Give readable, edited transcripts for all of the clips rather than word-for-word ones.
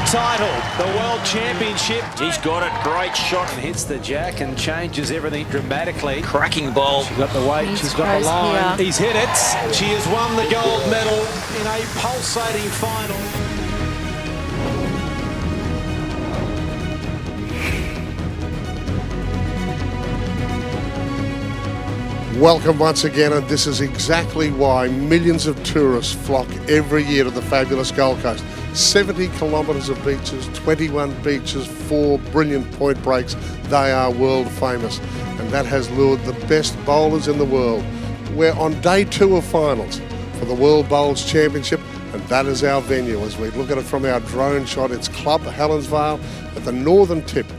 title, the World Championship. He's got it, great shot. And hits the jack and changes everything dramatically. Cracking ball. She's got the weight, she's got the line. Here. He's hit it. She has won the gold medal in a pulsating final. Welcome once again, and this is exactly why millions of tourists flock every year to the fabulous Gold Coast. 70 kilometres of beaches, 21 beaches, 4 brilliant point breaks. They are world famous, and that has lured the best bowlers in the world. We're on day 2 of finals for the World Bowls Championship, and that is our venue. As we look at it from our drone shot, it's Club Helensvale at the northern tip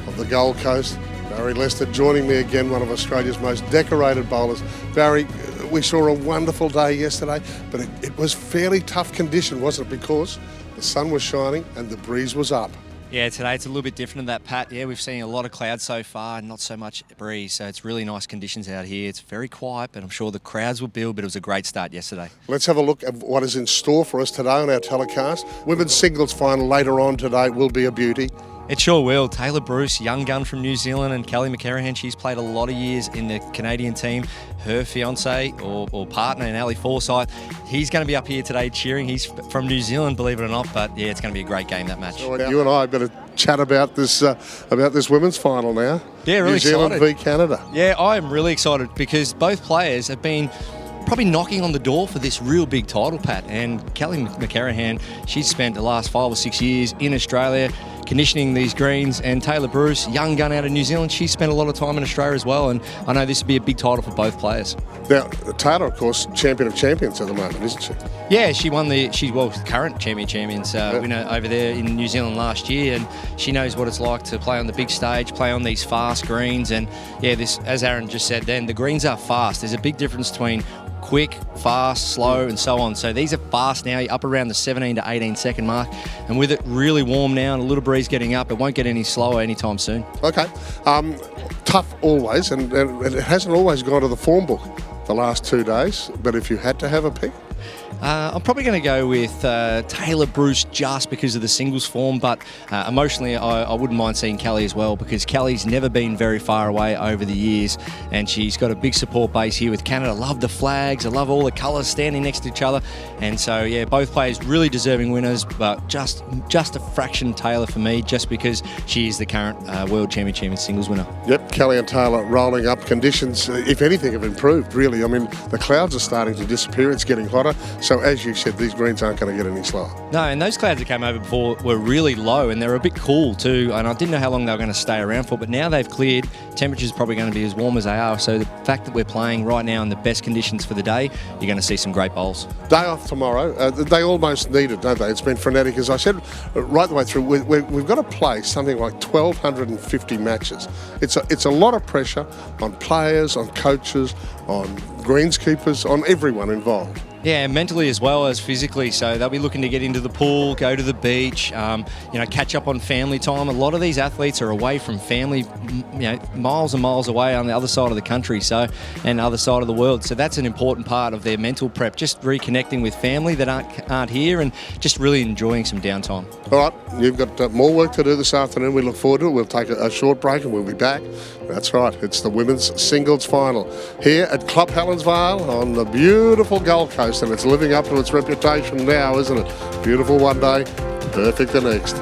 of the Gold Coast. Barry Lester joining me again, one of Australia's most decorated bowlers. Barry, we saw a wonderful day yesterday, but it was fairly tough condition, wasn't it? Because the sun was shining and the breeze was up. Yeah, today it's a little bit different than that, Pat. Yeah, we've seen a lot of clouds so far and not so much breeze, so it's really nice conditions out here. It's very quiet, but I'm sure the crowds will build, but it was a great start yesterday. Let's have a look at what is in store for us today on our telecast. Women's singles final later on today will be a beauty. It sure will. Tayla Bruce, young gun from New Zealand, and McKerihen, she's played a lot of years in the Canadian team. Her fiancé or partner in Ali Forsyth, he's going to be up here today cheering. He's from New Zealand, believe it or not, but yeah, it's going to be a great game, that match. So you and I better chat about this women's final now. Yeah, really New Zealand excited. v Canada. Yeah, I am really excited because both players have been probably knocking on the door for this real big title, Pat. And McKerihen, she's spent the last 5 or 6 years in Australia conditioning these greens, and Tayla Bruce, young gun out of New Zealand, she spent a lot of time in Australia as well, and I know this would be a big title for both players. Now, Tayla, of course, champion of champions at the moment, isn't she? Yeah, she's current champions winner over there in New Zealand last year, and she knows what it's like to play on the big stage, play on these fast greens, and yeah, this, as Aaron just said then, the greens are fast. There's a big difference between quick, fast, slow, and so on. So these are fast now, up around the 17 to 18 second mark, and with it really warm now and a little breeze getting up, it won't get any slower anytime soon. Okay, tough always, and it hasn't always gone to the form book the last 2 days, but if you had to have a pick? I'm probably going to go with Tayla Bruce just because of the singles form, but emotionally I wouldn't mind seeing Kelly as well, because Kelly's never been very far away over the years, and she's got a big support base here with Canada. I love the flags, I love all the colours standing next to each other, and so yeah, both players really deserving winners, but just a fraction Tayla for me, just because she is the current World Championship and singles winner. Yep, Kelly and Tayla rolling up. Conditions, if anything, have improved really. I mean, the clouds are starting to disappear, it's getting hotter. So as you said, these greens aren't going to get any slower. No, and those clouds that came over before were really low, and they're a bit cool too, and I didn't know how long they were going to stay around for, but now they've cleared. Temperature's probably going to be as warm as they are, so the fact that we're playing right now in the best conditions for the day, you're going to see some great bowls. Day off tomorrow. They almost need it, don't they? It's been frenetic. As I said right the way through, we've got to play something like 1,250 matches. It's a lot of pressure on players, on coaches, on greenskeepers, on everyone involved. Yeah, mentally as well as physically. So they'll be looking to get into the pool, go to the beach, catch up on family time. A lot of these athletes are away from family, miles and miles away on the other side of the country, and other side of the world. So that's an important part of their mental prep, just reconnecting with family that aren't here, and just really enjoying some downtime. All right, you've got more work to do this afternoon. We look forward to it. We'll take a short break and we'll be back. That's right, it's the women's singles final here at Club Helensvale on the beautiful Gold Coast, and it's living up to its reputation now, isn't it? Beautiful one day, perfect the next.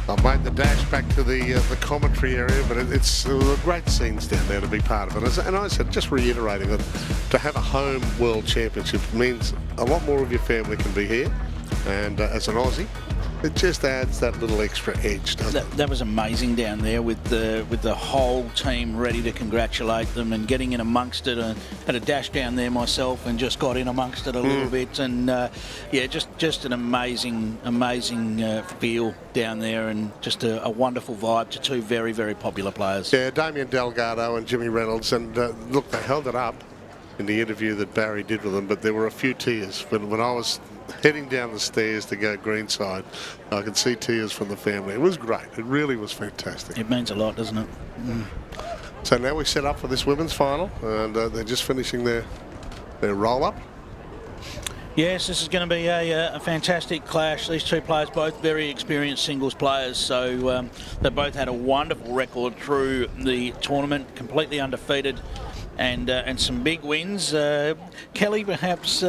I've made the dash back to the commentary area, but it's great scenes down there to be part of it. And I said, just reiterating that to have a home World Championship means a lot more of your family can be here, and as an Aussie, it just adds that little extra edge, doesn't it? That was amazing down there with the whole team ready to congratulate them and getting in amongst it. And had a dash down there myself and just got in amongst it a little bit. And yeah, just an amazing feel down there, and just a wonderful vibe to two very, very popular players. Yeah, Damien Delgado and Jimmy Reynolds, and look, they held it up in the interview that Barry did with them, but there were a few tears when I was heading down the stairs to go greenside. I could see tears from the family. It was great. It really was fantastic. It means a lot, doesn't it? So now we set up for this women's final, and they're just finishing their roll-up. Yes, this is going to be a fantastic clash. These two players, both very experienced singles players, so they both had a wonderful record through the tournament, completely undefeated, and some big wins. Kelly perhaps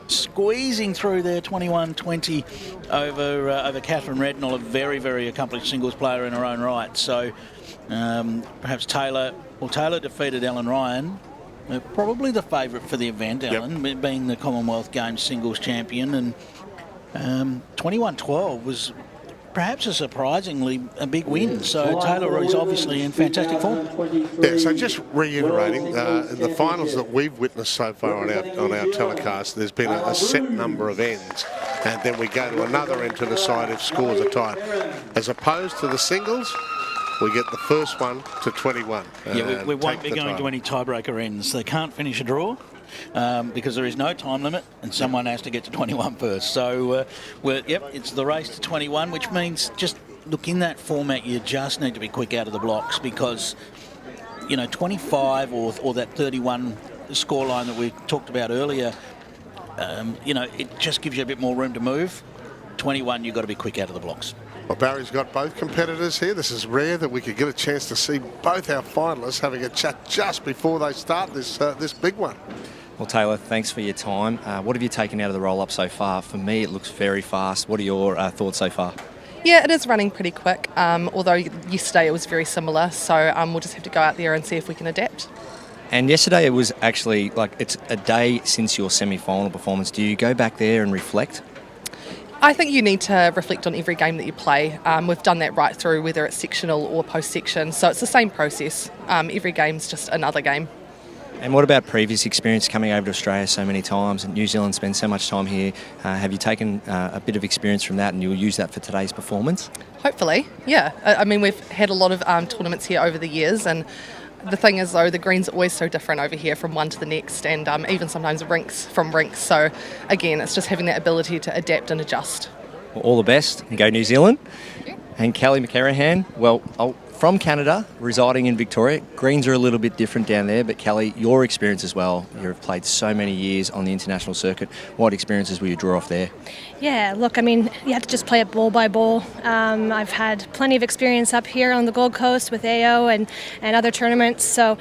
squeezing through there, 21-20 over Catherine Rednall, a very, very accomplished singles player in her own right. So perhaps Taylor defeated Ellen Ryan. Probably the favourite for the event, Ellen, being the Commonwealth Games singles champion, and 21-12 was perhaps a surprisingly a big win. So Taylor is obviously in fantastic form. Yeah, so just reiterating, in the finals that we've witnessed so far on our telecast, there's been a set number of ends, and then we go to another end to decide if scores are tied. As opposed to the singles, we get the first one to 21. Yeah, we won't be going to any tiebreaker ends. They can't finish a draw because there is no time limit and someone has to get to 21 first. So, it's the race to 21, which means just look, in that format, you just need to be quick out of the blocks because, 25 or that 31 scoreline that we talked about earlier, it just gives you a bit more room to move. 21, you've got to be quick out of the blocks. Well, Barry's got both competitors here. This is rare that we could get a chance to see both our finalists having a chat just before they start this big one. Well, Taylor, thanks for your time. What have you taken out of the roll-up so far? For me, it looks very fast. What are your thoughts so far? Yeah, it is running pretty quick, although yesterday it was very similar, so we'll just have to go out there and see if we can adapt. And yesterday it was actually, it's a day since your semi-final performance. Do you go back there and reflect? I think you need to reflect on every game that you play. We've done that right through, whether it's sectional or post-section, so it's the same process. Every game's just another game. And what about previous experience coming over to Australia so many times, and New Zealand spends so much time here? Have you taken a bit of experience from that and you'll use that for today's performance? Hopefully, yeah. I mean, we've had a lot of tournaments here over the years, and the thing is, though, the greens are always so different over here from one to the next, and even sometimes rinks from rinks. So, again, it's just having that ability to adapt and adjust. Well, all the best and go New Zealand. And Kelly McKerihen, from Canada, residing in Victoria. Greens are a little bit different down there, but Kelly, your experience as well. You've played so many years on the international circuit. What experiences will you draw off there? Yeah, look, I mean, you have to just play it ball by ball. I've had plenty of experience up here on the Gold Coast with AO and other tournaments. So,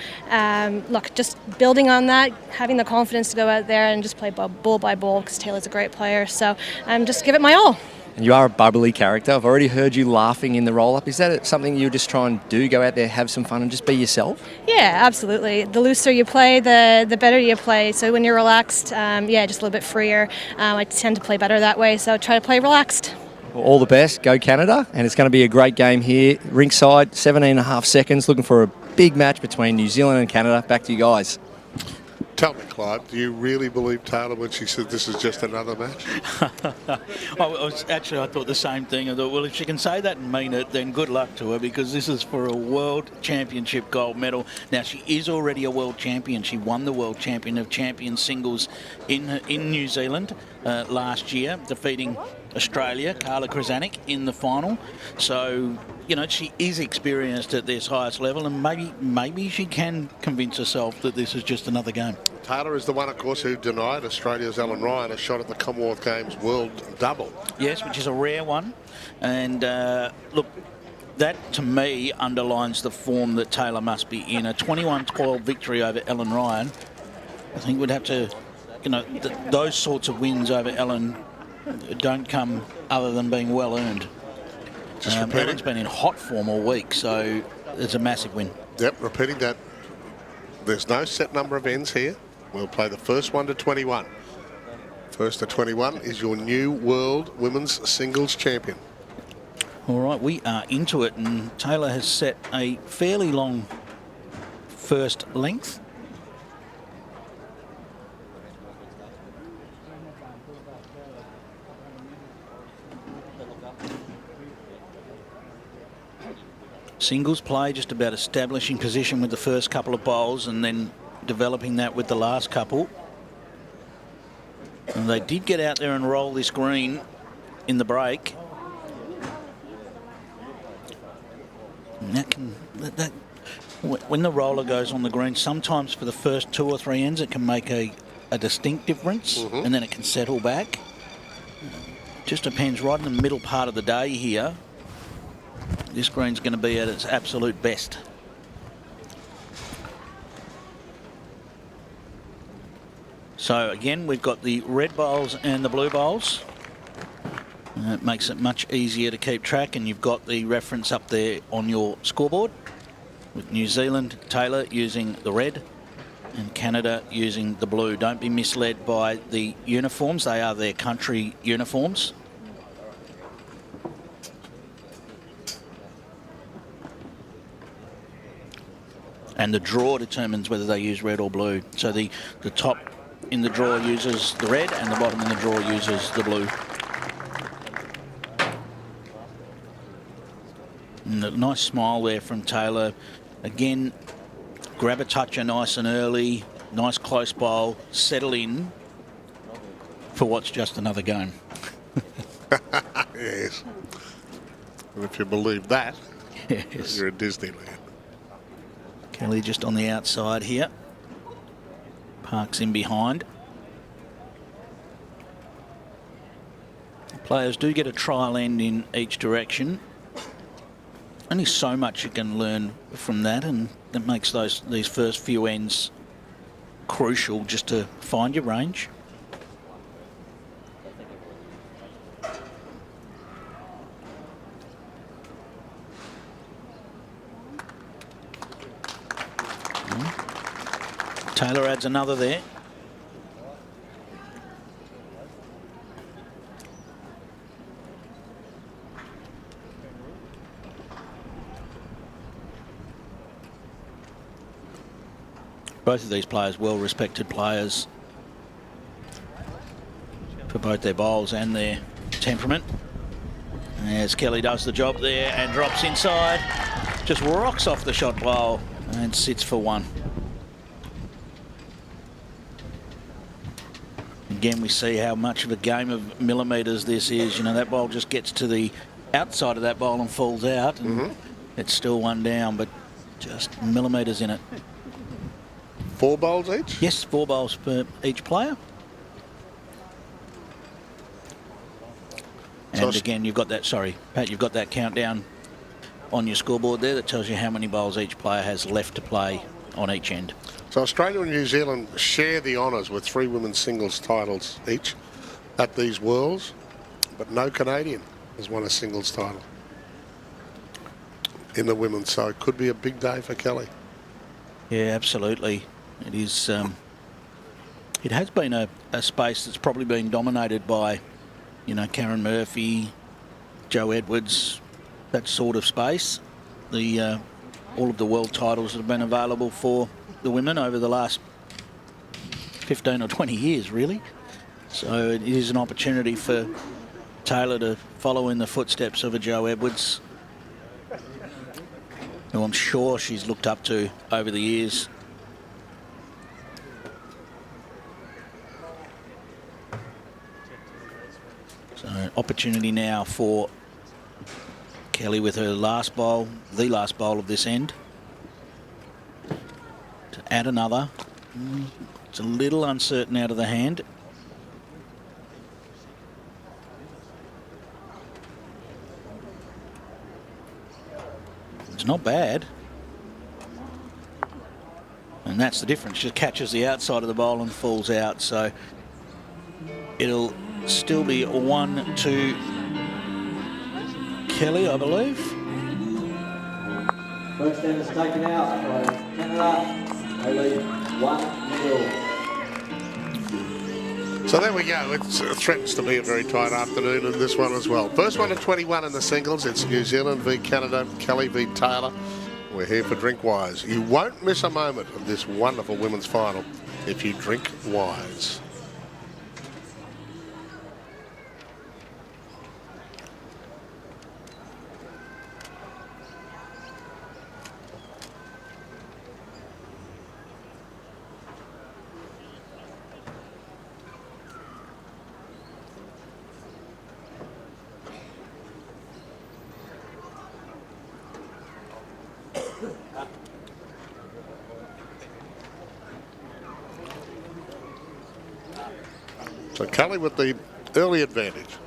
look, just building on that, having the confidence to go out there and just play ball by ball, because Taylor's a great player. So, just give it my all. And you are a bubbly character. I've already heard you laughing in the roll-up. Is that something you just try and do, go out there, have some fun and just be yourself? Yeah, absolutely. The looser you play, the better you play. So when you're relaxed, just a little bit freer. I tend to play better that way, so try to play relaxed. Well, all the best. Go Canada. And it's going to be a great game here. Rinkside, 17.5 seconds. Looking for a big match between New Zealand and Canada. Back to you guys. Tell me, Clive, do you really believe Taylor when she said this is just another match? I thought the same thing. I thought, well, if she can say that and mean it, then good luck to her, because this is for a World Championship gold medal. Now, she is already a world champion. She won the World Champion of Champions singles in New Zealand last year, defeating Australia, Carla Krasanik, in the final. So, she is experienced at this highest level, and maybe she can convince herself that this is just another game. Taylor is the one, of course, who denied Australia's Ellen Ryan a shot at the Commonwealth Games world double. Yes, which is a rare one. And, look, that to me underlines the form that Taylor must be in. A 21-12 victory over Ellen Ryan, I think would have to, those sorts of wins over Ellen don't come other than being well earned. Ellen's been in hot form all week, so it's a massive win. Yep, repeating that. There's no set number of ends here. We'll play the first one to 21. First to 21 is your new world women's singles champion. All right, we are into it, and Taylor has set a fairly long first length. Singles play, just about establishing position with the first couple of bowls and then developing that with the last couple. And they did get out there and roll this green in the break. And when the roller goes on the green, sometimes for the first 2 or 3 ends, it can make a distinct difference, and then it can settle back. Just depends right in the middle part of the day here. This green's going to be at its absolute best. So again, we've got the red bowls and the blue bowls. It makes it much easier to keep track, and you've got the reference up there on your scoreboard, with New Zealand, Tayla using the red and Canada using the blue. Don't be misled by the uniforms. They are their country uniforms. And the draw determines whether they use red or blue. So the top in the draw uses the red, and the bottom in the draw uses the blue. And a nice smile there from Tayla. Again, grab a toucher nice and early, nice close bowl, settle in for what's just another game. Yes. And if you believe that, Yes. you're at Disneyland. Kelly just on the outside here. Parks in behind. Players do get a trial end in each direction. Only so much you can learn from that, and that makes these first few ends crucial just to find your range. Tayla adds another there. Both of these players, well-respected players for both their bowls and their temperament. As Kelly does the job there and drops inside, just rocks off the shot bowl and sits for one. Again, we see how much of a game of millimetres this is. You know, that ball just gets to the outside of that ball and falls out, and it's still one down, but just millimetres in it. 4 bowls each? Yes, 4 bowls per each player. And again, you've got that, sorry, Pat, you've got that countdown on your scoreboard there that tells you how many bowls each player has left to play on each end. So Australia and New Zealand share the honours with 3 women's singles titles each at these Worlds, but no Canadian has won a singles title in the women's, so it could be a big day for Kelly. Yeah, absolutely. It is. It has been a space that's probably been dominated by, you know, Karen Murphy, Joe Edwards, that sort of space. The all of the world titles that have been available for the women over the last 15 or 20 years, really. So it is an opportunity for Tayla to follow in the footsteps of a Joe Edwards, who I'm sure she's looked up to over the years. So opportunity now for Kelly with her last bowl, the last bowl of this end, to add another. It's a little uncertain out of the hand. It's not bad. And that's the difference. Just catches the outside of the bowl and falls out. So it'll still be 1-2 Kelly, I believe. First end is taken out by Canada. They lead 1-0. So there we go. It threatens to be a very tight afternoon in this one as well. First one at 21 in the singles. It's New Zealand v Canada, Kelly v Tayla. We're here for Drink Wise. You won't miss a moment of this wonderful women's final if you drink Wise. So Kelly with the early advantage.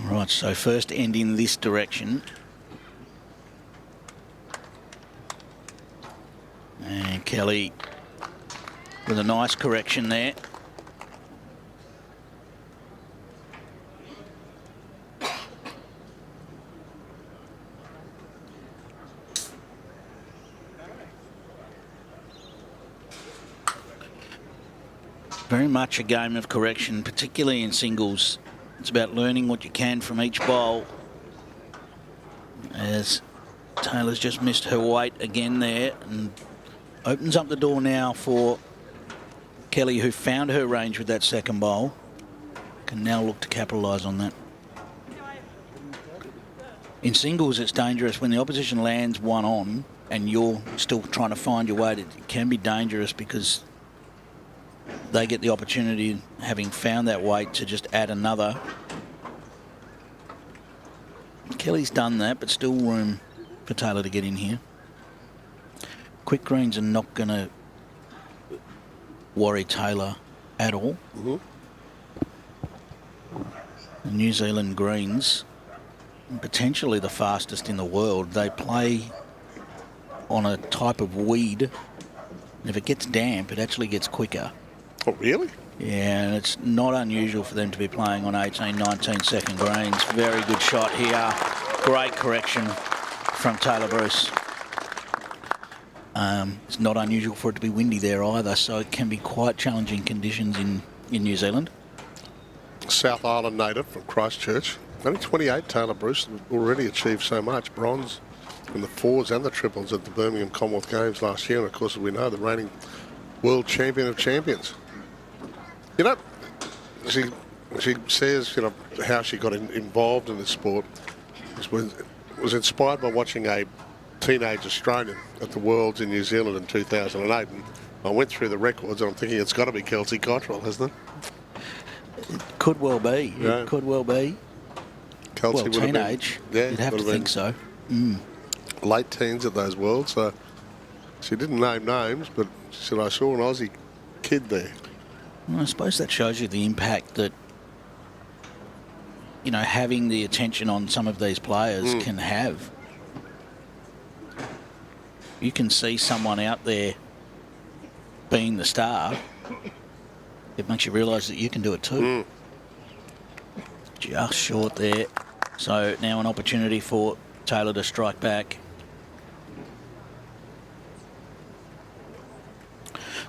Right, so first end in this direction. And Kelly with a nice correction there. Very much a game of correction, particularly in singles. It's about learning what you can from each bowl. As Taylor's just missed her weight again there and opens up the door now for Kelly, who found her range with that second bowl. Can now look to capitalise on that. In singles, it's dangerous when the opposition lands one on and you're still trying to find your weight. It can be dangerous because they get the opportunity, having found that weight, to just add another. Kelly's done that, but still room for Taylor to get in here. Quick greens are not going to worry Taylor at all. Mm-hmm. The New Zealand greens, potentially the fastest in the world. They play on a type of weed. And if it gets damp, it actually gets quicker. Oh, really? Yeah, and it's not unusual for them to be playing on 18, 19 second greens. Very good shot here. Great correction from Taylor Bruce. It's not unusual for it to be windy there either, so it can be quite challenging conditions in New Zealand. South Island native from Christchurch. Only 28, Taylor Bruce, already achieved so much. Bronze in the fours and the triples at the Birmingham Commonwealth Games last year. And, of course, as we know, the reigning world champion of champions. You know, she says, you know, how she got involved in this sport was inspired by watching a teenage Australian at the Worlds in New Zealand in 2008. And I went through the records and I'm thinking it's got to be Kelsey Cottrell, hasn't it? It could well be. Yeah. It could well be. Kelsey Well, would have been, teenage. yeah, You'd have would to think so. late teens at those Worlds. So she didn't name names, but she said, I saw an Aussie kid there. Well, I suppose that shows you the impact that, you know, having the attention on some of these players can have. You can see someone out there being the star. It makes you realise that you can do it too. Just short there. So now an opportunity for Taylor to strike back.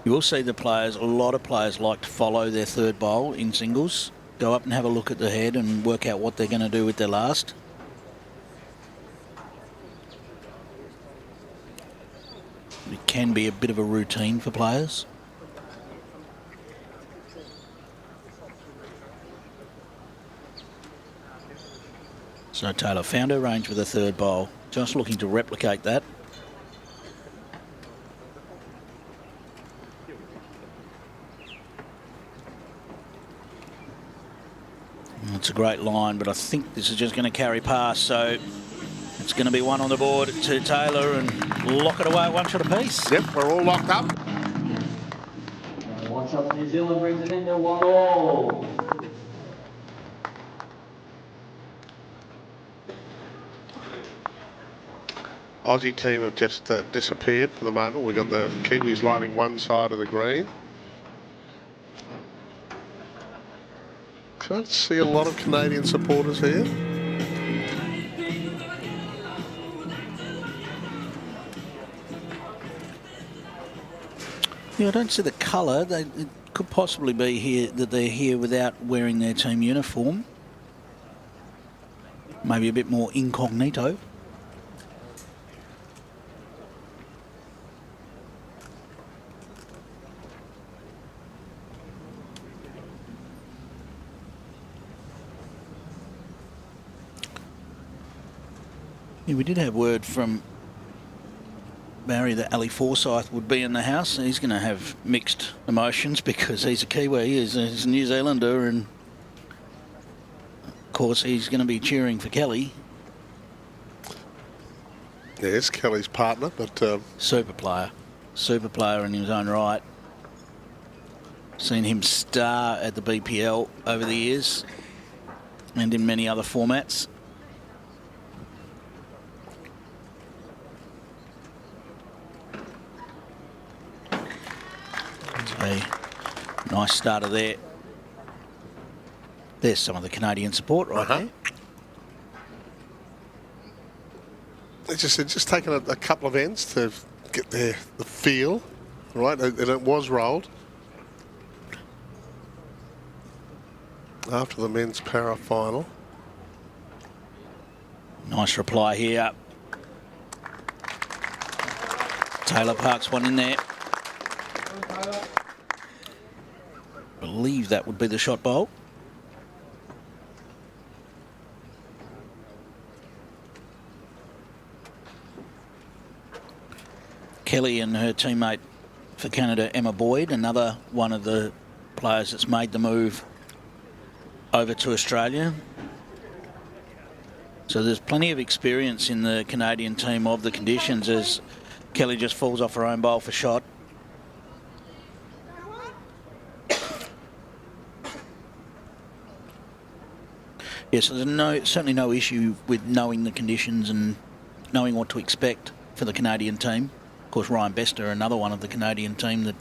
You will see the players, a lot of players like to follow their third bowl in singles. Go up and have a look at the head and work out what they're going to do with their last. It can be a bit of a routine for players. So Taylor found her range with a third bowl. Just looking to replicate that. It's a great line, but I think this is just going to carry past, so it's going to be one on the board to Taylor and lock it away at one shot apiece. Yep, we're all locked up. One shot New Zealand brings it in to 1-all. Aussie team have just disappeared for the moment. We've got the Kiwis lining one side of the green. Can't see a lot of Canadian supporters here. Yeah, I don't see the colour. It could possibly be here that they're here without wearing their team uniform. Maybe a bit more incognito. Yeah, we did have word from Barry that Ali Forsyth would be in the house. He's going to have mixed emotions because he's a Kiwi, he's a New Zealander, and of course he's going to be cheering for Kelly. Yes, Kelly's partner, but Super player in his own right. Seen him star at the BPL over the years and in many other formats. A nice starter there. There's some of the Canadian support right there. It's just taken a couple of ends to get the feel, right? And it was rolled. After the men's para final. Nice reply here. Tayla parks one in there. I believe that would be the shot bowl. Kelly and her teammate for Canada, Emma Boyd, another one of the players that's made the move over to Australia. So there's plenty of experience in the Canadian team of the conditions as Kelly just falls off her own bowl for shot. Yes, so there's certainly no issue with knowing the conditions and knowing what to expect for the Canadian team. Of course, Ryan Bester, another one of the Canadian team that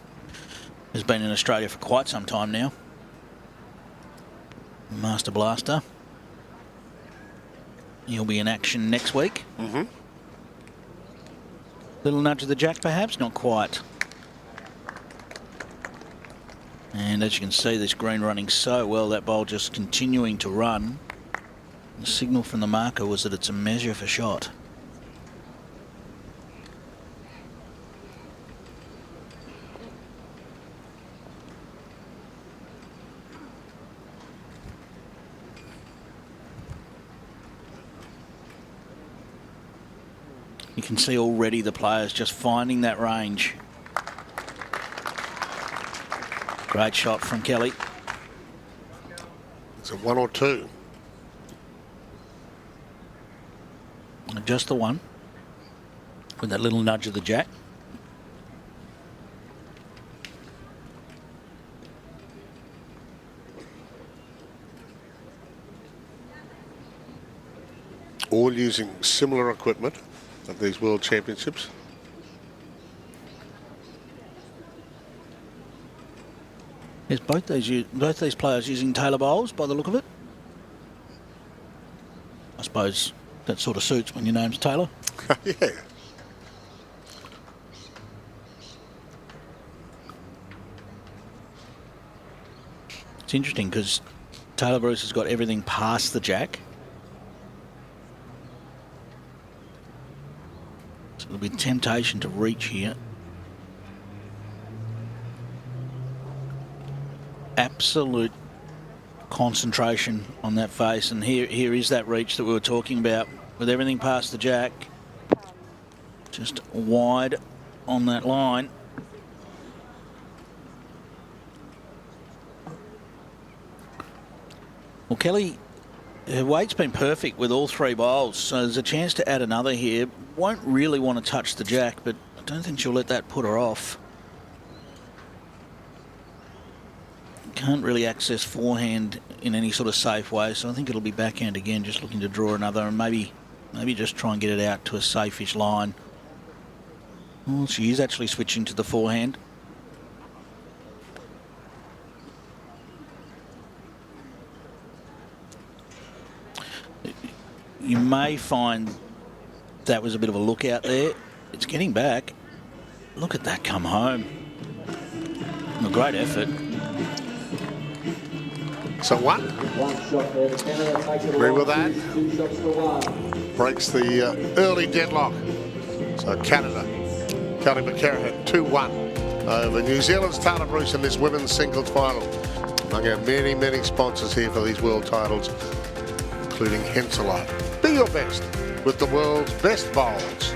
has been in Australia for quite some time now. Master Blaster. He'll be in action next week. Little nudge of the jack, perhaps? Not quite. And as you can see, this green running so well, that bowl just continuing to run. The signal from the marker was that it's a measure for shot. You can see already the players just finding that range. Great shot from Kelly. It's a 1 or 2. Just the one. With that little nudge of the jack. All using similar equipment at these World Championships. Is both these players using Tayla bowls by the look of it? I suppose that sort of suits when your name's Tayla. Yeah. It's interesting because Tayla Bruce has got everything past the jack. So there'll be temptation to reach here. Absolute concentration on that face, and here is that reach that we were talking about with everything past the jack. Just wide on that line. Well, Kelly, her weight's been perfect with all three bowls, so there's a chance to add another here. Won't really want to touch the jack, but I don't think she'll let that put her off. Can't really access forehand in any sort of safe way, so I think it'll be backhand again, just looking to draw another and maybe just try and get it out to a safe-ish line. Well, she is actually switching to the forehand. You may find that was a bit of a lookout there. It's getting back. Look at that come home. A great effort. So one. Agree with that. Breaks the early deadlock. So Canada, Kelly McKerihen, 2-1 over New Zealand's Tayla Bruce in this women's singles final. Among our many, many sponsors here for these world titles, including Helensvale. Be your best with the world's best bowls.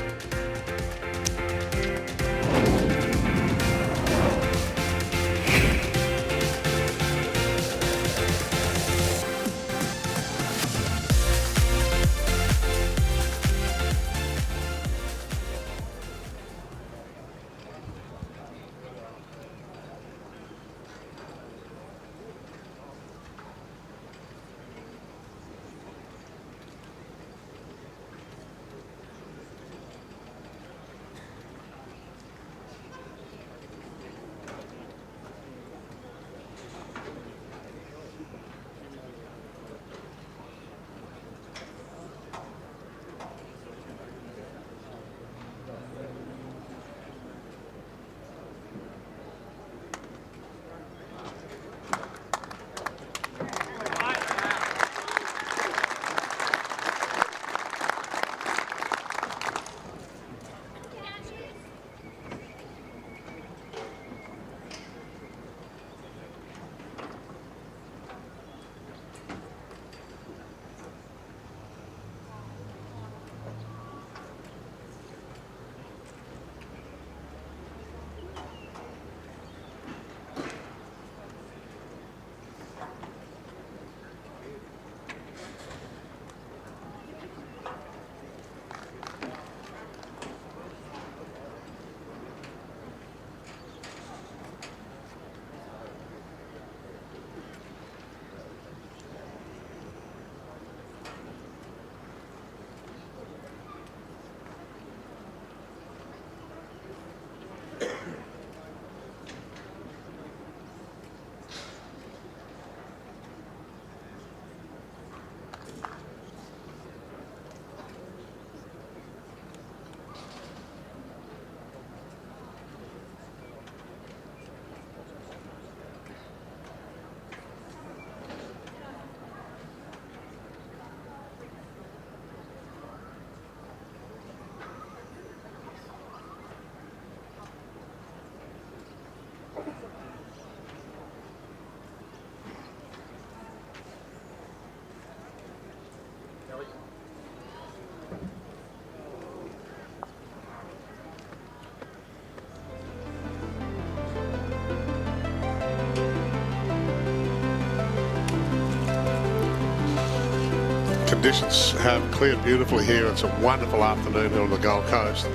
Conditions have cleared beautifully here. It's a wonderful afternoon here on the Gold Coast.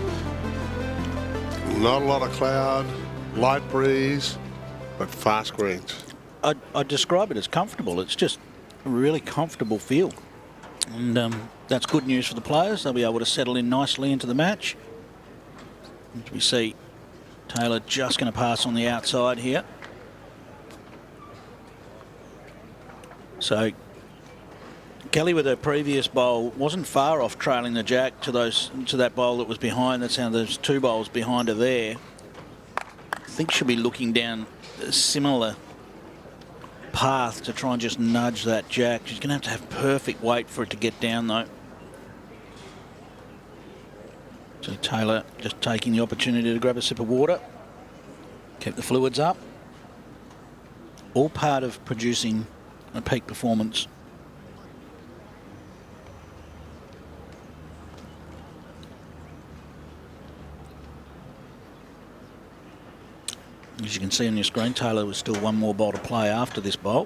Not a lot of cloud, light breeze, but fast greens. I'd describe it as comfortable. It's just a really comfortable feel. And that's good news for the players. They'll be able to settle in nicely into the match. As we see Tayla just going to pass on the outside here. So Kelly with her previous bowl wasn't far off trailing the jack to that bowl that was behind. That's how there's two bowls behind her there. I think she'll be looking down a similar path to try and just nudge that jack. She's going to have perfect weight for it to get down though. So Tayla just taking the opportunity to grab a sip of water. Keep the fluids up. All part of producing a peak performance. As you can see on your screen, Tayla was still one more bowl to play after this bowl.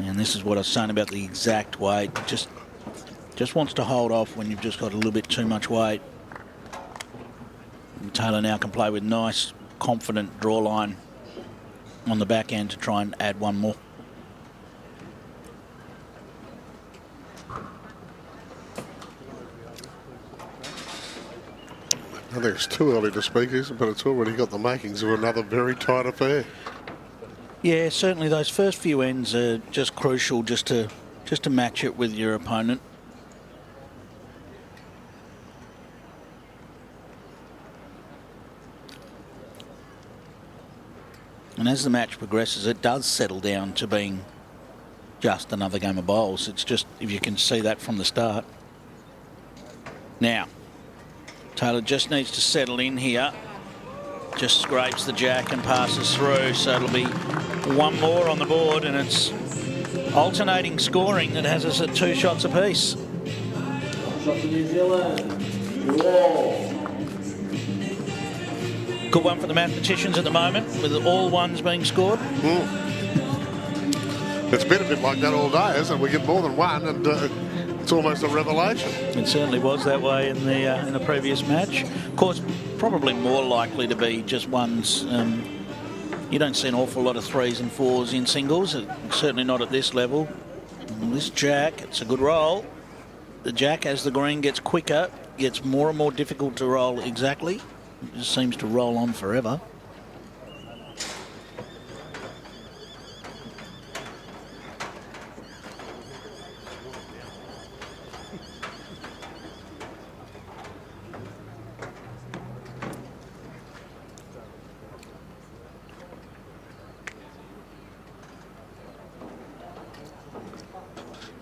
And this is what I was saying about the exact weight. Just wants to hold off when you've just got a little bit too much weight. And Tayla now can play with nice, confident draw line on the back end to try and add one more. I think it's too early to speak, but it's already got the makings of another very tight affair. Yeah, certainly those first few ends are just crucial just to match it with your opponent. And as the match progresses, it does settle down to being just another game of bowls. It's just, if you can see that from the start. Now, Tayla just needs to settle in here. Just scrapes the jack and passes through. So it'll be one more on the board, and it's Alternating scoring that has us at 2 shots apiece. Shot to New Zealand. Wall. Good one for the mathematicians at the moment, with all ones being scored. It's been a bit like that all day, isn't it? We get more than one, and it's almost a revelation. It certainly was that way in the previous match. Of course, probably more likely to be just ones. You don't see an awful lot of 3s and 4s in singles, certainly not at this level. And this jack, it's a good roll. The jack, as the green gets quicker, gets more and more difficult to roll exactly. It just seems to roll on forever.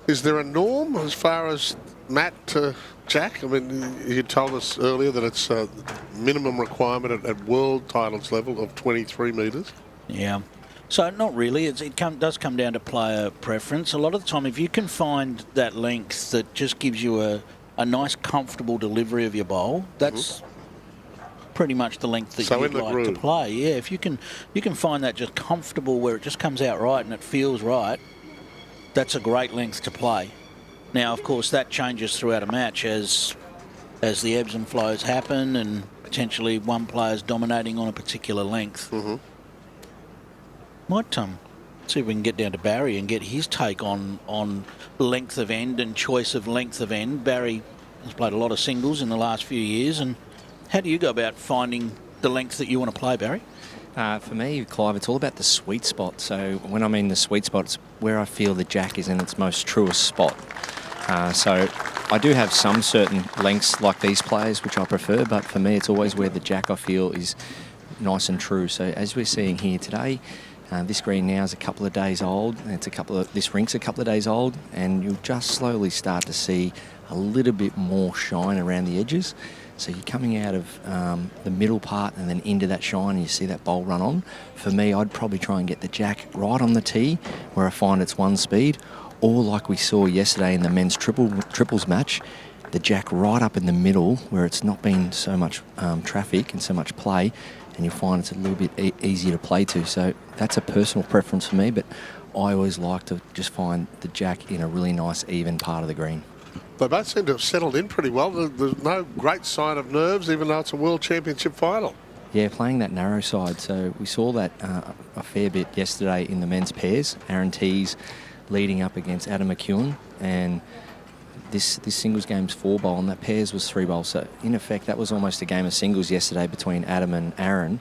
Is there a norm as far as Matt to Jack? I mean, you told us earlier that it's a minimum requirement at world titles level of 23 metres. Yeah. So not really. It does come down to player preference. A lot of the time, if you can find that length that just gives you a nice, comfortable delivery of your bowl, that's pretty much the length that you'd like to play. Yeah, if you can find that just comfortable where it just comes out right and it feels right, that's a great length to play. Now, of course, that changes throughout a match as the ebbs and flows happen and potentially one player's dominating on a particular length. Might see if we can get down to Barry and get his take on length of end and choice of length of end. Barry has played a lot of singles in the last few years, and how do you go about finding the length that you want to play, Barry? For me, Clive, it's all about the sweet spot. So when I mean the sweet spot, it's where I feel the jack is in its most truest spot. So I do have some certain lengths like these players, which I prefer, but for me, it's always where the jack I feel is nice and true. So as we're seeing here today, this green now is a couple of days old. This rink's a couple of days old, and you'll just slowly start to see a little bit more shine around the edges. So you're coming out of the middle part and then into that shine, and you see that bowl run on. For me, I'd probably try and get the jack right on the tee where I find it's one speed, or like we saw yesterday in the men's triples match, the jack right up in the middle where it's not been so much traffic and so much play, and you'll find it's a little bit easier to play to. So that's a personal preference for me, but I always like to just find the jack in a really nice even part of the green. They both seem to have settled in pretty well. There's no great sign of nerves, even though it's a World Championship final. Yeah, playing that narrow side. So we saw that a fair bit yesterday in the men's pairs. Aaron Tees leading up against Adam McKerihen, and this singles game's 4-bowl, and that pairs was 3-bowl. So in effect, that was almost a game of singles yesterday between Adam and Aaron.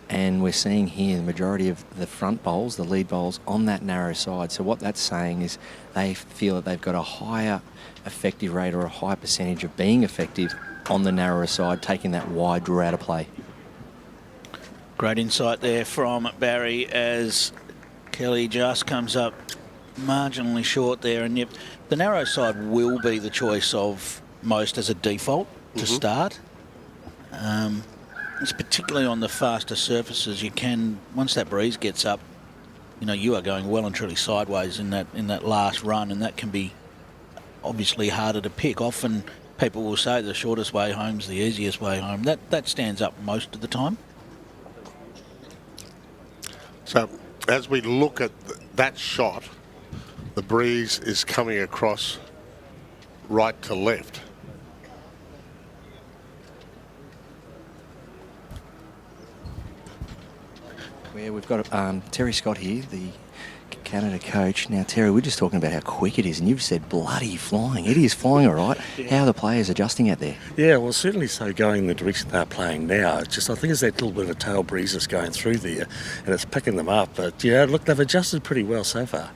And we're seeing here the majority of the front bowls, the lead bowls, on that narrow side. So what that's saying is they feel that they've got a higher effective rate or a high percentage of being effective on the narrower side, taking that wide draw out of play. Great insight there from Barry as Kelly just comes up marginally short there. And yep, the narrow side will be the choice of most as a default to start. It's particularly on the faster surfaces. You can, once that breeze gets up, you are going well and truly sideways in that last run, and that can be obviously harder to pick. Often people will say the shortest way home is the easiest way home. That stands up most of the time. So as we look at that shot, the breeze is coming across right to left. Yeah, we've got Terry Scott here, the Canada coach. Now, Terry, we're just talking about how quick it is, and you've said bloody flying. It is flying, all right. How are the players adjusting out there? Yeah, well, certainly so, going in the direction they're playing now. It's just, I think it's that little bit of a tail breeze that's going through there, and it's picking them up. But, yeah, look, they've adjusted pretty well so far.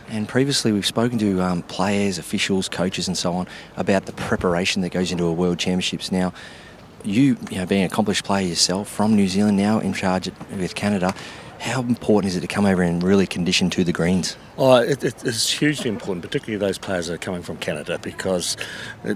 And previously we've spoken to players, officials, coaches and so on about the preparation that goes into a World Championships. Now, you know, being an accomplished player yourself from New Zealand, now in charge with Canada, how important is it to come over and really condition to the greens? Oh, it's hugely important, particularly those players that are coming from Canada, because,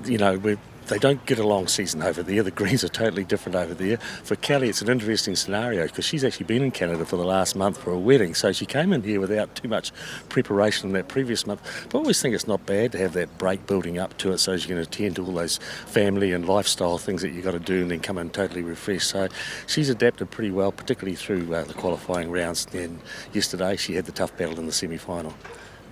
you know, they don't get a long season over there. The greens are totally different over there. For Kelly, it's an interesting scenario because she's actually been in Canada for the last month for a wedding, so she came in here without too much preparation in that previous month. But I always think it's not bad to have that break building up to it so you can attend to all those family and lifestyle things that you've got to do and then come in totally refreshed. So she's adapted pretty well, particularly through the qualifying rounds. And yesterday she had the tough battle in the semi-final.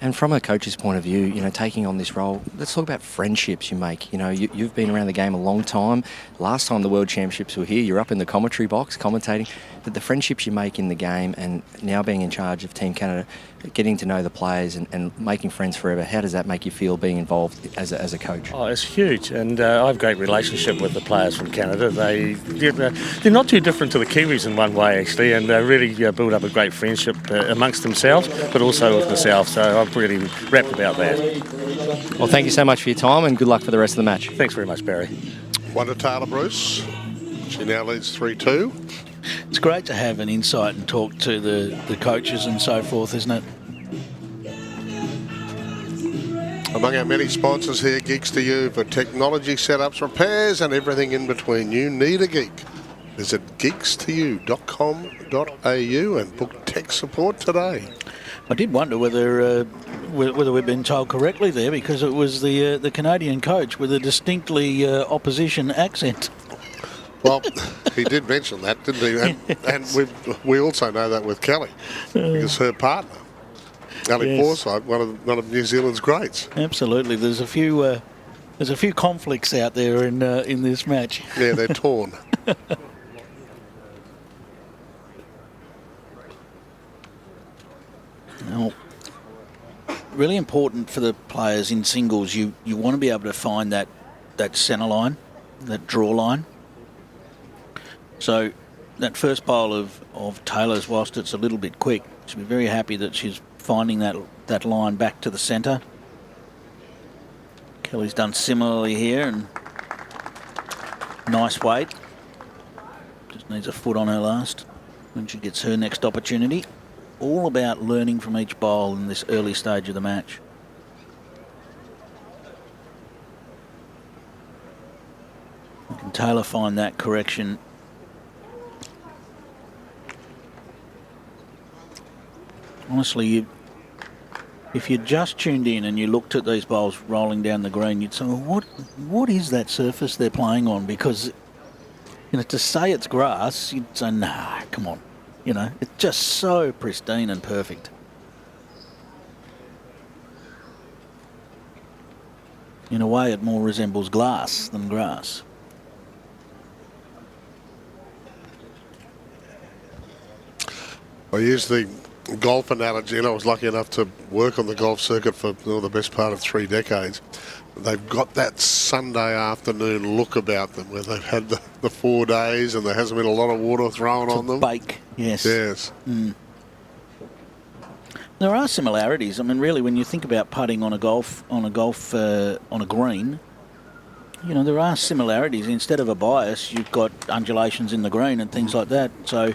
And from a coach's point of view, taking on this role, let's talk about friendships you make. You've been around the game a long time. Last time the World Championships were here, you're up in the commentary box commentating. But the friendships you make in the game and now being in charge of Team Canada, getting to know the players and making friends forever, how does that make you feel being involved as a coach? Oh, it's huge, and I have a great relationship with the players from Canada. They're not too different to the Kiwis in one way, actually, and they really build up a great friendship amongst themselves, but also with myself, so I'm pretty rapt about that. Well, thank you so much for your time and good luck for the rest of the match. Thanks very much, Barry. One to Tayla Bruce. She now leads 3-2. It's great to have an insight and talk to the coaches and so forth, isn't it? Among our many sponsors here, Geeks to You for technology setups, repairs and everything in between. You need a geek. Visit geeks2u.com.au and book tech support today. I did wonder whether we've been told correctly there, because it was the Canadian coach with a distinctly opposition accent. Well, he did mention that, didn't he? And we also know that with Kelly, because her partner, Ali Forsyth, one of New Zealand's greats. Absolutely. There's a few conflicts out there in this match. Yeah, they're torn. Now, really important for the players in singles. You want to be able to find that centre line, that draw line. So that first bowl of Taylor's, whilst it's a little bit quick, she'll be very happy that she's finding that line back to the centre. Kelly's done similarly here, and nice weight. Just needs a foot on her last when she gets her next opportunity. All about learning from each bowl in this early stage of the match. Can Taylor find that correction? Honestly, if you just tuned in and you looked at these bowls rolling down the green, you'd say, well, what is that surface they're playing on? Because, to say it's grass, you'd say, nah, come on. It's just so pristine and perfect. In a way, it more resembles glass than grass. I use the golf analogy, and I was lucky enough to work on the golf circuit for the best part of 3 decades. They've got that Sunday afternoon look about them where they've had the 4 days and there hasn't been a lot of water thrown on them. Bake, yes. Yes. Mm. There are similarities. I mean, really, when you think about putting on a green, there are similarities. Instead of a bias, you've got undulations in the green and things like that. So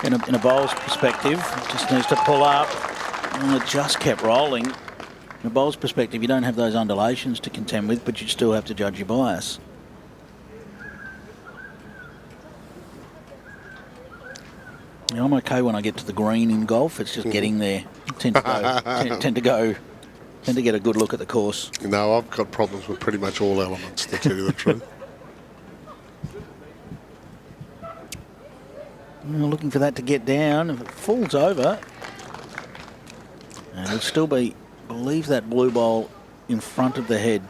in a bowler's perspective, it just needs to pull up, and it just kept rolling. In a bowler's perspective, you don't have those undulations to contend with, but you still have to judge your bias. I'm okay when I get to the green in golf. It's just getting there. Tend to get a good look at the course. No, I've got problems with pretty much all elements, to tell you the truth. Looking for that to get down. If it falls over, and it'll still be, I believe that blue bowl in front of the head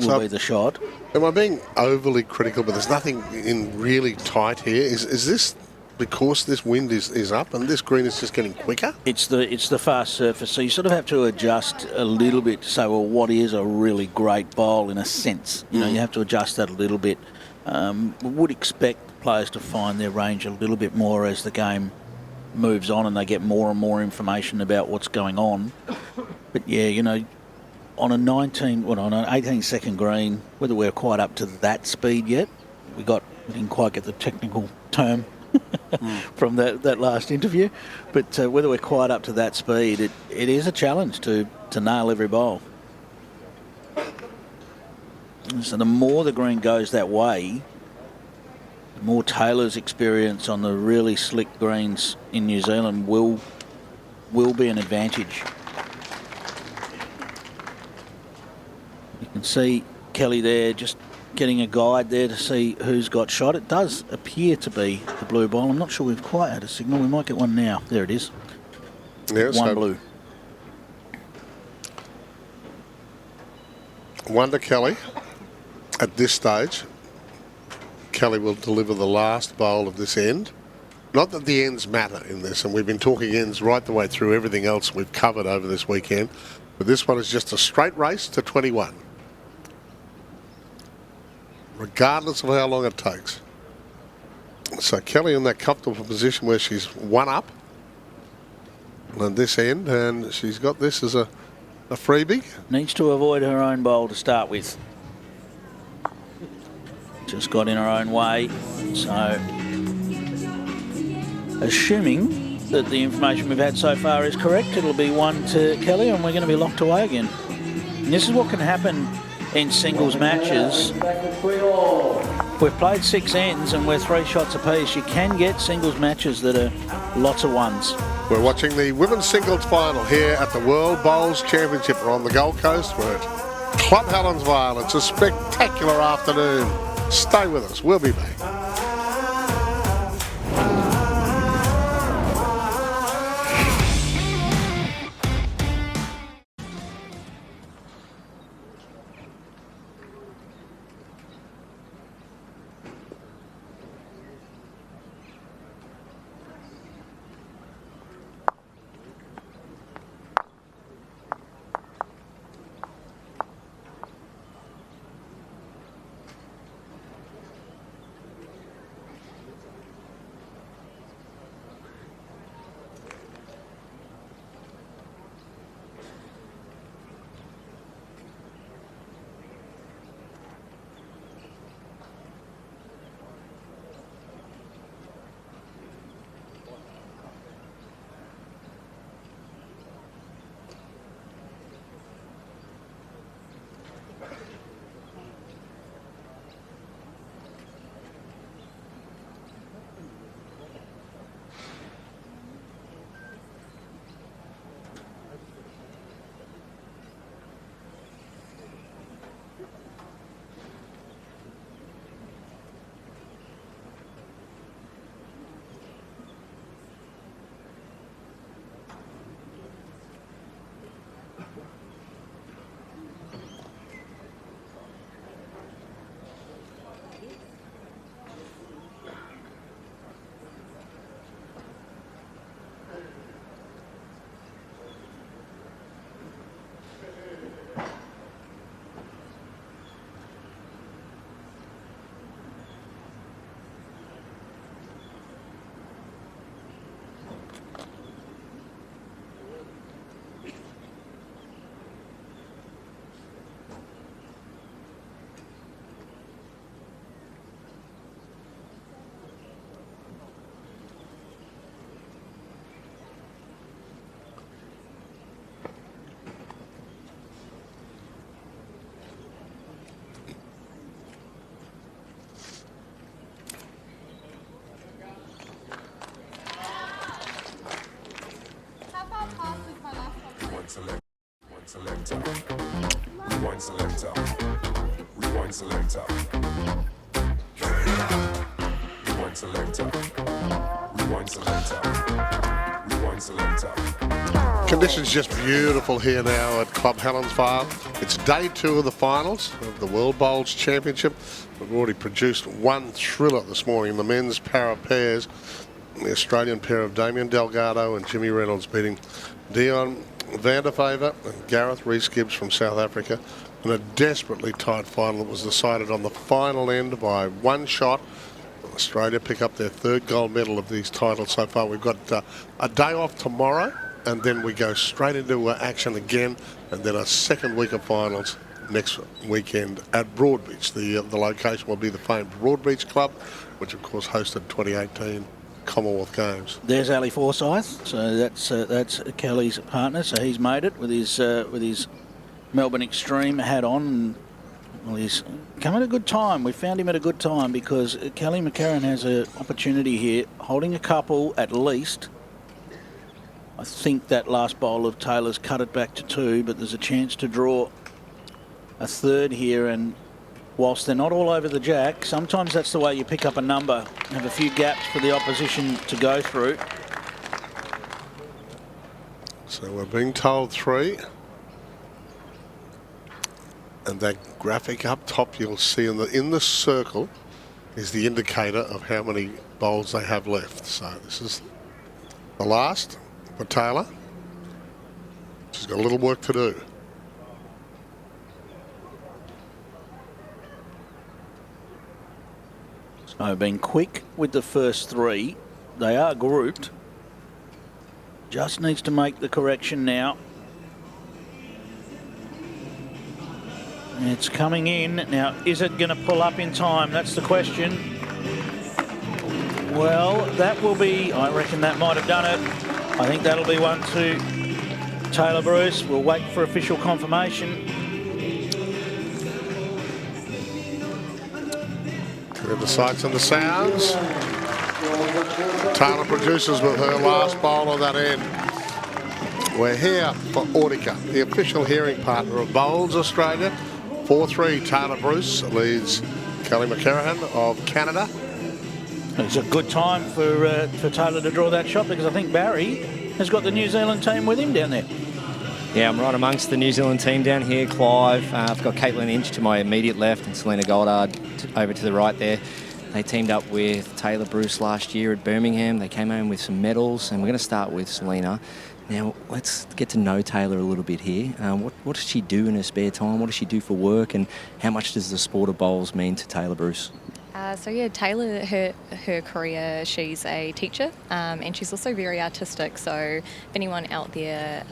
will be the shot. Am I being overly critical, but there's nothing in really tight here? Is this because this wind is up and this green is just getting quicker? It's the fast surface, so you sort of have to adjust a little bit to say, well, what is a really great bowl in a sense? You have to adjust that a little bit. We would expect players to find their range a little bit more as the game moves on and they get more and more information about what's going on. But yeah, on an 18-second green, whether we're quite up to that speed yet, we didn't quite get the technical term from that last interview, but whether we're quite up to that speed, it is a challenge to nail every bowl. So the more the green goes that way, the more Taylor's experience on the really slick greens in New Zealand will be an advantage. You can see Kelly there just getting a guide there to see who's got shot. It does appear to be the blue ball. I'm not sure we've quite had a signal. We might get one now. There it is. Yeah, one blue. One to Kelly. At this stage, Kelly will deliver the last bowl of this end. Not that the ends matter in this, and we've been talking ends right the way through everything else we've covered over this weekend, but this one is just a straight race to 21. Regardless of how long it takes. So Kelly in that comfortable position where she's one up on this end, and she's got this as a freebie. Needs to avoid her own bowl to start with. Just got in her own way. So, assuming that the information we've had so far is correct, it'll be one to Kelly and we're going to be locked away again. And this is what can happen in singles matches. We've played 6 ends and we're 3 shots apiece. You can get singles matches that are lots of ones. We're watching the women's singles final here at the World Bowls Championship. We're on the Gold Coast. We're at Club Helensvale. It's a spectacular afternoon. Stay with us. We'll be back. Rewind selector. Rewind selector. Rewind selector. Rewind selector. Rewind selector. Conditions just beautiful here now at Club Helensvale. It's day 2 of the finals of the World Bowls Championship. We've already produced one thriller this morning, the men's para pairs. The Australian pair of Damien Delgado and Jimmy Reynolds beating Dion van der Favre and Gareth Rees-Gibbs from South Africa in a desperately tight final that was decided on the final end by one shot. Australia pick up their 3rd gold medal of these titles so far. We've got a day off tomorrow and then we go straight into action again, and then a 2nd week of finals next weekend at Broadbeach. The location will be the famed Broadbeach Club, which of course hosted 2018 Commonwealth Games. There's Ali Forsyth, so that's Kelly's partner. So he's made it with his Melbourne Extreme hat on. And Well, he's come at a good time. We found him at a good time because Kelly McKerihen has an opportunity here, holding a couple at least. I think that last bowl of Taylor's cut it back to 2, but there's a chance to draw a third here. And whilst they're not all over the jack, sometimes that's the way you pick up a number. Have a few gaps for the opposition to go through. So we're being told 3. And that graphic up top you'll see in the circle is the indicator of how many bowls they have left. So this is the last for Taylor. She's got a little work to do. So being quick with the first 3. They are grouped. Just needs to make the correction now. It's coming in. Now, is it going to pull up in time? That's the question. Well, that will be, I reckon that might have done it. I think that'll be one to Tayla Bruce. We'll wait for official confirmation. We have the sights and the sounds. Tayla produces with her last bowl on that end. We're here for Audica, the official hearing partner of Bowls Australia. 4-3, Tayla Bruce leads Kelly McKerihen of Canada. It's a good time for Taylor to draw that shot because I think Barry has got the New Zealand team with him down there. Yeah, I'm right amongst the New Zealand team down here. Clive, I've got Caitlin Inch to my immediate left and Selena Goddard over to the right there. They teamed up with Tayla Bruce last year at Birmingham. They came home with some medals, and we're going to start with Selena. Now, let's get to know Tayla a little bit here. What does she do in her spare time? What does she do for work? And how much does the sport of bowls mean to Tayla Bruce? So yeah, Tayla, her career, she's a teacher and she's also very artistic. So if anyone out there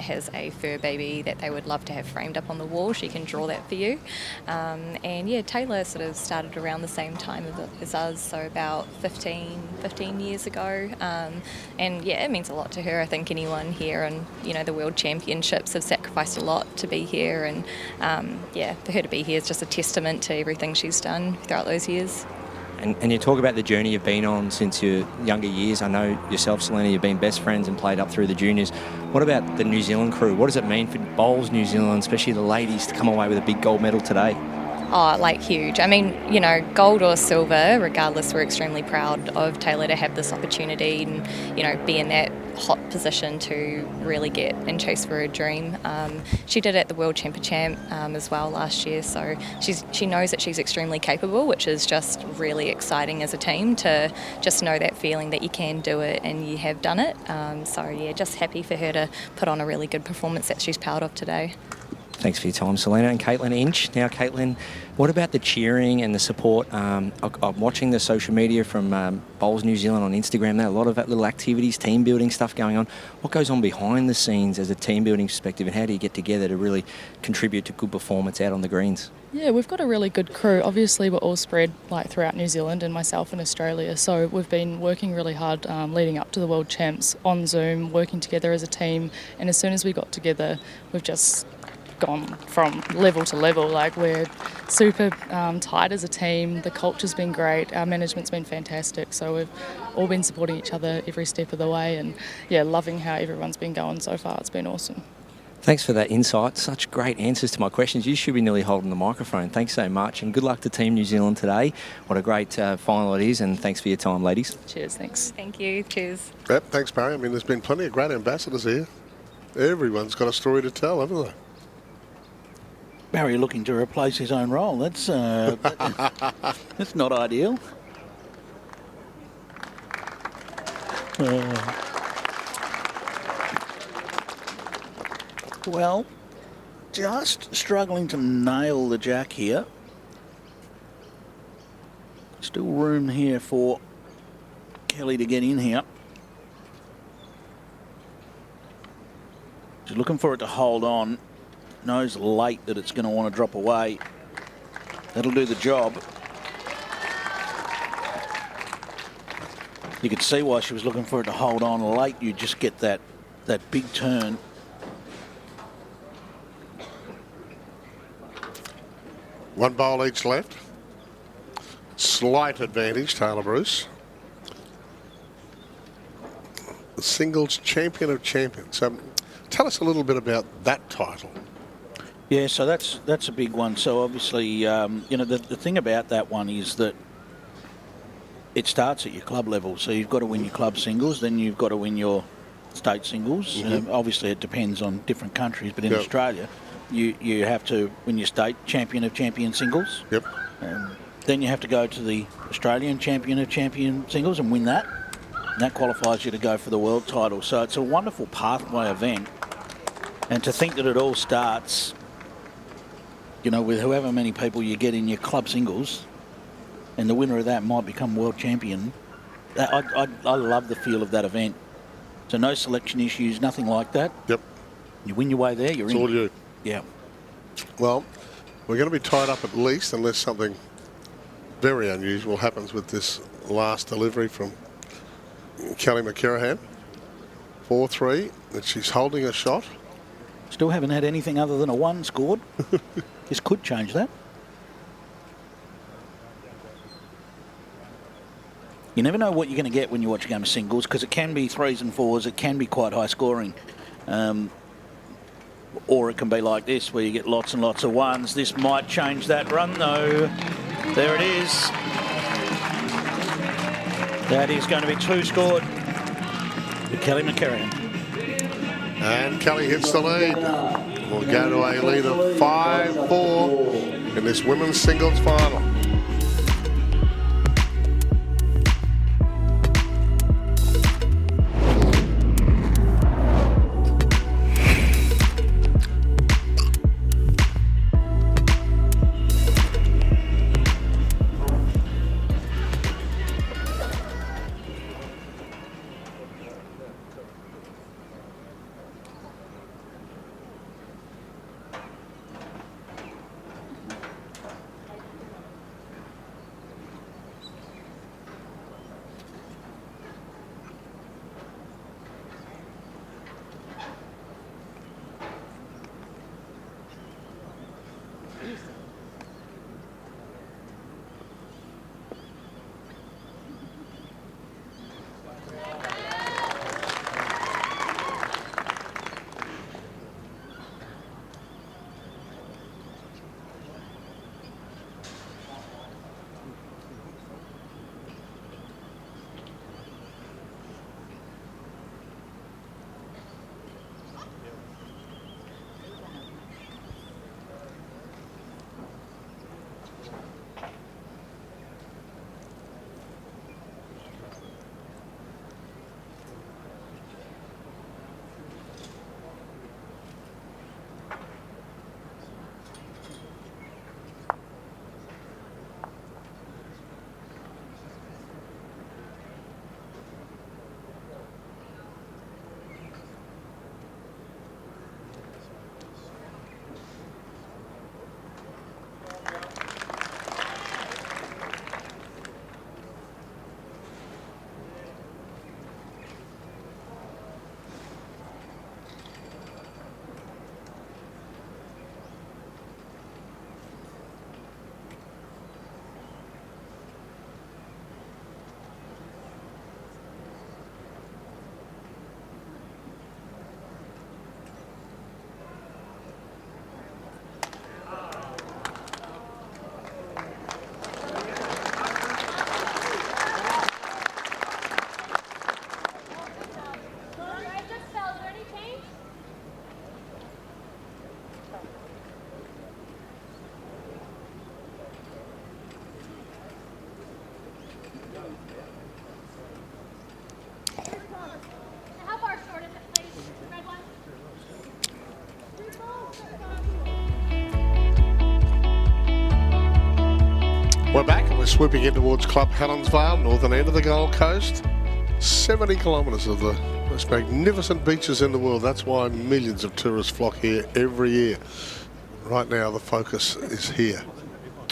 has a fur baby that they would love to have framed up on the wall, she can draw that for you. And yeah, Tayla sort of started around the same time as us, so about 15 years ago. And yeah, it means a lot to her. I think anyone here and the World Championships have sacrificed a lot to be here, and yeah, for her to be here is just a testament to everything she's done throughout those years. And you talk about the journey you've been on since your younger years. I know yourself, Selena, you've been best friends and played up through the juniors. What about the New Zealand crew? What does it mean for Bowls New Zealand, especially the ladies, to come away with a big gold medal today? Oh, like huge. I mean, gold or silver, regardless, we're extremely proud of Tayla to have this opportunity and, be in that hot position to really get and chase for her dream. She did it at the World Champ as well last year, so she knows that she's extremely capable, which is just really exciting as a team to just know that feeling that you can do it and you have done it. So yeah, just happy for her to put on a really good performance that she's proud of today. Thanks for your time, Selena. And Caitlin Inch. Now, Caitlin, what about the cheering and the support? I'm watching the social media from Bowls New Zealand on Instagram. There are a lot of little activities, team building stuff going on. What goes on behind the scenes as a team building perspective, and how do you get together to really contribute to good performance out on the greens? Yeah, we've got a really good crew. Obviously, we're all spread throughout New Zealand and myself in Australia. So we've been working really hard leading up to the World Champs on Zoom, working together as a team. And as soon as we got together, we've just gone from level to level. We're super tight as a team. The culture's been great. Our management's been fantastic. So we've all been supporting each other every step of the way, and yeah, loving how everyone's been going so far. It's been awesome. Thanks for that insight. Such great answers to my questions. You should be nearly holding the microphone. Thanks so much, and good luck to Team New Zealand today. What a great final it is, and thanks for your time, ladies. Cheers, thanks. Thank you, cheers. Yep, thanks, Barry. I mean, there's been plenty of great ambassadors here. Everyone's got a story to tell, haven't they? Barry looking to replace his own role. That's that's not ideal. Well, just struggling to nail the jack here. Still room here for Kelly to get in here. She's looking for it to hold on. Knows late that it's going to want to drop away. That'll do the job. You could see why she was looking for it to hold on late. You just get that big turn. One bowl each left. Slight advantage, Tayla Bruce. The singles champion of champions. Tell us a little bit about that title. Yeah, so that's a big one. So obviously, you know, the thing about that one is that it starts at your club level. So you've got to win your club singles, then you've got to win your state singles. Obviously, it depends on different countries, but in Australia, you have to win your state champion of champion singles. Yep. Then you have to go to the Australian champion of champion singles and win that. And that qualifies you to go for the world title. So it's a wonderful pathway event. And to think that it all starts, you know, with however many people you get in your club singles, and the winner of that might become world champion. I love the feel of that event. So no selection issues, nothing like that. Yep. You win your way there, you're in. It's all you. Yeah. Well, we're going to be tied up at least unless something very unusual happens with this last delivery from Kelly McKerihen. 4-3, and she's holding a shot. Still haven't had anything other than a 1 scored. This could change that. You never know what you're going to get when you watch a game of singles, because it can be 3s and 4s, it can be quite high scoring. Or it can be like this, where you get lots and lots of 1s. This might change that run, though. There it is. That is going to be 2 scored for Kelly McKerihen. And Kelly hits the lead. We'll go to a lead of 5-4 in this women's singles final. We're back and we're swooping in towards Club Helensvale, northern end of the Gold Coast. 70 kilometres of the most magnificent beaches in the world. That's why millions of tourists flock here every year. Right now the focus is here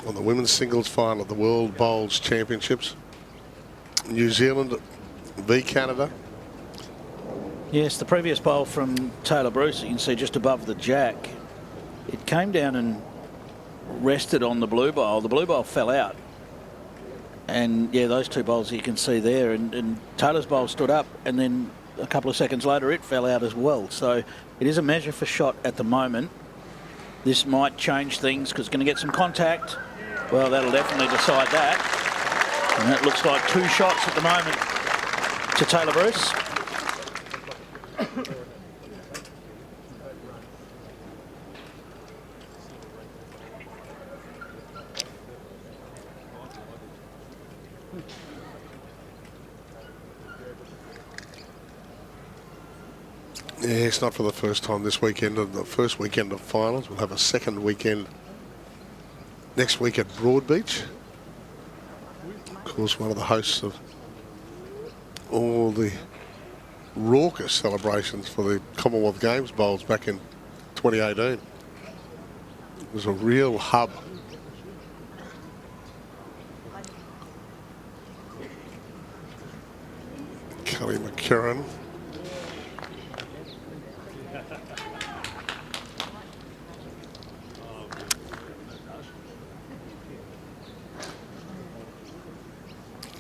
on the women's singles final at the World Bowls Championships. New Zealand v Canada. Yes, the previous bowl from Tayla Bruce, you can see just above the jack. It came down and rested on the blue bowl. The blue bowl fell out. And, yeah, those two bowls you can see there. And Taylor's bowl stood up, and then a couple of seconds later it fell out as well. So it is a measure for shot at the moment. This might change things because it's going to get some contact. Well, that'll definitely decide that. And that looks like 2 shots at the moment to Tayla Bruce. Yeah, it's not for the first time this weekend. The first weekend of finals. We'll have a second weekend next week at Broadbeach. Of course, one of the hosts of all the raucous celebrations for the Commonwealth Games bowls back in 2018. It was a real hub. Kelly McKerihen.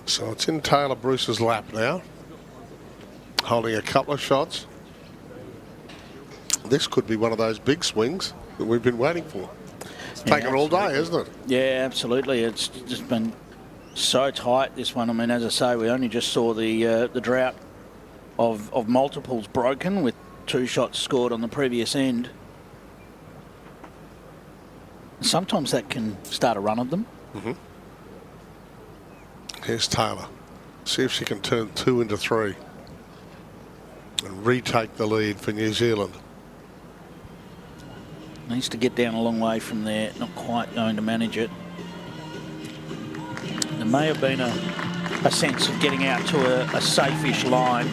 So it's in Tayla Bruce's lap now, holding a couple of shots. This could be one of those big swings that we've been waiting for. It's taken all day, isn't it? Yeah, absolutely. It's just been so tight, this one. I mean, as I say, we only just saw the drought of multiples broken with 2 shots scored on the previous end. Sometimes that can start a run of them. Mm-hmm. Here's Tayla. See if she can turn 2 into 3 and retake the lead for New Zealand. Needs to get down a long way from there, not quite knowing to manage it. There may have been a sense of getting out to a safe-ish line.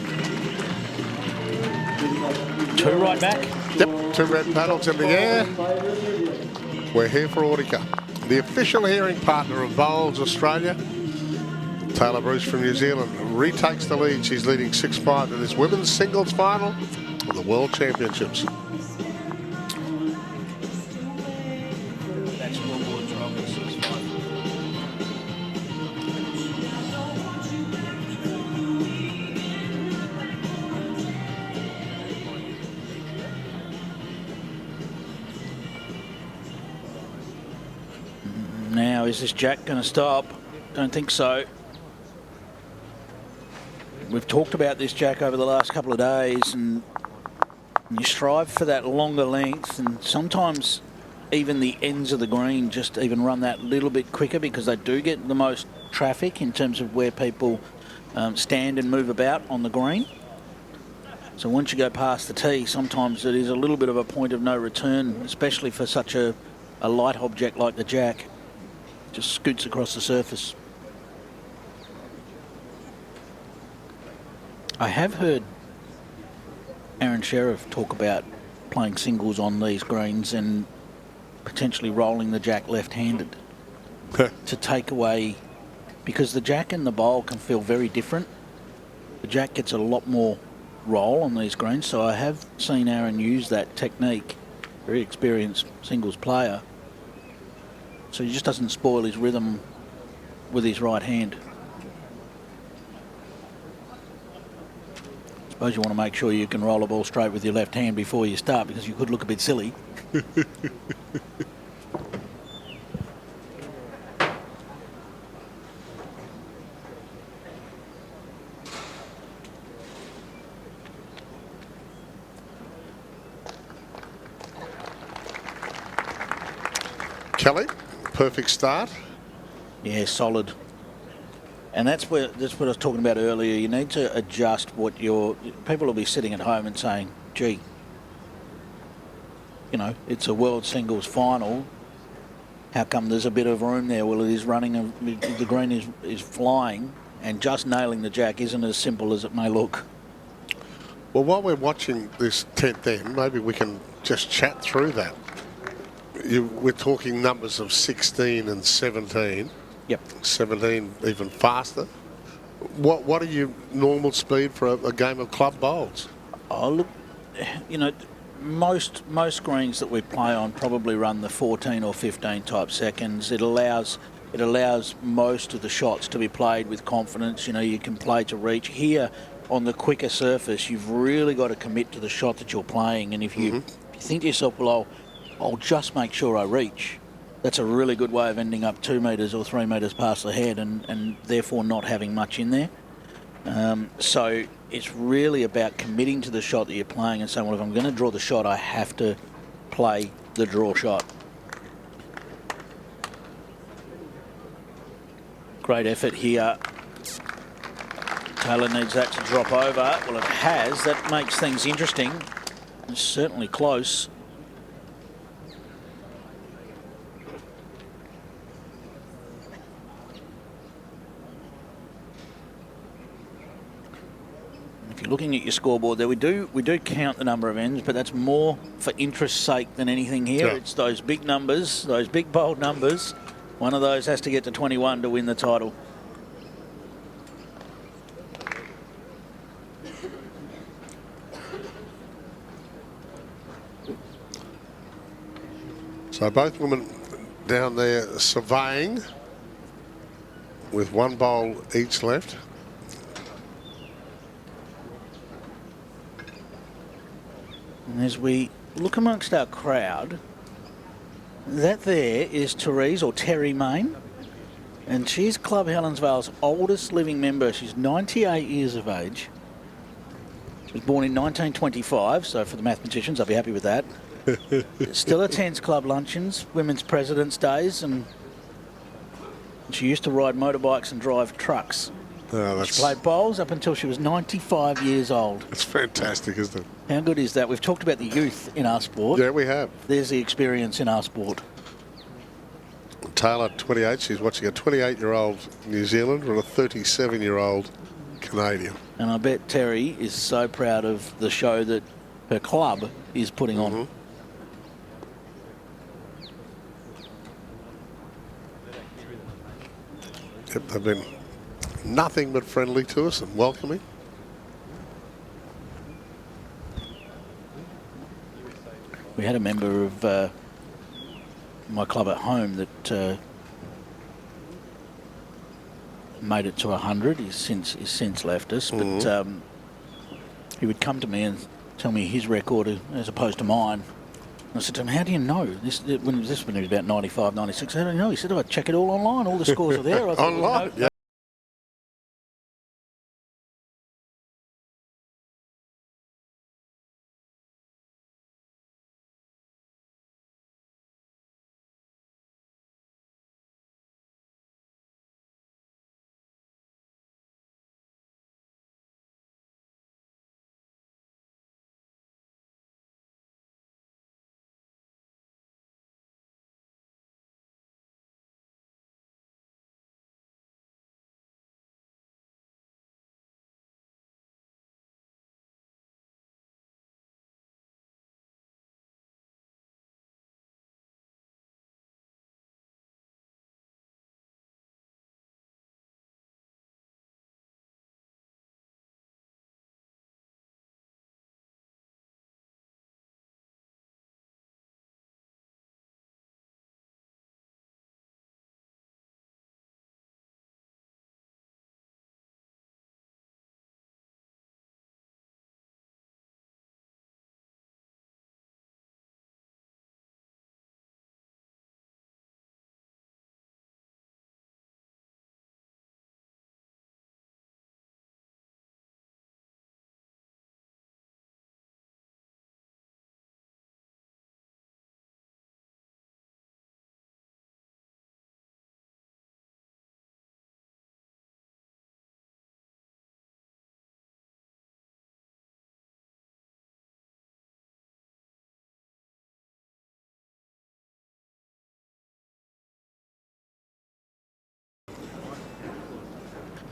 2 right back. Yep, 2 red paddles in the air. We're here for Audica, the official hearing partner of Bowls Australia. Tayla Bruce from New Zealand retakes the lead. She's leading 6-5 in this women's singles final of the World Championships. That's scoreboard drop at 6-5. Now, is this jack going to stop? Don't think so. We've talked about this jack over the last couple of days, and you strive for that longer length, and sometimes even the ends of the green just even run that little bit quicker because they do get the most traffic in terms of where people stand and move about on the green. So once you go past the tee, sometimes it is a little bit of a point of no return, especially for such a light object like the jack. Just scoots across the surface. I have heard Aaron Sheriff talk about playing singles on these greens and potentially rolling the jack left-handed to take away, because the jack and the bowl can feel very different. The jack gets a lot more roll on these greens, so I have seen Aaron use that technique, very experienced singles player, so he just doesn't spoil his rhythm with his right hand. I suppose you want to make sure you can roll a ball straight with your left hand before you start, because you could look a bit silly. Kelly, perfect start. Yeah, solid. And that's what I was talking about earlier. You need to adjust what your... People will be sitting at home and saying, gee, you know, it's a world singles final. How come there's a bit of room there? Well, it is running, the green is flying, and just nailing the jack isn't as simple as it may look. Well, while we're watching this 10th end, maybe we can just chat through that. We're talking numbers of 16 and 17. Yep. 17 even faster. What are your normal speed for a game of club bowls? Oh, look, you know, most greens that we play on probably run the 14 or 15 type seconds. It allows most of the shots to be played with confidence. You know, you can play to reach. Here on the quicker surface, you've really got to commit to the shot that you're playing. And if you think to yourself, well, I'll just make sure I reach, that's a really good way of ending up 2 metres or 3 metres past the head and therefore not having much in there. So it's really about committing to the shot that you're playing and saying, well, if I'm going to draw the shot, I have to play the draw shot. Great effort here. Tayla needs that to drop over. Well, it has. That makes things interesting. It's certainly close. If you're looking at your scoreboard there, we do count the number of ends, but that's more for interest's sake than anything here. Yeah. It's those big numbers, those big bold numbers. One of those has to get to 21 to win the title. So both women down there surveying with 1 bowl each left. And as we look amongst our crowd, that there is Therese or Terry Main, and she's Club Helensvale's oldest living member. She's 98 years of age. She was born in 1925, so for the mathematicians, I'll be happy with that. Still attends club luncheons, women's president's days, and she used to ride motorbikes and drive trucks. Oh, she played bowls up until she was 95 years old. That's fantastic, isn't it? How good is that? We've talked about the youth in our sport. Yeah, we have. There's the experience in our sport. Tayla, 28. She's watching a 28-year-old New Zealander and a 37-year-old Canadian. And I bet Terry is so proud of the show that her club is putting on. Yep, they've been nothing but friendly to us and welcoming. We had a member of my club at home that made it to 100. He's since left us, but he would come to me and tell me his record as opposed to mine. I said to him, how do you know? When he was about 95, 96, how do you know? He said, I check it all online. All the scores are there. I thought, online? Yeah.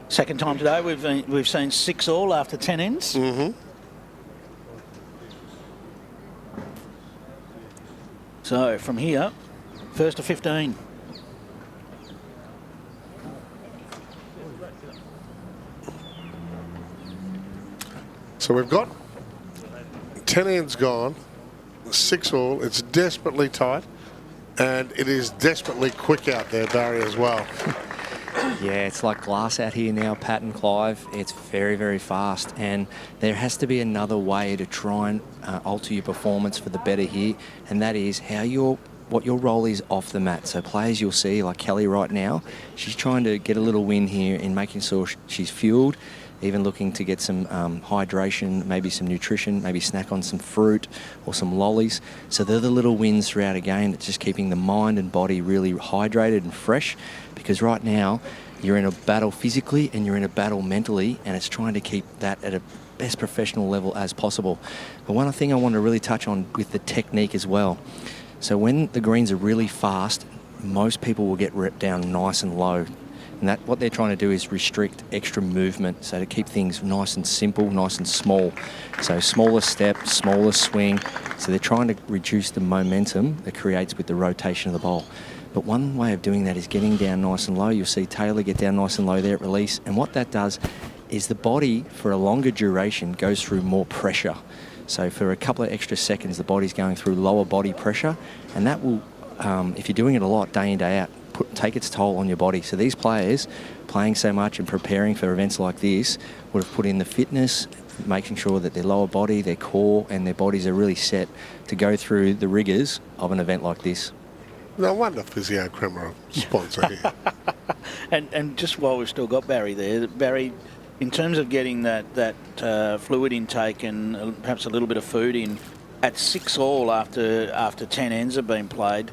Second time today we've seen 6 all after 10 ends. So from here, first to 15. So we've got 10 ends gone. 6 all. It's desperately tight, and it is desperately quick out there, Barry, as well. Yeah, it's like glass out here now, Pat and Clive. It's very, very fast, and there has to be another way to try and alter your performance for the better here, and that is what your role is off the mat. So players you'll see, like Kelly right now, she's trying to get a little win here in making sure she's fueled, even looking to get some hydration, maybe some nutrition, maybe snack on some fruit or some lollies. So they're the little wins throughout a game that's just keeping the mind and body really hydrated and fresh, because right now you're in a battle physically and you're in a battle mentally, and it's trying to keep that at a best professional level as possible. But one thing I want to really touch on with the technique as well. So when the greens are really fast, most people will get ripped down nice and low. And that what they're trying to do is restrict extra movement, so to keep things nice and simple, nice and small. So smaller step, smaller swing. So they're trying to reduce the momentum that creates with the rotation of the bowl. But one way of doing that is getting down nice and low. You'll see Tayla get down nice and low there at release. And what that does is the body, for a longer duration, goes through more pressure. So for a couple of extra seconds, the body's going through lower body pressure. And that will, if you're doing it a lot, day in, day out, take its toll on your body. So these players, playing so much and preparing for events like this, would have put in the fitness, making sure that their lower body, their core and their bodies are really set to go through the rigours of an event like this. No wonder Physio Crema are sponsor here. And just while we've still got Barry there, Barry, in terms of getting that fluid intake and perhaps a little bit of food in, at 6 all after 10 ends have been played,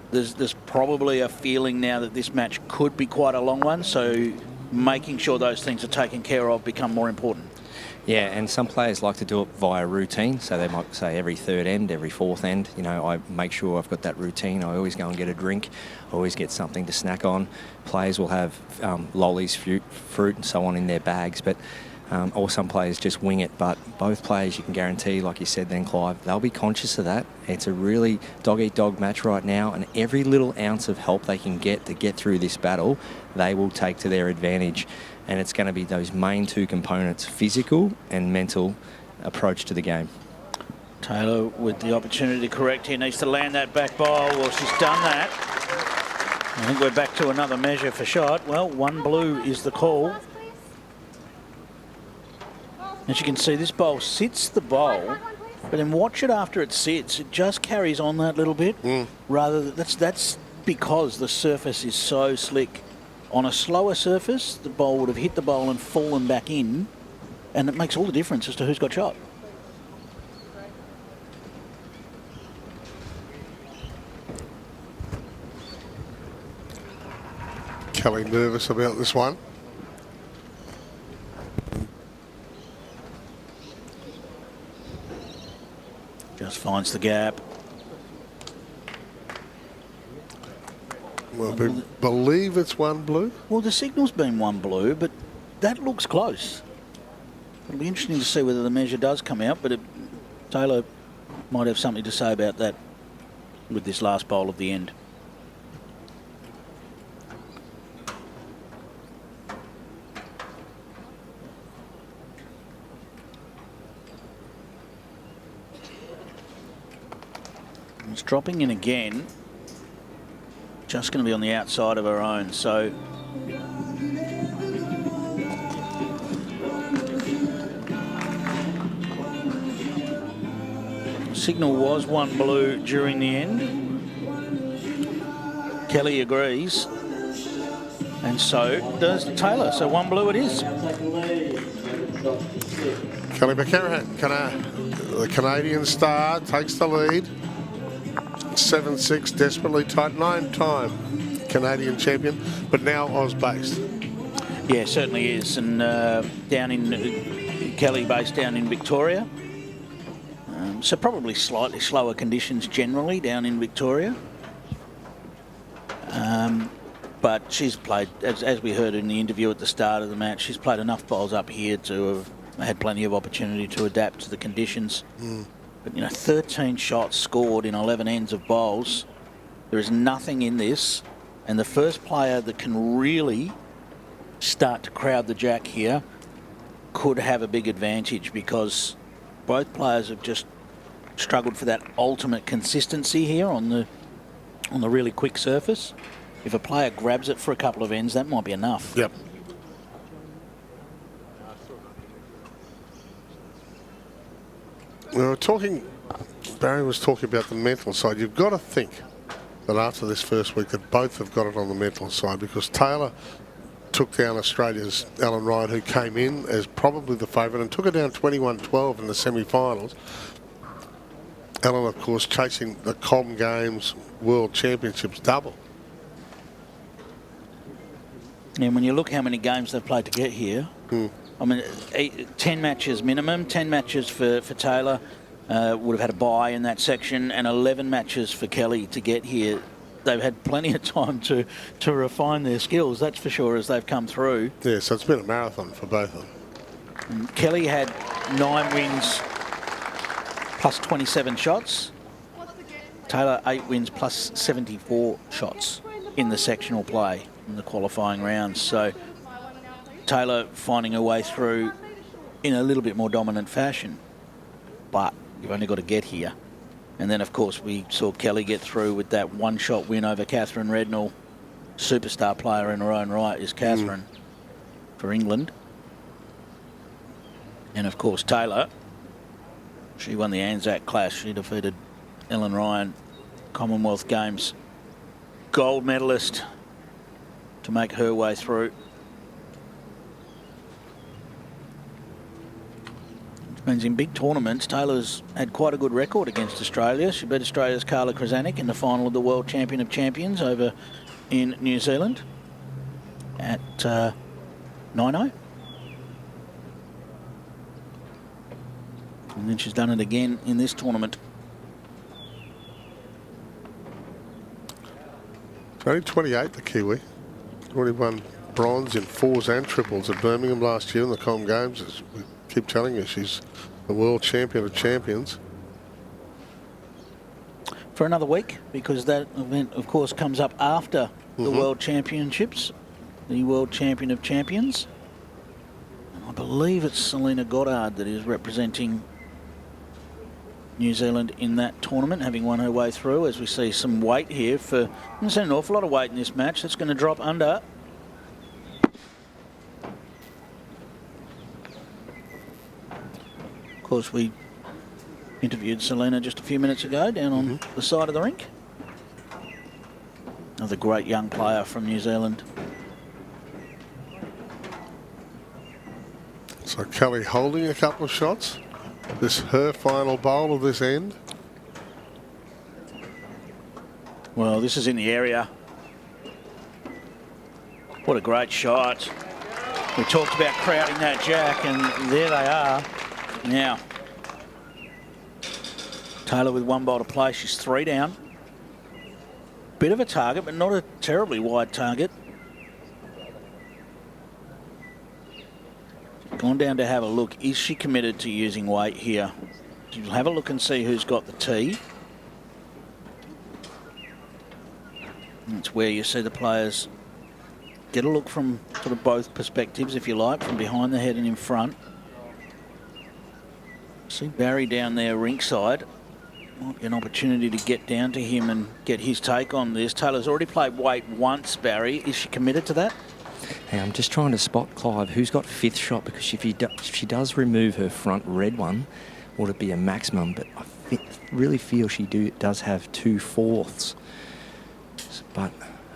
there's probably a feeling now that this match could be quite a long one, so making sure those things are taken care of become more important. Yeah, and some players like to do it via routine, so they might say every third end, every fourth end. You know, I make sure I've got that routine. I always go and get a drink, I always get something to snack on. Players will have lollies, fruit and so on in their bags, but or some players just wing it. But both players, you can guarantee, like you said then, Clive, they'll be conscious of that. It's a really dog-eat-dog match right now, and every little ounce of help they can get to get through this battle, they will take to their advantage. And it's going to be those main two components, physical and mental approach to the game. Taylor with the opportunity to correct here, needs to land that back bowl. Well, she's done that. I think we're back to another measure for shot. Well, 1 blue is the call. As you can see, this bowl sits the bowl, but then watch it after it sits. It just carries on that little bit. That's because the surface is so slick. On a slower surface, the ball would have hit the bowl and fallen back in, and it makes all the difference as to who's got shot. Kelly nervous about this one. Just finds the gap. Well, we believe it's 1 blue. Well, the signal's been 1 blue, but that looks close. It'll be interesting to see whether the measure does come out, but Taylor might have something to say about that with this last bowl of the end. It's dropping in again. Just going to be on the outside of her own, so signal was 1 blue during the end. Kelly agrees, and so does Taylor. So 1 blue it is. Kelly McKerihen, the Canadian star, takes the lead. 7-6, desperately tight, 9-time Canadian champion, but now Oz-based. Yeah, certainly is, and down in Kelly, based down in Victoria. So probably slightly slower conditions generally down in Victoria. But she's played, as we heard in the interview at the start of the match, she's played enough bowls up here to have had plenty of opportunity to adapt to the conditions. But, 13 shots scored in 11 ends of bowls. There is nothing in this. And the first player that can really start to crowd the jack here could have a big advantage, because both players have just struggled for that ultimate consistency here on the really quick surface. If a player grabs it for a couple of ends, that might be enough. Yep. Barry was talking about the mental side. You've got to think that after this first week that both have got it on the mental side, because Tayla took down Australia's Ellen Ryan, who came in as probably the favourite, and took her down 21-12 in the semi-finals. Ellen, of course, chasing the Com Games World Championships double. And when you look how many games they've played to get here, I mean, 10 matches minimum, 10 matches for Tayla, would have had a bye in that section, and 11 matches for Kelly to get here. They've had plenty of time to refine their skills, that's for sure, as they've come through. Yeah, so it's been a marathon for both of them. And Kelly had 9 wins plus 27 shots. Tayla 8 wins plus 74 shots in the sectional play in the qualifying rounds. So Tayla finding her way through in a little bit more dominant fashion. But you've only got to get here. And then, of course, we saw Kelly get through with that one-shot win over Catherine Rednall. Superstar player in her own right is Catherine for England. And, of course, Tayla, she won the Anzac Clash. She defeated Ellen Ryan, Commonwealth Games gold medalist, to make her way through. Means in big tournaments, Taylor's had quite a good record against Australia. She beat Australia's Carla Krasanik in the final of the World Champion of Champions over in New Zealand at 9-0. And then she's done it again in this tournament. Only 28, the Kiwi. Already won bronze in 4s and triples at Birmingham last year in the Com Games. As we keep telling you, she's the world champion of champions. For another week, because that event, of course, comes up after the World Championships, the World Champion of Champions. And I believe it's Selena Goddard that is representing New Zealand in that tournament, having won her way through, as we see some weight here for... There's an awful lot of weight in this match. That's going to drop under. Of course, we interviewed Selena just a few minutes ago down on the side of the rink. Another great young player from New Zealand. So Kelly holding a couple of shots. This her final bowl of this end. Well, this is in the area. What a great shot. We talked about crowding that jack, and there they are. Now, Tayla with 1 bowl to play. She's 3 down. Bit of a target, but not a terribly wide target. Gone down to have a look. Is she committed to using weight here? She'll have a look and see who's got the tee. That's where you see the players get a look from sort of both perspectives, if you like, from behind the head and in front. See Barry down there ringside. Might be an opportunity to get down to him and get his take on this. Taylor's already played weight once, Barry. Is she committed to that? Hey, I'm just trying to spot Clive, who's got 5th shot, because if she does remove her front red one, would it be a maximum? But I really feel she does have 2 4ths. But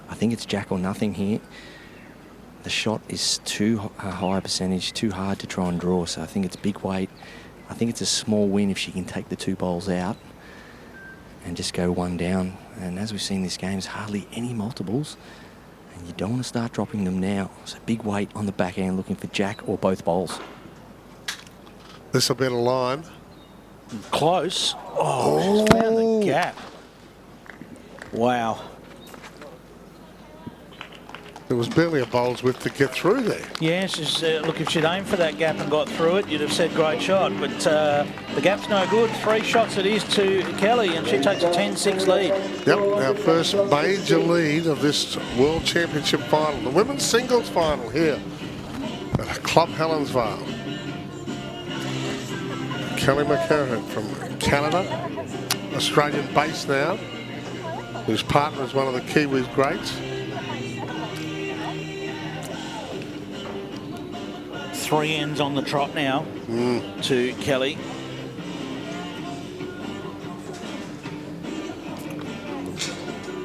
I think it's jack or nothing here. The shot is too high a percentage, too hard to try and draw, so I think it's big weight. I think it's a small win if she can take the 2 bowls out and just go 1 down. And as we've seen this game, there's hardly any multiples. And you don't want to start dropping them now. So big weight on the back end, looking for jack or both bowls. This will be a line. Close. Oh, she's found the gap. Wow. There was barely a bowl's width to get through there. Yes, look, if she'd aimed for that gap and got through it, you'd have said great shot. But the gap's no good. 3 shots it is to Kelly, and she takes a 10-6 lead. Yep, our first major lead of this World Championship final. The women's singles final here at Club Helensvale. Kelly McKerihen from Canada Australian base now, whose partner is one of the Kiwis greats. 3 ends on the trot now to Kelly.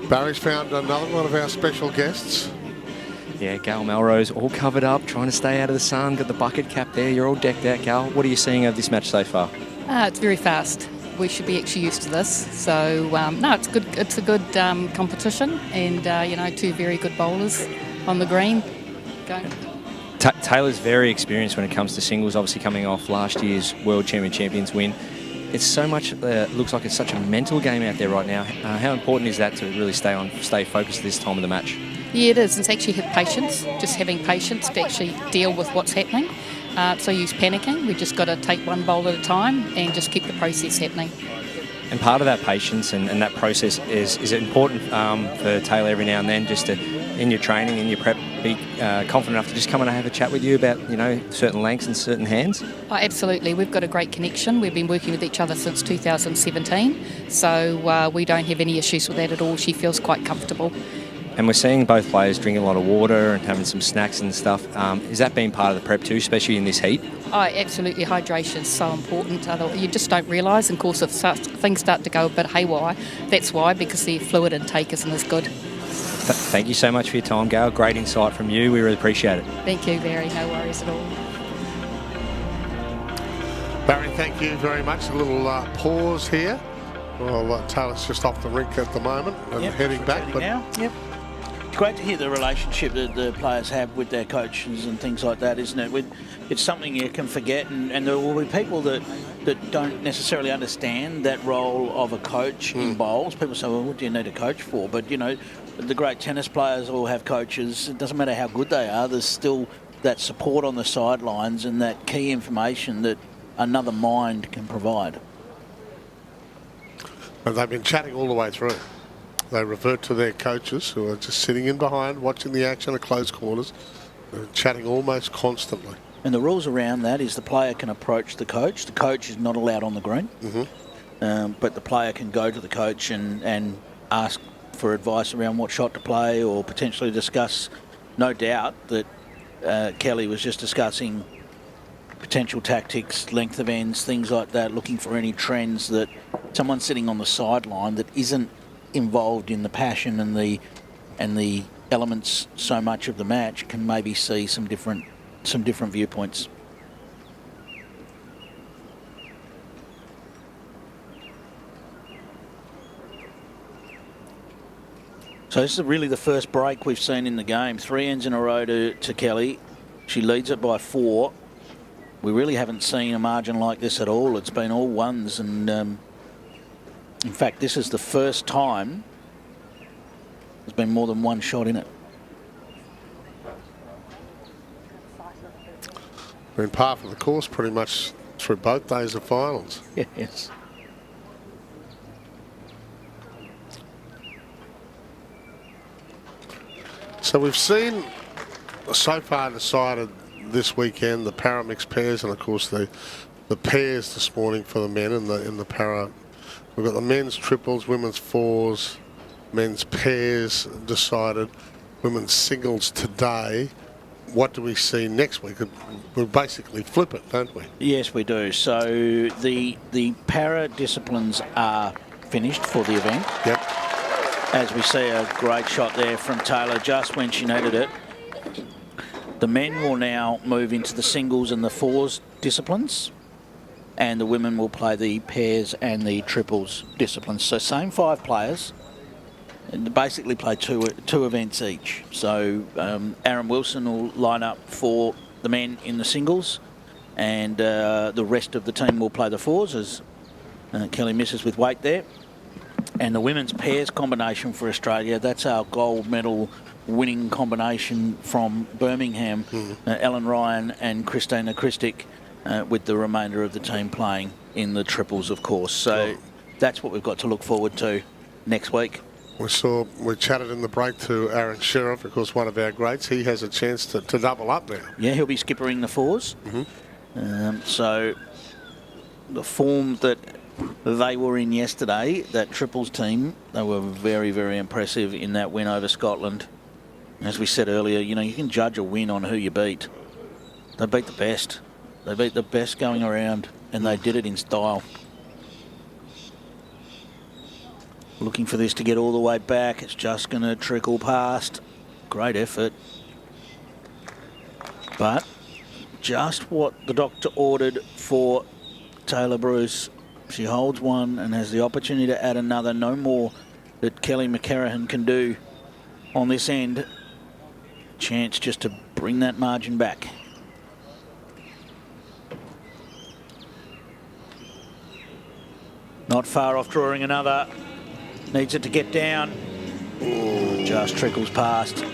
Barry's found another one of our special guests. Yeah, Gal Melrose all covered up, trying to stay out of the sun, got the bucket cap there. You're all decked out, Gal. What are you seeing of this match so far? It's very fast. We should be actually used to this. So, no, it's good. It's a good competition, and, you know, 2 very good bowlers on the green. Going. Taylor's very experienced when it comes to singles, obviously coming off last year's World Champions win. It's so much, looks like it's such a mental game out there right now. How important is that to really stay focused this time of the match? Yeah, it is. It's actually have patience, just having patience to actually deal with what's happening. So use panicking. We just got to take one bowl at a time and just keep the process happening. And part of that patience and that process is it important for Taylor every now and then just to, in your training, in your prep, be confident enough to just come and have a chat with you about, you know, certain lengths and certain hands? Oh, absolutely. We've got a great connection. We've been working with each other since 2017, so we don't have any issues with that at all. She feels quite comfortable. And we're seeing both players drinking a lot of water and having some snacks and stuff. Is that been part of the prep too, especially in this heat? Oh, absolutely. Hydration is so important. You just don't realise. And of course, if things start to go a bit haywire, that's why, because the fluid intake isn't as good. Thank you so much for your time, Gail. Great insight from you. We really appreciate it. Thank you, Barry. No worries at all. Barry, thank you very much. A little pause here. Well, Taylor's just off the rink at the moment and heading back. But now. Yep. It's great to hear the relationship that the players have with their coaches and things like that, isn't it? It's something you can forget, and there will be people that don't necessarily understand that role of a coach in bowls. People say, well, what do you need a coach for? But, you know, the great tennis players all have coaches. It doesn't matter how good they are. There's still that support on the sidelines and that key information that another mind can provide. And they've been chatting all the way through. They revert to their coaches who are just sitting in behind, watching the action at close quarters, chatting almost constantly. And the rules around that is the player can approach the coach. The coach is not allowed on the green, but the player can go to the coach and ask for advice around what shot to play, or potentially discuss, no doubt, that Kelly was just discussing potential tactics, length of ends, things like that, looking for any trends that someone sitting on the sideline that isn't involved in the passion and the elements so much of the match can maybe see some different viewpoints. So this is really the first break we've seen in the game. 3 ends in a row to Kelly. She leads it by 4. We really haven't seen a margin like this at all. It's been all ones, and in fact, this is the first time there's been more than one shot in it. Been par for the course pretty much through both days of finals. Yes. So we've seen so far decided this weekend the para mixed pairs, and of course the pairs this morning for the men in the para. We've got the men's triples, women's fours, men's pairs decided, women's singles today. What do we see next week? We basically flip it, don't we? Yes, we do. So the para disciplines are finished for the event. Yep. As we see a great shot there from Taylor just when she needed it. The men will now move into the singles and the fours disciplines, and the women will play the pairs and the triples disciplines. So same 5 players, and basically play two events each. So Aaron Wilson will line up for the men in the singles, and the rest of the team will play the fours, as Kelly misses with weight there. And the women's pairs combination for Australia, that's our gold medal winning combination from Birmingham. Ellen Ryan and Christina Christic, with the remainder of the team playing in the triples, of course. So that's what we've got to look forward to next week. We chatted in the break to Aaron Sheriff, of course, one of our greats. He has a chance to double up now. Yeah, he'll be skippering the fours. So the form that they were in yesterday, that triples team, they were very, very impressive in that win over Scotland. As we said earlier, you know, you can judge a win on who you beat. They beat the best. They beat the best going around, and they did it in style. Looking for this to get all the way back. It's just going to trickle past. Great effort. But just what the doctor ordered for Tayla Bruce. She holds one and has the opportunity to add another. No more that Kelly McKerihen can do on this end. Chance just to bring that margin back. Not far off drawing another. Needs it to get down. Ooh, just trickles past.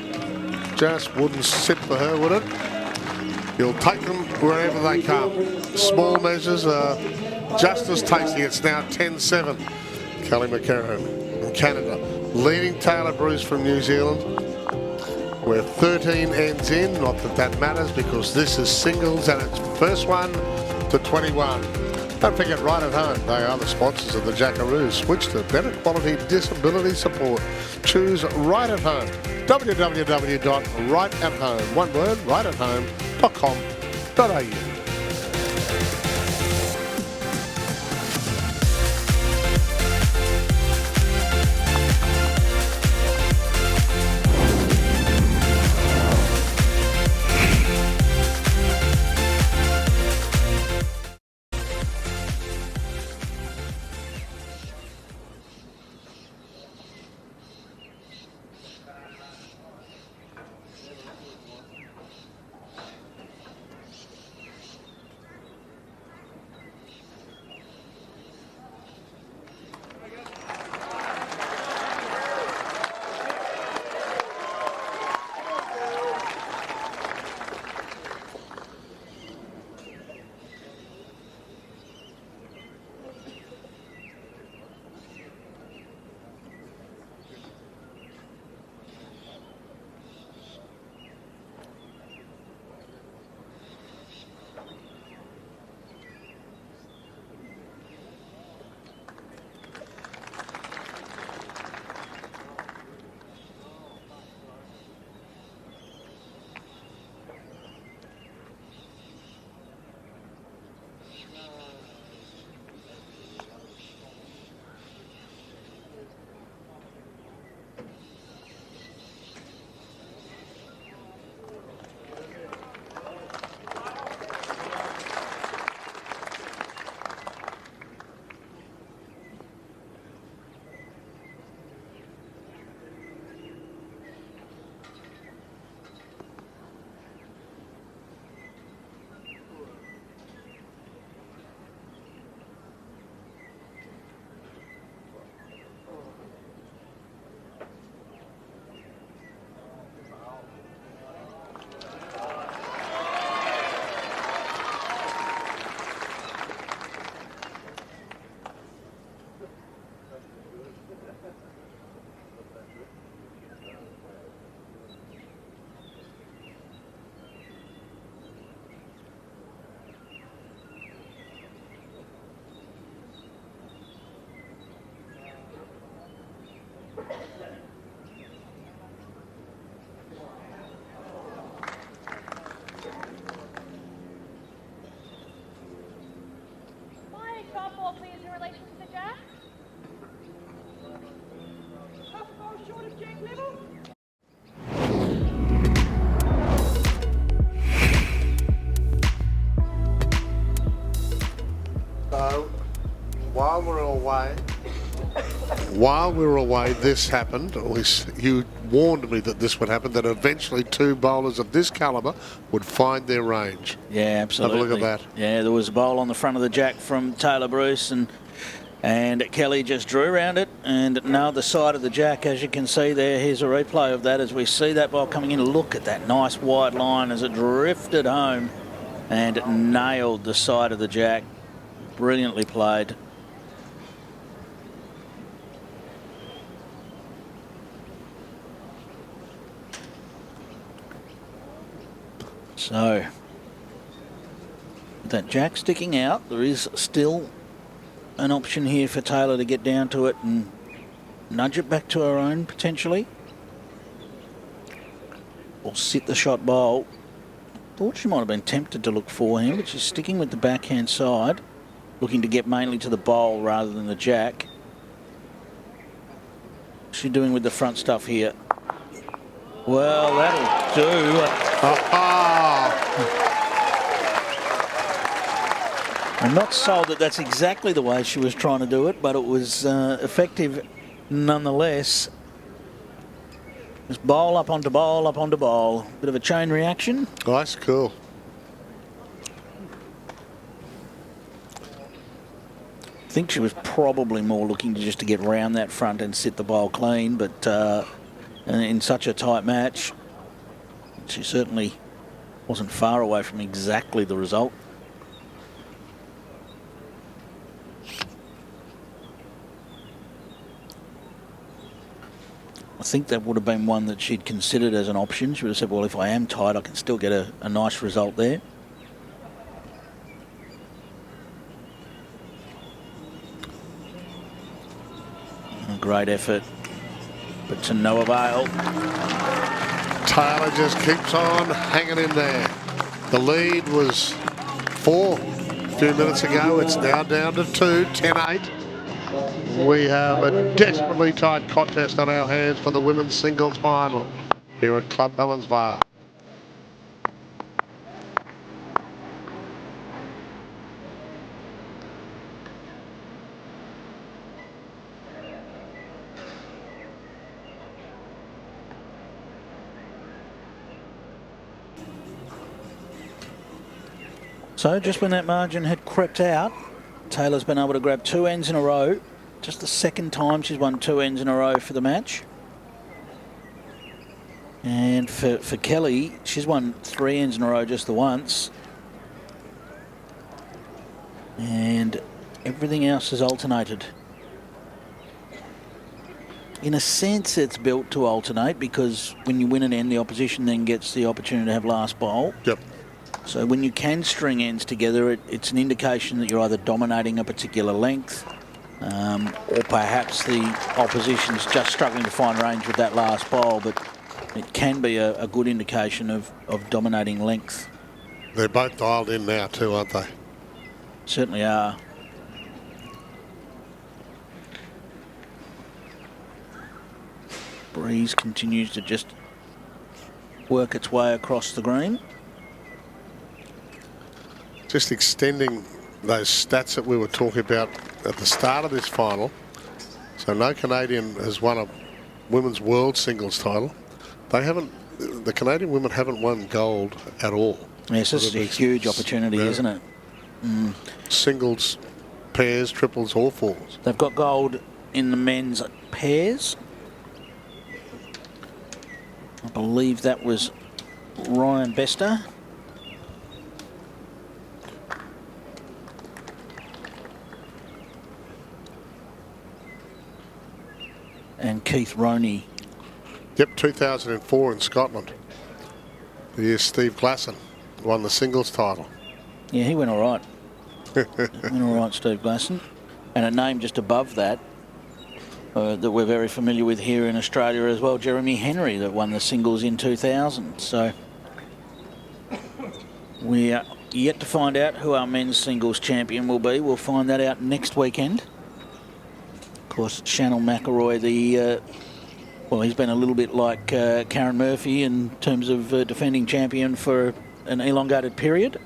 Just wouldn't sit for her, would it? You'll take them wherever they come. Small measures are just as tasty. It's now 10-7. Kelly McKerihen from Canada leading Tayla Bruce from New Zealand. We're 13 ends in. Not that that matters because this is singles and it's first one to 21. Don't forget Right at Home. They are the sponsors of the Jackaroos. Switch to better quality disability support. Choose Right at Home. www.rightathome, one word, rightathome.com.au. So, while we were away, this happened. You warned me that this would happen, that eventually two bowlers of this calibre would find their range. Yeah, absolutely. Have a look at that. Yeah, there was a bowl on the front of the jack from Tayla Bruce, and Kelly just drew around it and nailed the side of the jack, as you can see there. Here's a replay of that as we see that ball coming in. Look at that nice wide line as it drifted home and nailed the side of the jack. Brilliantly played. So, with that jack sticking out, there is still an option here for Tayla to get down to it and nudge it back to her own potentially. Or sit the shot bowl. Thought she might have been tempted to look forehand, but she's sticking with the backhand side, looking to get mainly to the bowl rather than the jack. What's she doing with the front stuff here? Well, that'll do. I'm not sold that that's exactly the way she was trying to do it, but it was effective nonetheless. Just bowl up onto bowl, up onto bowl. Bit of a chain reaction. Nice, cool. I think she was probably more looking to just to get round that front and sit the bowl clean, but in such a tight match, she certainly wasn't far away from exactly the result. I think that would have been one that she'd considered as an option. She would have said, well, if I am tight, I can still get a nice result there. A great effort, but to no avail. Tayla just keeps on hanging in there. The lead was 4 a few minutes ago. It's now down to 2, 10-8. We have a desperately tight contest on our hands for the women's singles final here at Club Helensvale. So just when that margin had crept out, Taylor's been able to grab 2 ends in a row. Just the second time she's won 2 ends in a row for the match. And for Kelly, she's won 3 ends in a row just the once. And everything else has alternated. In a sense, it's built to alternate because when you win an end, the opposition then gets the opportunity to have last bowl. Yep. So when you can string ends together, it's an indication that you're either dominating a particular length or perhaps the opposition's just struggling to find range with that last bowl, but it can be a good indication of dominating length. They're both dialed in now too, aren't they? Certainly are. Breeze continues to just work its way across the green. Just extending those stats that we were talking about at the start of this final. So no Canadian has won a women's world singles title. They haven't, the Canadian women haven't won gold at all. Yes, this is a huge opportunity, isn't it? Singles, pairs, triples, or fours. They've got gold in the men's pairs. I believe that was Ryan Bester. And Keith Roney. Yep, 2004 in Scotland. The year Steve Glasson won the singles title. Yeah, he went all right. Went all right, Steve Glasson. And a name just above that that we're very familiar with here in Australia as well, Jeremy Henry, that won the singles in 2000. So we are yet to find out who our men's singles champion will be. We'll find that out next weekend. Of course, Shannon McKerihen, well, he's been a little bit like Karen Murphy in terms of defending champion for an elongated period.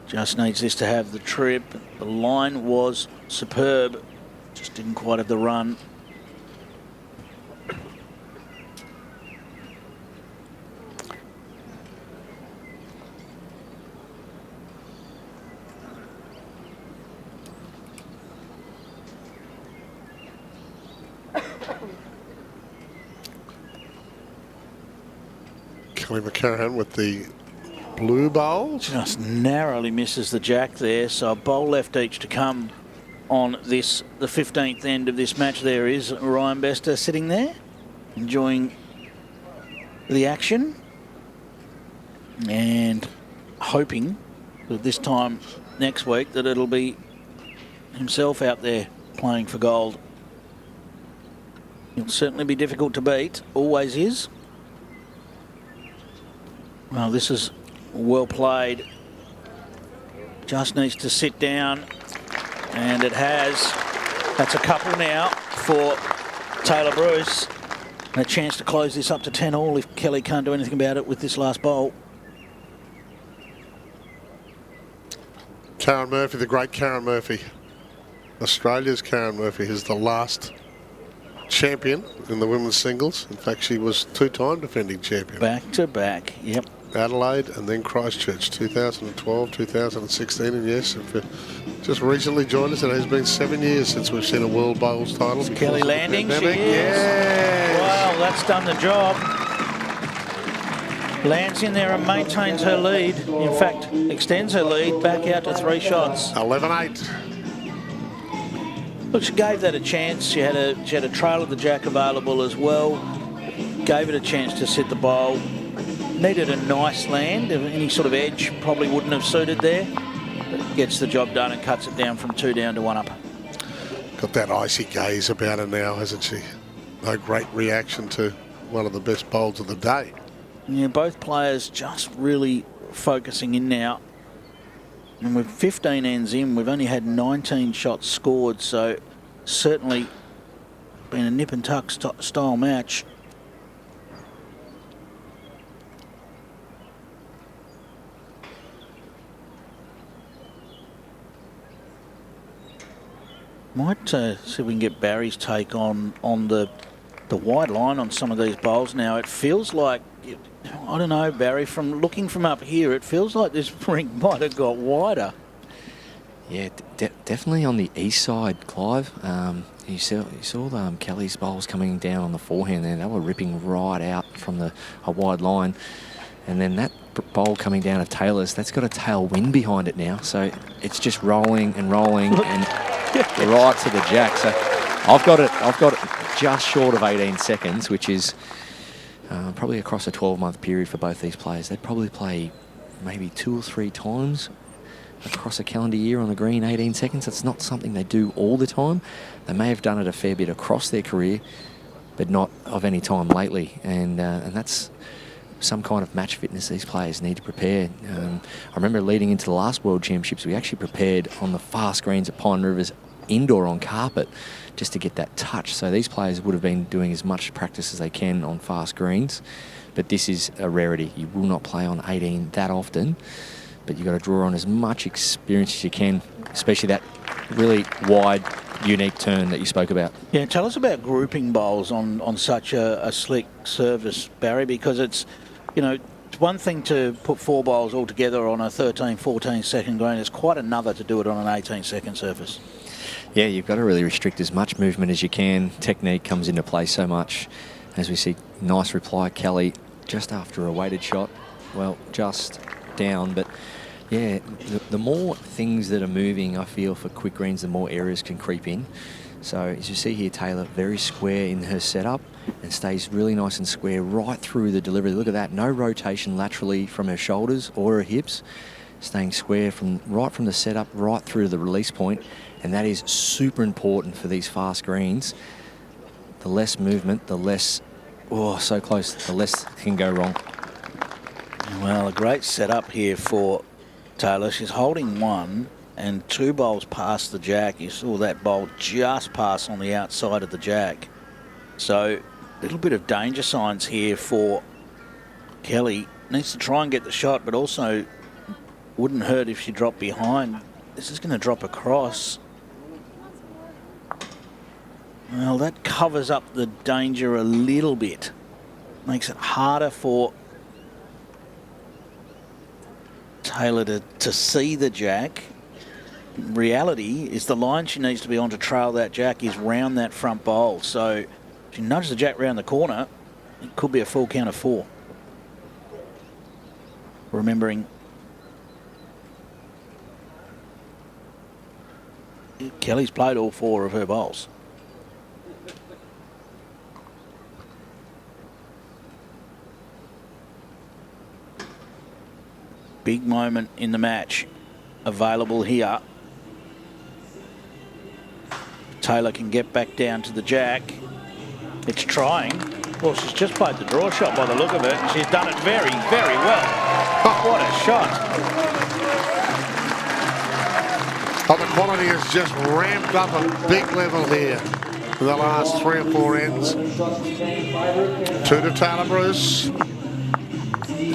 Just needs this to have the trip. The line was superb, just didn't quite have the run. Kelly McKerihen with the blue bowl. Just narrowly misses the jack there, so a bowl left each to come on this, the 15th end of this match. There is Ryan Bester sitting there, enjoying the action. and hoping that this time next week that it'll be himself out there playing for gold. He'll certainly be difficult to beat, always is. Well, this is well played. Just needs to sit down, and it has. That's a couple now for Tayla Bruce. And a chance to close this up to 10-all if Kelly can't do anything about it with this last bowl. Karen Murphy, the great Karen Murphy. Australia's Karen Murphy is the last champion in the women's singles. In fact, she was two-time defending champion. Back to back, yep. Adelaide and then Christchurch, 2012, 2016, and yes, if you just recently joined us, it has been 7 years since we've seen a World Bowls title. It's Kelly landing, she is. Yes. Wow, that's done the job. Lands in there and maintains her lead. In fact, extends her lead back out to 3 shots. 11-8. Look, she gave that a chance. She had a trail of the jack available as well. Gave it a chance to sit the bowl. Needed a nice land. Any sort of edge probably wouldn't have suited there. But gets the job done and cuts it down from 2 down to 1 up. Got that icy gaze about her now, hasn't she? No great reaction to one of the best bowls of the day. Yeah, both players just really focusing in now. And with 15 ends in, we've only had 19 shots scored, so certainly been a nip and tuck style match. Might see if we can get Barry's take on the wide line on some of these bowls now. It feels like, I don't know, Barry, from looking from up here, it feels like this rink might have got wider. Yeah, definitely on the east side, Clive. You saw Kelly's bowls coming down on the forehand there. They were ripping right out from a wide line. And then that bowl coming down of Taylor's, that's got a tailwind behind it now. So it's just rolling and rolling and right to the jack. So I've got it just short of 18 seconds, which is probably across a 12-month period for both these players. They'd probably play maybe 2 or 3 times across a calendar year on the green, 18 seconds. It's not something they do all the time. They may have done it a fair bit across their career, but not of any time lately. And that's some kind of match fitness these players need to prepare. I remember leading into the last World Championships, we actually prepared on the fast greens at Pine Rivers indoor on carpet just to get that touch. So these players would have been doing as much practice as they can on fast greens, but this is a rarity. You will not play on 18 that often, but you've got to draw on as much experience as you can, especially that really wide, unique turn that you spoke about. Yeah, tell us about grouping bowls on such a slick surface, Barry, because it's, it's one thing to put 4 bowls all together on a 13, 14 second green. It's quite another to do it on an 18 second surface. Yeah, you've got to really restrict as much movement as you can. Technique comes into play so much. As we see, nice reply, Kelly, just after a weighted shot. Well, just down, but yeah, the more things that are moving, I feel, for quick greens, the more areas can creep in. So as you see here, Tayla, very square in her setup and stays really nice and square right through the delivery. Look at that, no rotation laterally from her shoulders or her hips. Staying square right from the setup right through to the release point. And that is super important for these fast greens. The less movement, the less, so close, the less can go wrong. Well, a great setup here for Tayla. She's holding 1 and 2 bowls past the jack. You saw that bowl just pass on the outside of the jack. So a little bit of danger signs here for Kelly. Needs to try and get the shot, but also wouldn't hurt if she dropped behind. This is going to drop across. Well, that covers up the danger a little bit. Makes it harder for Tayla to see the jack. Reality is the line she needs to be on to trail that jack is round that front bowl. So if she nudges the jack round the corner, it could be a full count of 4. Remembering Kelly's played all 4 of her bowls. big moment in the match available here. Tayla can get back down to the jack. It's trying. Well, she's just played the draw shot by the look of it, and she's done it very, very well. What a shot. Oh, the quality has just ramped up a big level here for the last 3 or 4 ends. 2 to Tayla Bruce.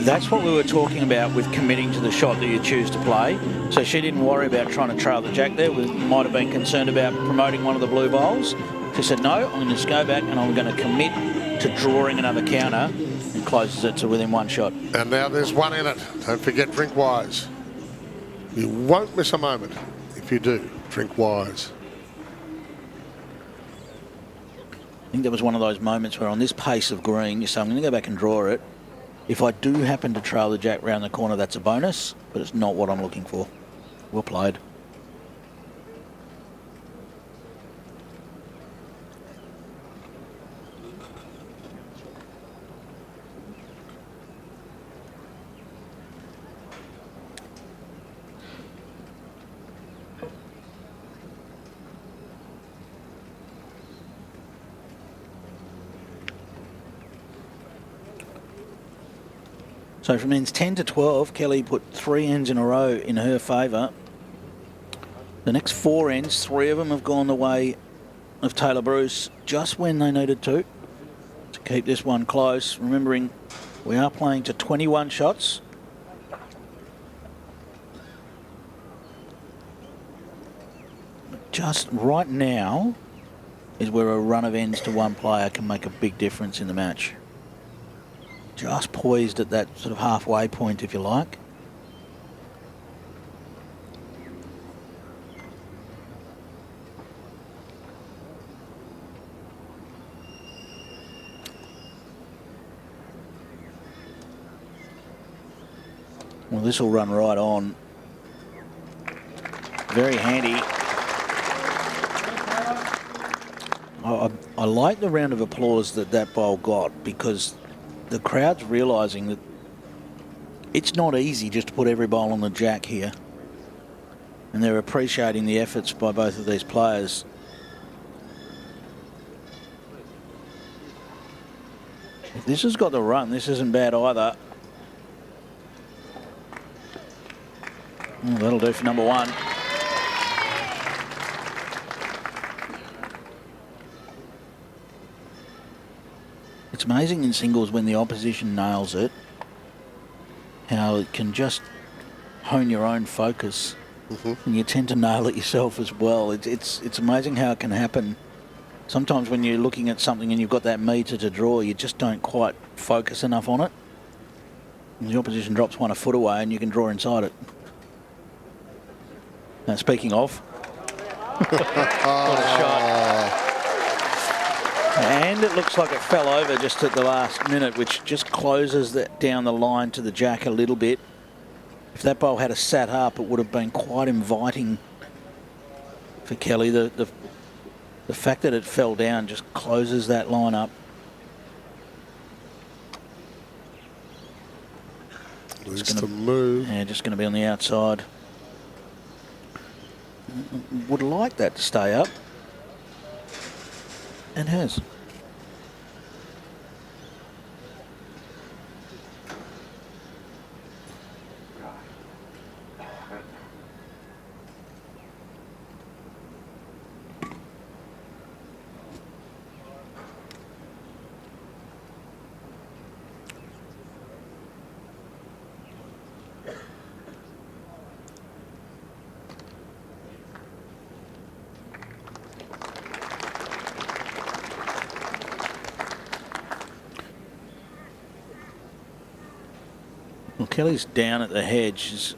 That's what we were talking about with committing to the shot that you choose to play. So she didn't worry about trying to trail the jack there. We might have been concerned about promoting one of the blue bowls. She said, no, I'm going to just go back and I'm going to commit to drawing another counter, and closes it to within 1 shot. And now there's one in it. Don't forget, drink wise. You won't miss a moment. If you do, drink wise. I think there was one of those moments where on this pace of green, you say, I'm going to go back and draw it. If I do happen to trail the jack round the corner, that's a bonus, but it's not what I'm looking for. Well played. So from ends 10 to 12, Kelly put 3 ends in a row in her favour. The next 4 ends, 3 of them have gone the way of Tayla Bruce just when they needed to keep this one close. Remembering, we are playing to 21 shots. Just right now is where a run of ends to one player can make a big difference in the match. Just poised at that sort of halfway point, if you like. Well, this will run right on. Very handy. I like the round of applause that bowl got, because the crowd's realising that it's not easy just to put every bowl on the jack here. And they're appreciating the efforts by both of these players. If this has got the run, this isn't bad either. Oh, that'll do for number 1. It's amazing in singles when the opposition nails it, how it can just hone your own focus, and you tend to nail it yourself as well. It's amazing how it can happen. Sometimes when you're looking at something and you've got that meter to draw, you just don't quite focus enough on it. And the opposition drops one a foot away and you can draw inside it. Now, speaking of, what a shot. And it looks like it fell over just at the last minute, which just closes that down the line to the jack a little bit. If that bowl had sat up, it would have been quite inviting for Kelly. The fact that it fell down just closes that line up. Just to move. Yeah, just going to be on the outside. Would like that to stay up. And has. Well, Kelly's down at the hedge. She's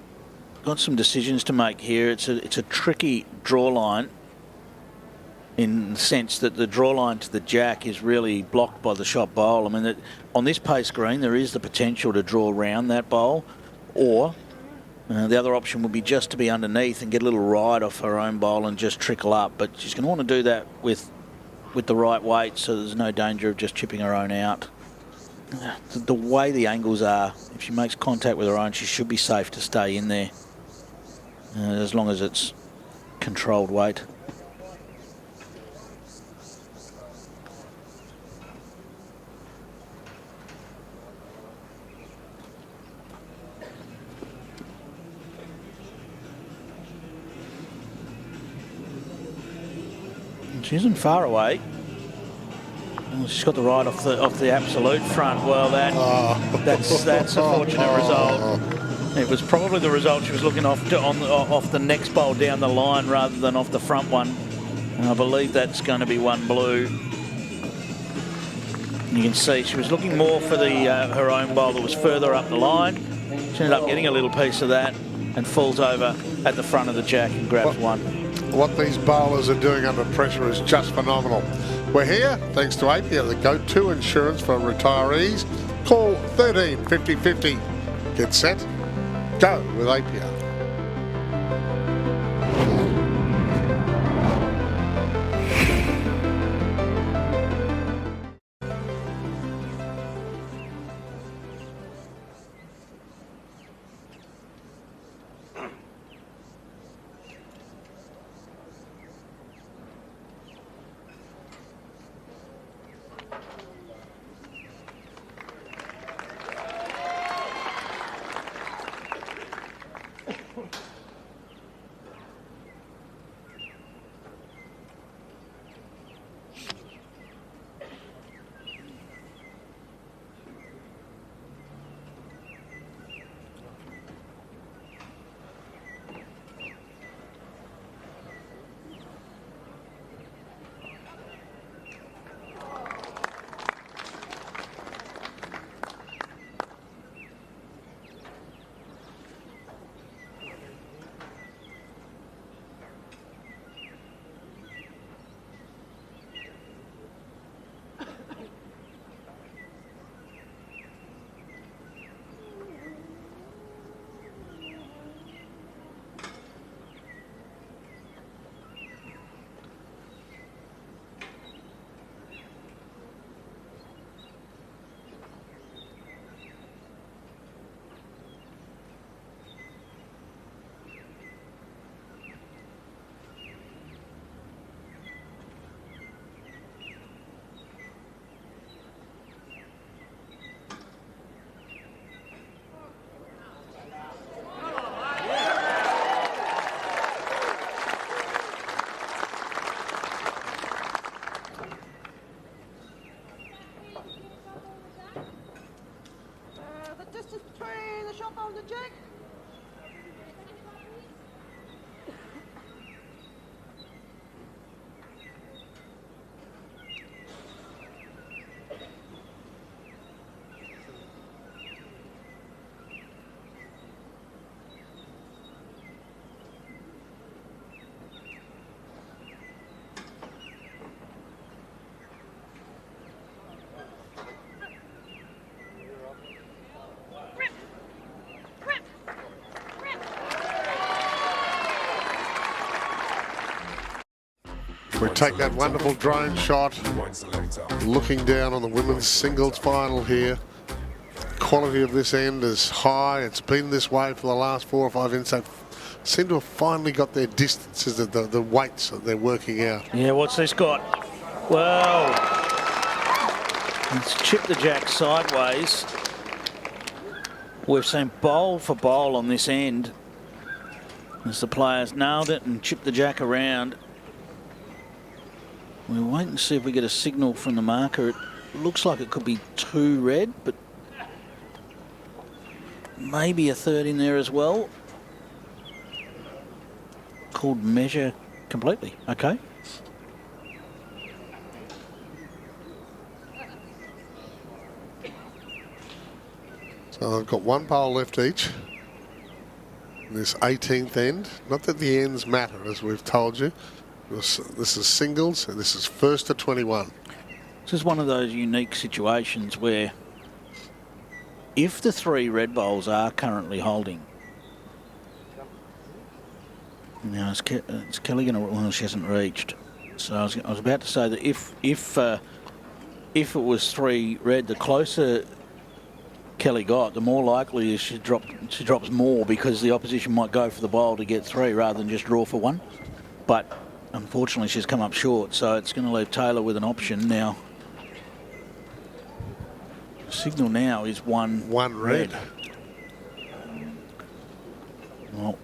got some decisions to make here. It's a tricky draw line, in the sense that the draw line to the jack is really blocked by the shot bowl. I mean, on this pace green, there is the potential to draw round that bowl, or the other option would be just to be underneath and get a little ride off her own bowl and just trickle up. But she's going to want to do that with the right weight, so there's no danger of just chipping her own out. the way the angles are, if she makes contact with her own, she should be safe to stay in there, as long as it's controlled weight. She isn't far away. Oh, she's got the ride off the absolute front. Well, that's a fortunate result. It was probably the result she was looking off the next bowl down the line rather than off the front one. And I believe that's going to be one blue. You can see she was looking more for her own bowl that was further up the line. She ended up getting a little piece of that and falls over at the front of the jack and grabs one. What these bowlers are doing under pressure is just phenomenal. We're here thanks to Apia, the go-to insurance for retirees. Call 13 50 50. Get set, go with Apia. We take that wonderful drone shot, looking down on the women's singles final here. Quality of this end is high. It's been this way for the last 4 or 5 ends. They seem to have finally got their distances, the weights that they're working out. Yeah, what's this got? Well, it's chipped the jack sideways. We've seen bowl for bowl on this end as the players nailed it and chipped the jack around. We'll wait and see if we get a signal from the marker. It looks like it could be 2 red, but maybe a third in there as well. Called measure completely. Okay. So I've got 1 bowl left each. This 18th end. Not that the ends matter, as we've told you. This is singles, and this is first to 21. This is one of those unique situations where if the 3 red bowls are currently holding, now is Kelly going to? Well, she hasn't reached. So I was about to say that if it was 3 red, the closer Kelly got, the more likely is she drops more, because the opposition might go for the bowl to get 3 rather than just draw for 1. But unfortunately, she's come up short, so it's going to leave Tayla with an option now. The signal now is 1 red. Well,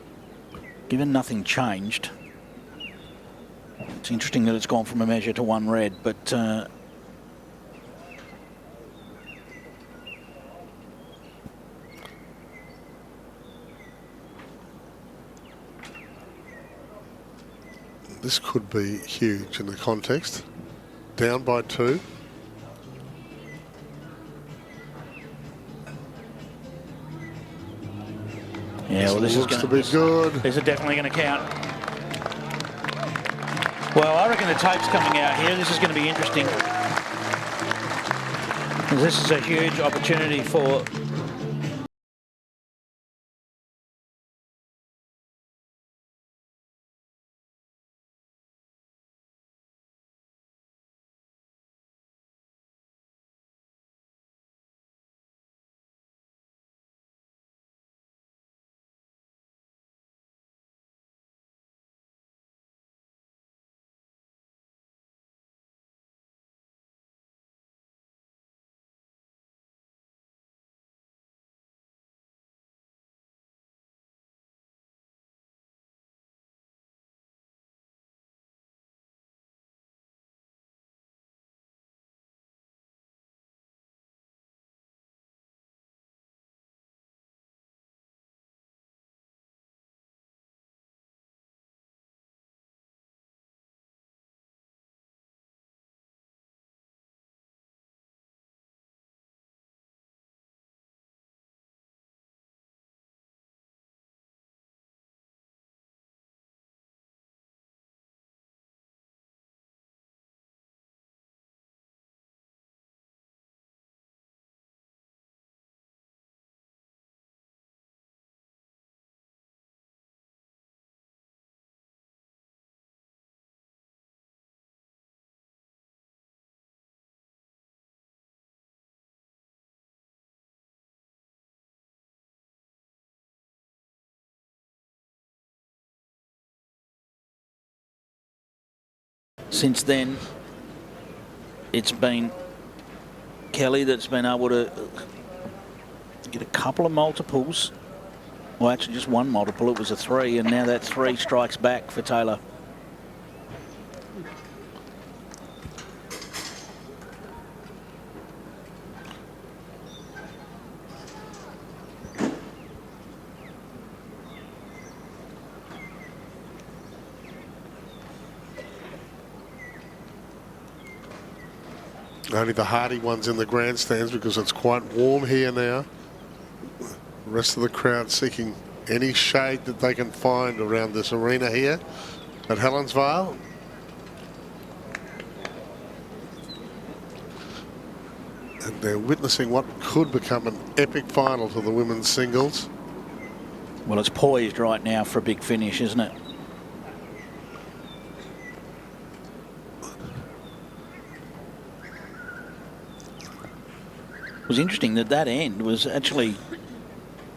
given nothing changed, it's interesting that it's gone from a measure to 1 red, but this could be huge in the context. Down by 2. yeah, well, this looks is to be good. This is definitely going to count. Well, I reckon the tape's coming out here. This is going to be interesting. This is a huge opportunity for since then, it's been Kelly that's been able to get a couple of multiples. Well, actually just 1 multiple. It was a 3, and now that 3 strikes back for Tayla. Only the hardy ones in the grandstands because it's quite warm here now. The rest of the crowd seeking any shade that they can find around this arena here at Helensvale. And they're witnessing what could become an epic final to the women's singles. Well, it's poised right now for a big finish, isn't it? It was interesting that end was actually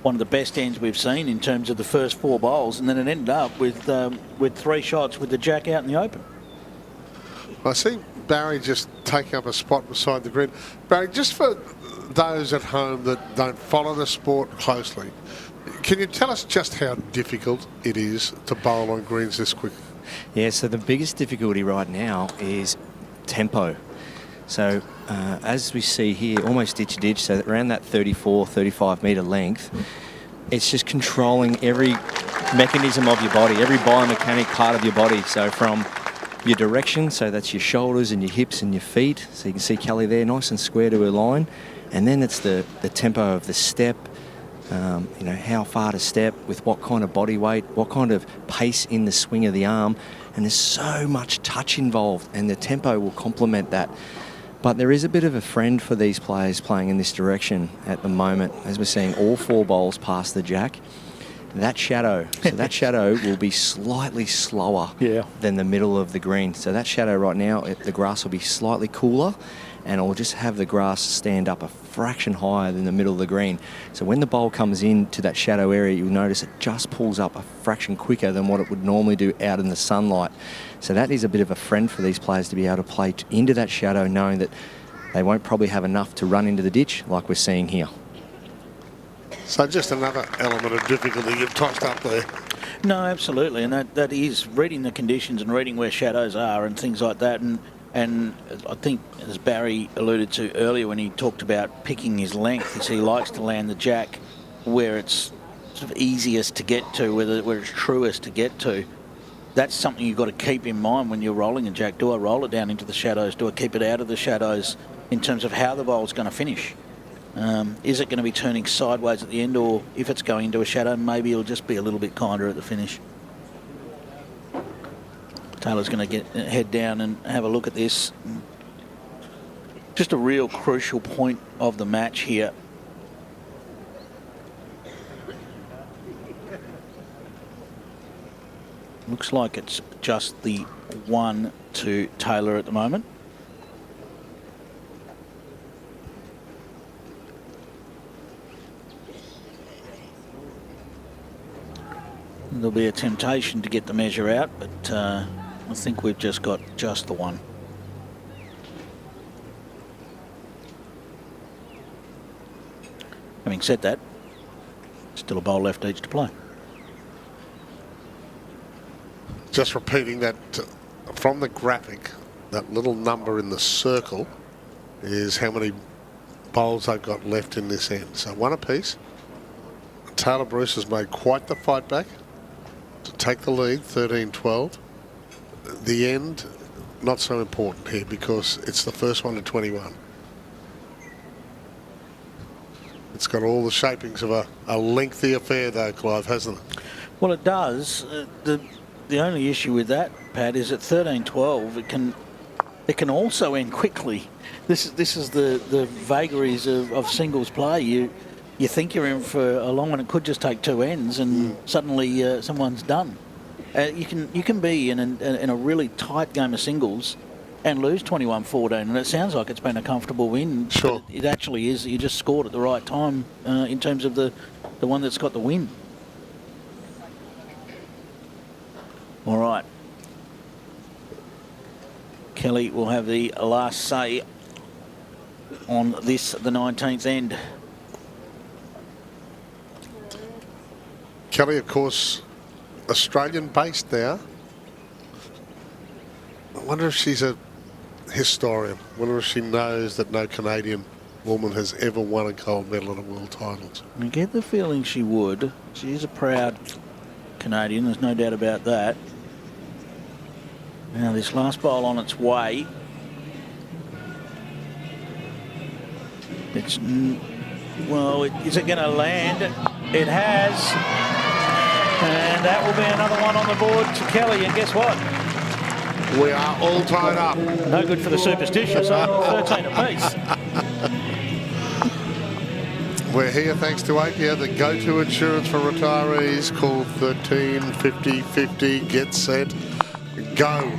one of the best ends we've seen in terms of the first 4 bowls, and then it ended up with 3 shots with the jack out in the open. I see Barry just taking up a spot beside the green. Barry, just for those at home that don't follow the sport closely, can you tell us just how difficult it is to bowl on greens this quick? Yeah, so the biggest difficulty right now is tempo. So as we see here, almost ditch to ditch, so around that 34, 35 metre length, it's just controlling every mechanism of your body, every biomechanic part of your body. So from your direction, so that's your shoulders and your hips and your feet. So you can see Kelly there, nice and square to her line. And then it's the tempo of the step, you know, how far to step, with what kind of body weight, what kind of pace in the swing of the arm. And there's so much touch involved, and the tempo will complement that. But there is a bit of a friend for these players playing in this direction at the moment, as we're seeing all 4 bowls past the jack. That shadow, so that shadow will be slightly slower than the middle of the green. So that shadow right now, the grass will be slightly cooler, and I'll just have the grass stand up a fraction higher than the middle of the green. So when the bowl comes into that shadow area, you'll notice it just pulls up a fraction quicker than what it would normally do out in the sunlight. So that is a bit of a friend for these players to be able to play into that shadow, knowing that they won't probably have enough to run into the ditch like we're seeing here. So just another element of difficulty you've tossed up there. No, absolutely, and that is reading the conditions and reading where shadows are and things like that. And I think, as Barry alluded to earlier when he talked about picking his length, is he likes to land the jack where it's sort of easiest to get to, where it's truest to get to. That's something you've got to keep in mind when you're rolling a jack. Do I roll it down into the shadows? Do I keep it out of the shadows in terms of how the bowl's going to finish? Is it going to be turning sideways at the end, or if it's going into a shadow, maybe it'll just be a little bit kinder at the finish? Taylor's going to head down and have a look at this. Just a real crucial point of the match here. Looks like it's just the one to Taylor at the moment. There'll be a temptation to get the measure out, but I think we've just got just the one. Having said that, still a bowl left each to play. Just repeating that from the graphic, that little number in the circle is how many bowls they've got left in this end. So one apiece. Taylor Bruce has made quite the fight back to take the lead, 13-12. The end, not so important here because it's the first one to 21. It's got all the shapings of a lengthy affair though, Clive, hasn't it? Well, it does. The only issue with that, Pat, is at 13-12, it can also end quickly. This is the vagaries of singles play. You think you're in for a long one. It could just take two ends, and suddenly someone's done. You can be in a really tight game of singles and lose 21-14, and it sounds like it's been a comfortable win. Sure. It actually is. You just scored at the right time in terms of the one that's got the win. All right. Kelly will have the last say on this, the 19th end. Kelly, of course, Australian-based now. I wonder if she's a historian. I wonder if she knows that no Canadian woman has ever won a gold medal at a world titles. I get the feeling she would. She is a proud Canadian, there's no doubt about that. Now this last bowl on its way. Is it going to land? It has. And that will be another one on the board to Kelly. And guess what? We are all tied up. No good for the superstitious. 13 apiece. We're here thanks to Apia, the go-to insurance for retirees. Call 13 50 50. Get set. Go.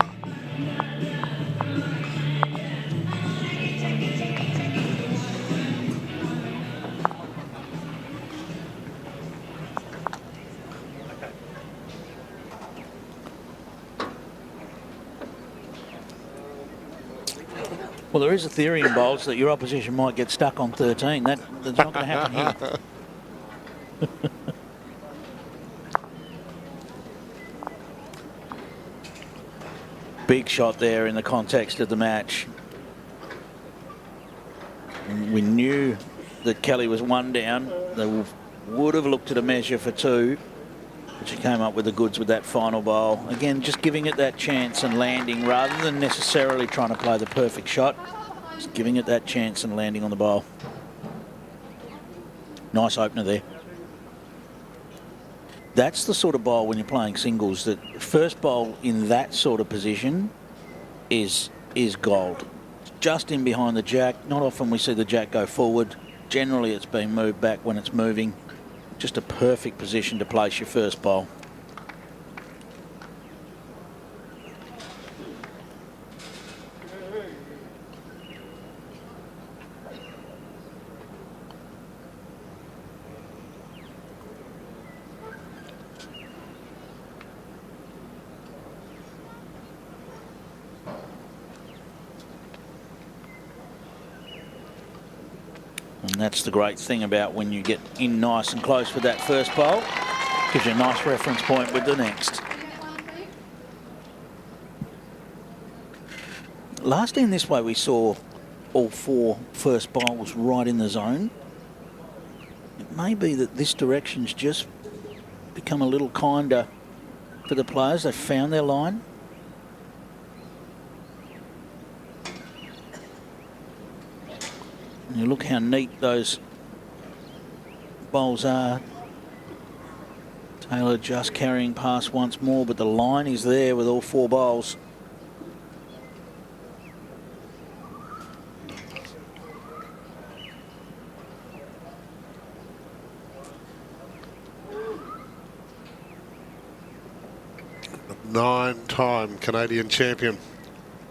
Well, there is a theory in bowls that your opposition might get stuck on 13. That's not going to happen here. Big shot there in the context of the match. We knew that Kelly was one down. They would have looked at a measure for two, but she came up with the goods with that final bowl. Again, just giving it that chance and landing rather than necessarily trying to play the perfect shot. Just giving it that chance and landing on the bowl. Nice opener there. That's the sort of bowl when you're playing singles, that first bowl in that sort of position is gold. Just in behind the jack. Not often we see the jack go forward. Generally it's been moved back when it's moving. Just a perfect position to place your first bowl. that's the great thing about when you get in nice and close with that first bowl. Gives you a nice reference point with the next. Last in this way, we saw all 4 first bowls right in the zone. It may be that this direction's just become a little kinder for the players. They've found their line. And you look how neat those bowls are. Tayla just carrying past once more, but the line is there with all 4 bowls. Nine-time Canadian champion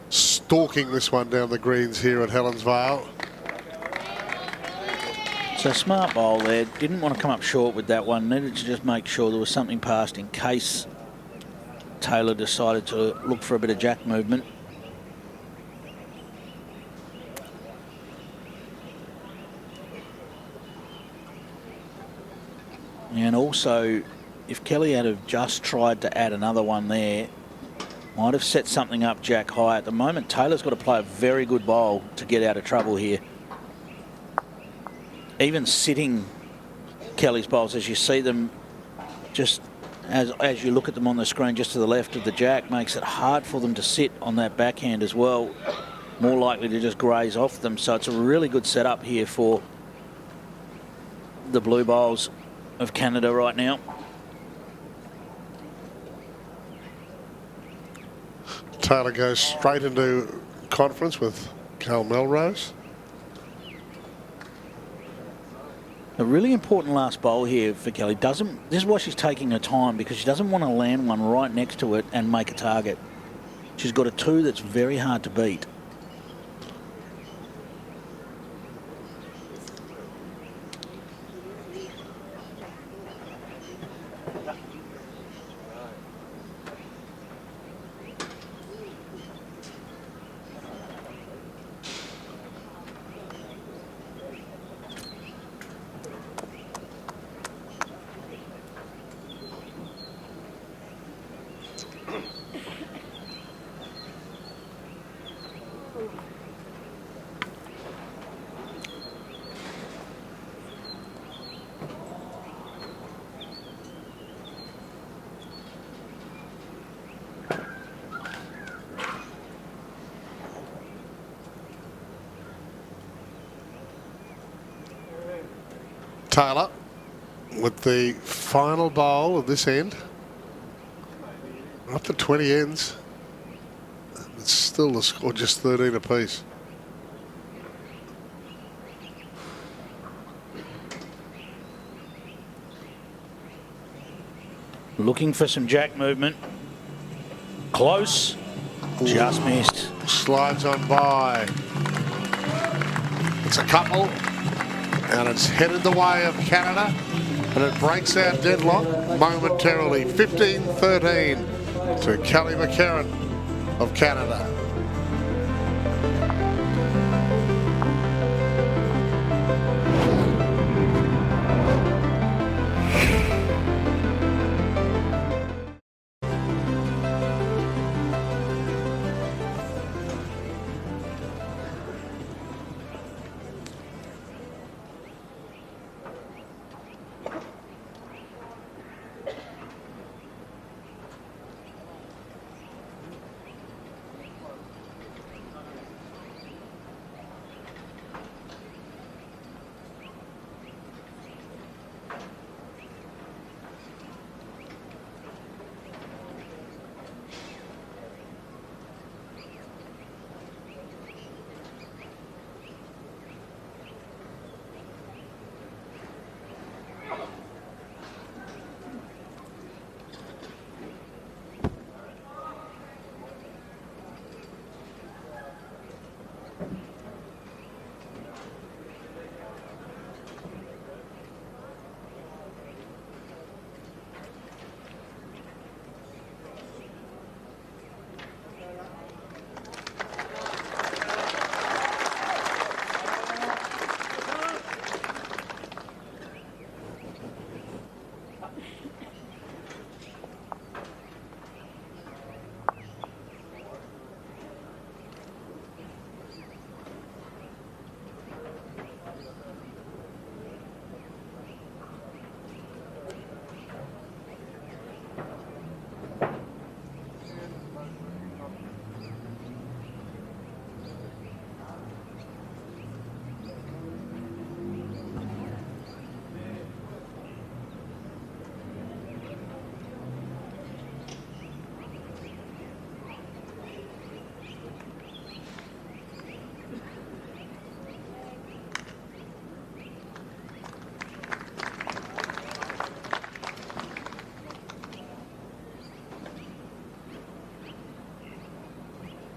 stalking this one down the greens here at Helensvale. So smart bowl there. Didn't want to come up short with that one. Needed to just make sure there was something past in case Tayla decided to look for a bit of jack movement. And also, if Kelly had have just tried to add another one there, might have set something up jack high. At the moment, Taylor's got to play a very good bowl to get out of trouble here. Even sitting Kelly's bowls, as you see them, just as you look at them on the screen just to the left of the jack, makes it hard for them to sit on that backhand as well. More likely to just graze off them. So it's a really good setup here for the blue bowls of Canada right now. Taylor goes straight into conference with Carl Melrose. A really important last bowl here for Kelly. This is why she's taking her time, because she doesn't want to land one right next to it and make a target. She's got a 2 that's very hard to beat. Taylor with the final bowl of this end. Up to 20 ends. It's still the score just 13 apiece. Looking for some jack movement. Close. Just missed. Slides on by. It's a couple. And it's headed the way of Canada. And it breaks our deadlock momentarily. 15-13 to Kelly McKerihen of Canada.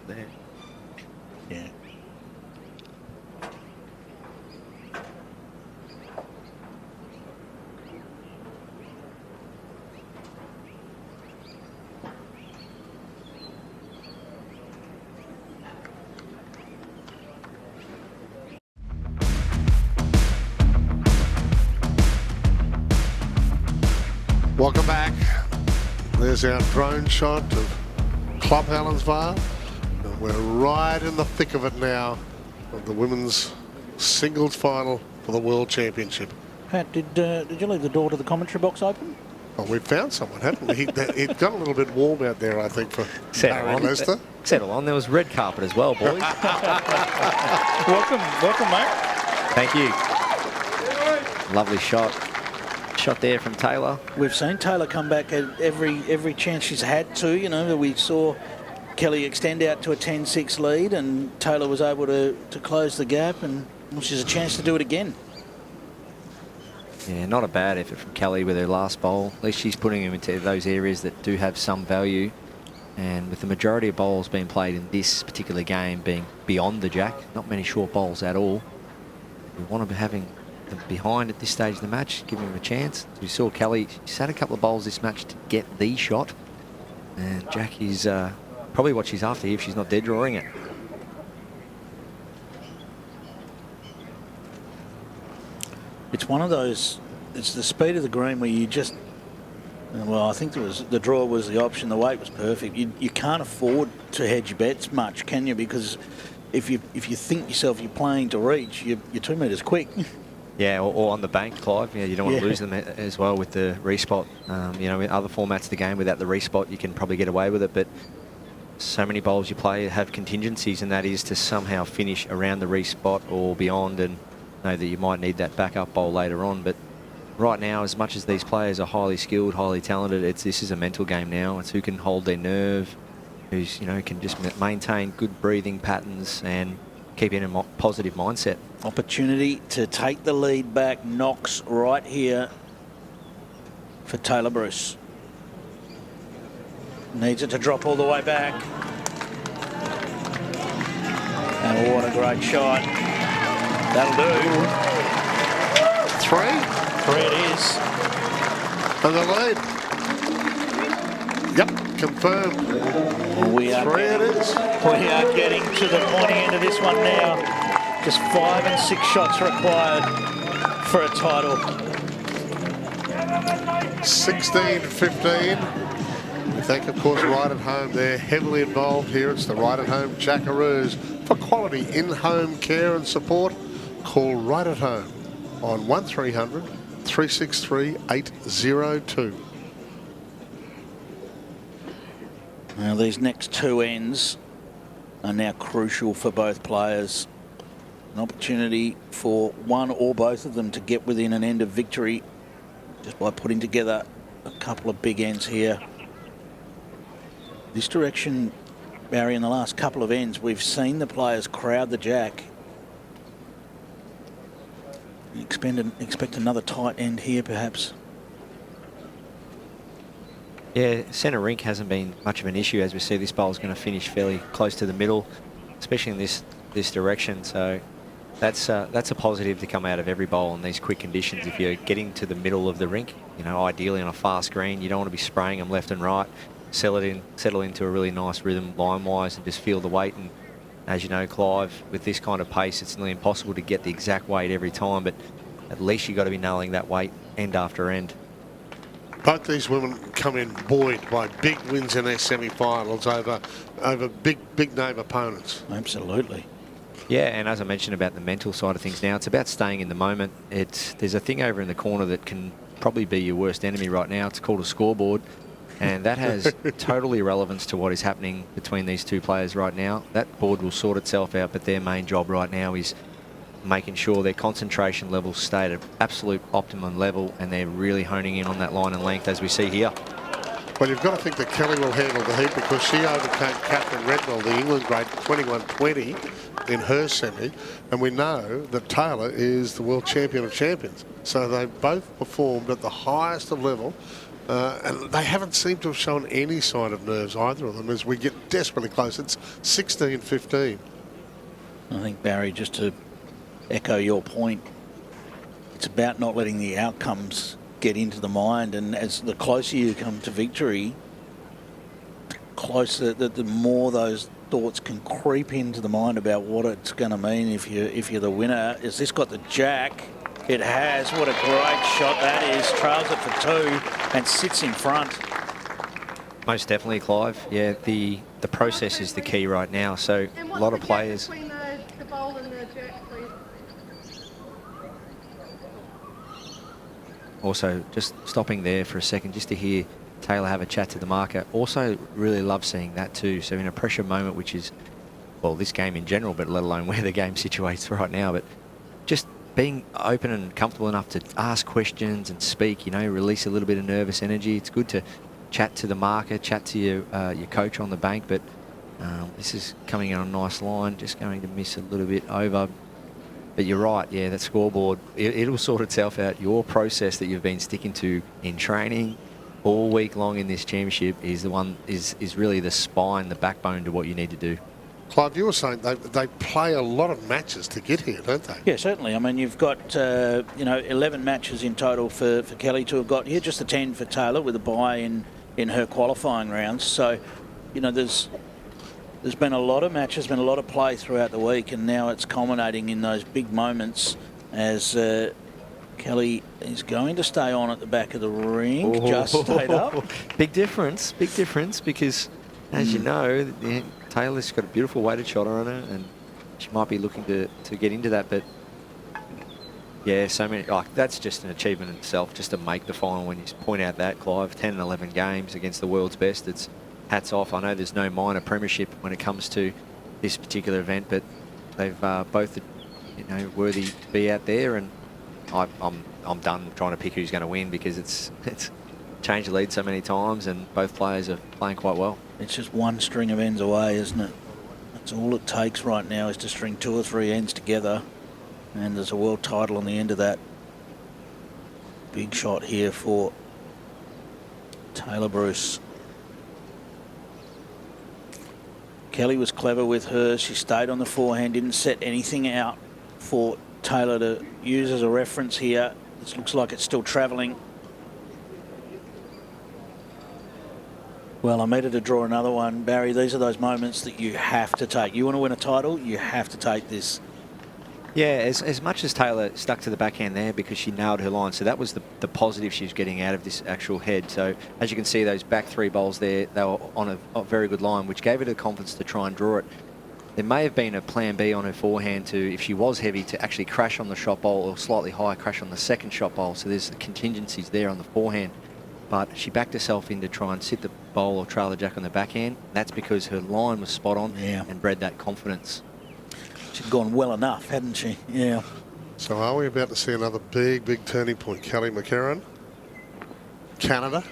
there. Yeah. Welcome back. There's our drone shot of Club Helensvale. And we're right in the thick of it now, of the women's singles final for the World Championship. Pat, did you leave the door to the commentary box open? Oh, we've found someone, haven't we? It got a little bit warm out there, I think, for Barry Lester. Settle on. There was red carpet as well, boys. welcome, mate. Thank you. Lovely shot. Shot there from Tayla. We've seen Tayla come back at every chance she's had to. You know, we saw Kelly extend out to a 10-6 lead, and Tayla was able to close the gap, and she's a chance to do it again. Yeah, not a bad effort from Kelly with her last bowl. At least she's putting him into those areas that do have some value. And with the majority of bowls being played in this particular game being beyond the jack, not many short bowls at all, we want to be having them behind at this stage of the match, giving him a chance. We saw Kelly, she's had a couple of bowls this match to get the shot. And Jack is probably what she's after here if she's not dead drawing it. It's one of those, it's the speed of the green where you just, well, I think the draw was the option, the weight was perfect. You can't afford to hedge your bets much, can you? Because if you think yourself you're playing to reach, you're 2 metres quick. Yeah, or on the bank, Clive. Yeah, you don't want to lose them as well with the respot. You know, in other formats of the game, without the respot, you can probably get away with it. But so many bowls you play have contingencies, and that is to somehow finish around the respot or beyond, and know that you might need that backup bowl later on. But right now, as much as these players are highly skilled, highly talented, this is a mental game now. It's who can hold their nerve, who's, you know, can just maintain good breathing patterns and keep in a positive mindset. Opportunity to take the lead back. Knocks right here for Tayla Bruce. Needs it to drop all the way back. And what a great shot. That'll do. 3? 3 it is. And the lead. Yep, confirmed. We are 3 it is. We are getting to the pointy end of this one now. Just 5 and 6 shots required for a title. 16-15. We thank, of course, Right at Home. They're heavily involved here. It's the Right at Home Jackaroos. For quality in-home care and support, call Right at Home on 1300 363 802. Now these next 2 ends are now crucial for both players. An opportunity for one or both of them to get within an end of victory just by putting together a couple of big ends here. This direction, Barry, in the last couple of ends, we've seen the players crowd the jack. Expect another tight end here, perhaps. Yeah, centre rink hasn't been much of an issue, as we see this bowl's going to finish fairly close to the middle, especially in this direction. So that's a positive to come out of every bowl in these quick conditions. If you're getting to the middle of the rink, you know, ideally on a fast green, you don't want to be spraying them left and right. Settle into a really nice rhythm line-wise and just feel the weight. And as you know, Clive, with this kind of pace, it's nearly impossible to get the exact weight every time, but at least you've got to be nailing that weight end after end. Both these women come in buoyed by big wins in their semi-finals over big name opponents. Absolutely. Yeah, and as I mentioned about the mental side of things now, it's about staying in the moment. There's a thing over in the corner that can probably be your worst enemy right now. It's called a scoreboard. And that has totally relevance to what is happening between these two players right now. That board will sort itself out, but their main job right now is making sure their concentration levels stay at an absolute optimum level, and they're really honing in on that line and length, as we see here. Well, you've got to think that Kelly will handle the heat because she overcame Catherine Redwell, the England grade, 21-20 in her semi, and we know that Tayla is the world champion of champions. So they both performed at the highest of level And they haven't seemed to have shown any sign of nerves, either of them, as we get desperately close. It's 16-15. I think, Barry, just to echo your point, it's about not letting the outcomes get into the mind, and as the closer you come to victory, the more those thoughts can creep into the mind about what it's going to mean if you're the winner. Has this got the jack? It has. What a great shot that is. Trails it for 2 and sits in front. Most definitely, Clive. Yeah, the process is the key right now. So a lot of players. The bowl and the jack, please? Also, just stopping there for a second, just to hear Tayla have a chat to the marker. Also, really love seeing that too. So in a pressure moment, which is, well, this game in general, but let alone where the game situates right now, but just being open and comfortable enough to ask questions and speak, release a little bit of nervous energy. It's good to chat to the marker, chat to your coach on the bank, but this is coming in on a nice line, just going to miss a little bit over. But you're right, yeah, that scoreboard, it'll sort itself out. Your process that you've been sticking to in training all week long in this championship is the one, is really the spine, the backbone to what you need to do. Clive, you were saying they play a lot of matches to get here, don't they? Yeah, certainly. I mean, you've got 11 matches in total for Kelly to have got here, just the 10 for Tayla with a bye in her qualifying rounds. So, there's been a lot of matches, been a lot of play throughout the week, and now it's culminating in those big moments as Kelly is going to stay on at the back of the ring. Just stayed up. Big difference, because as you know, Taylor's got a beautiful weighted shot on her, and she might be looking to get into that. But yeah, so many, that's just an achievement in itself, just to make the final. When you point out that, Clive, 10 and 11 games against the world's best, it's hats off. I know there's no minor premiership when it comes to this particular event, but they've both, worthy to be out there. And I'm done trying to pick who's going to win, because it's changed the lead so many times, and both players are playing quite well. It's just one string of ends away, isn't it? That's all it takes right now, is to string 2 or 3 ends together, and there's a world title on the end of that. Big shot here for Tayla Bruce. Kelly was clever with her. She stayed on the forehand, didn't set anything out for Tayla to use as a reference here. This looks like it's still travelling. Well, I needed to draw another one. Barry, these are those moments that you have to take. You want to win a title, you have to take this. Yeah, as much as Tayla stuck to the backhand there because she nailed her line, so that was the positive she's getting out of this actual head. So as you can see, those back 3 bowls there, they were on a very good line, which gave her the confidence to try and draw it. There may have been a plan B on her forehand to, if she was heavy, to actually crash on the shot bowl, or slightly higher crash on the second shot bowl. So there's the contingencies there on the forehand. But she backed herself in to try and sit the bowl or trail the jack on the backhand. That's because her line was spot on and bred that confidence. She'd gone well enough, hadn't she? Yeah. So are we about to see another big turning point? Kelly McKerihen, Canada.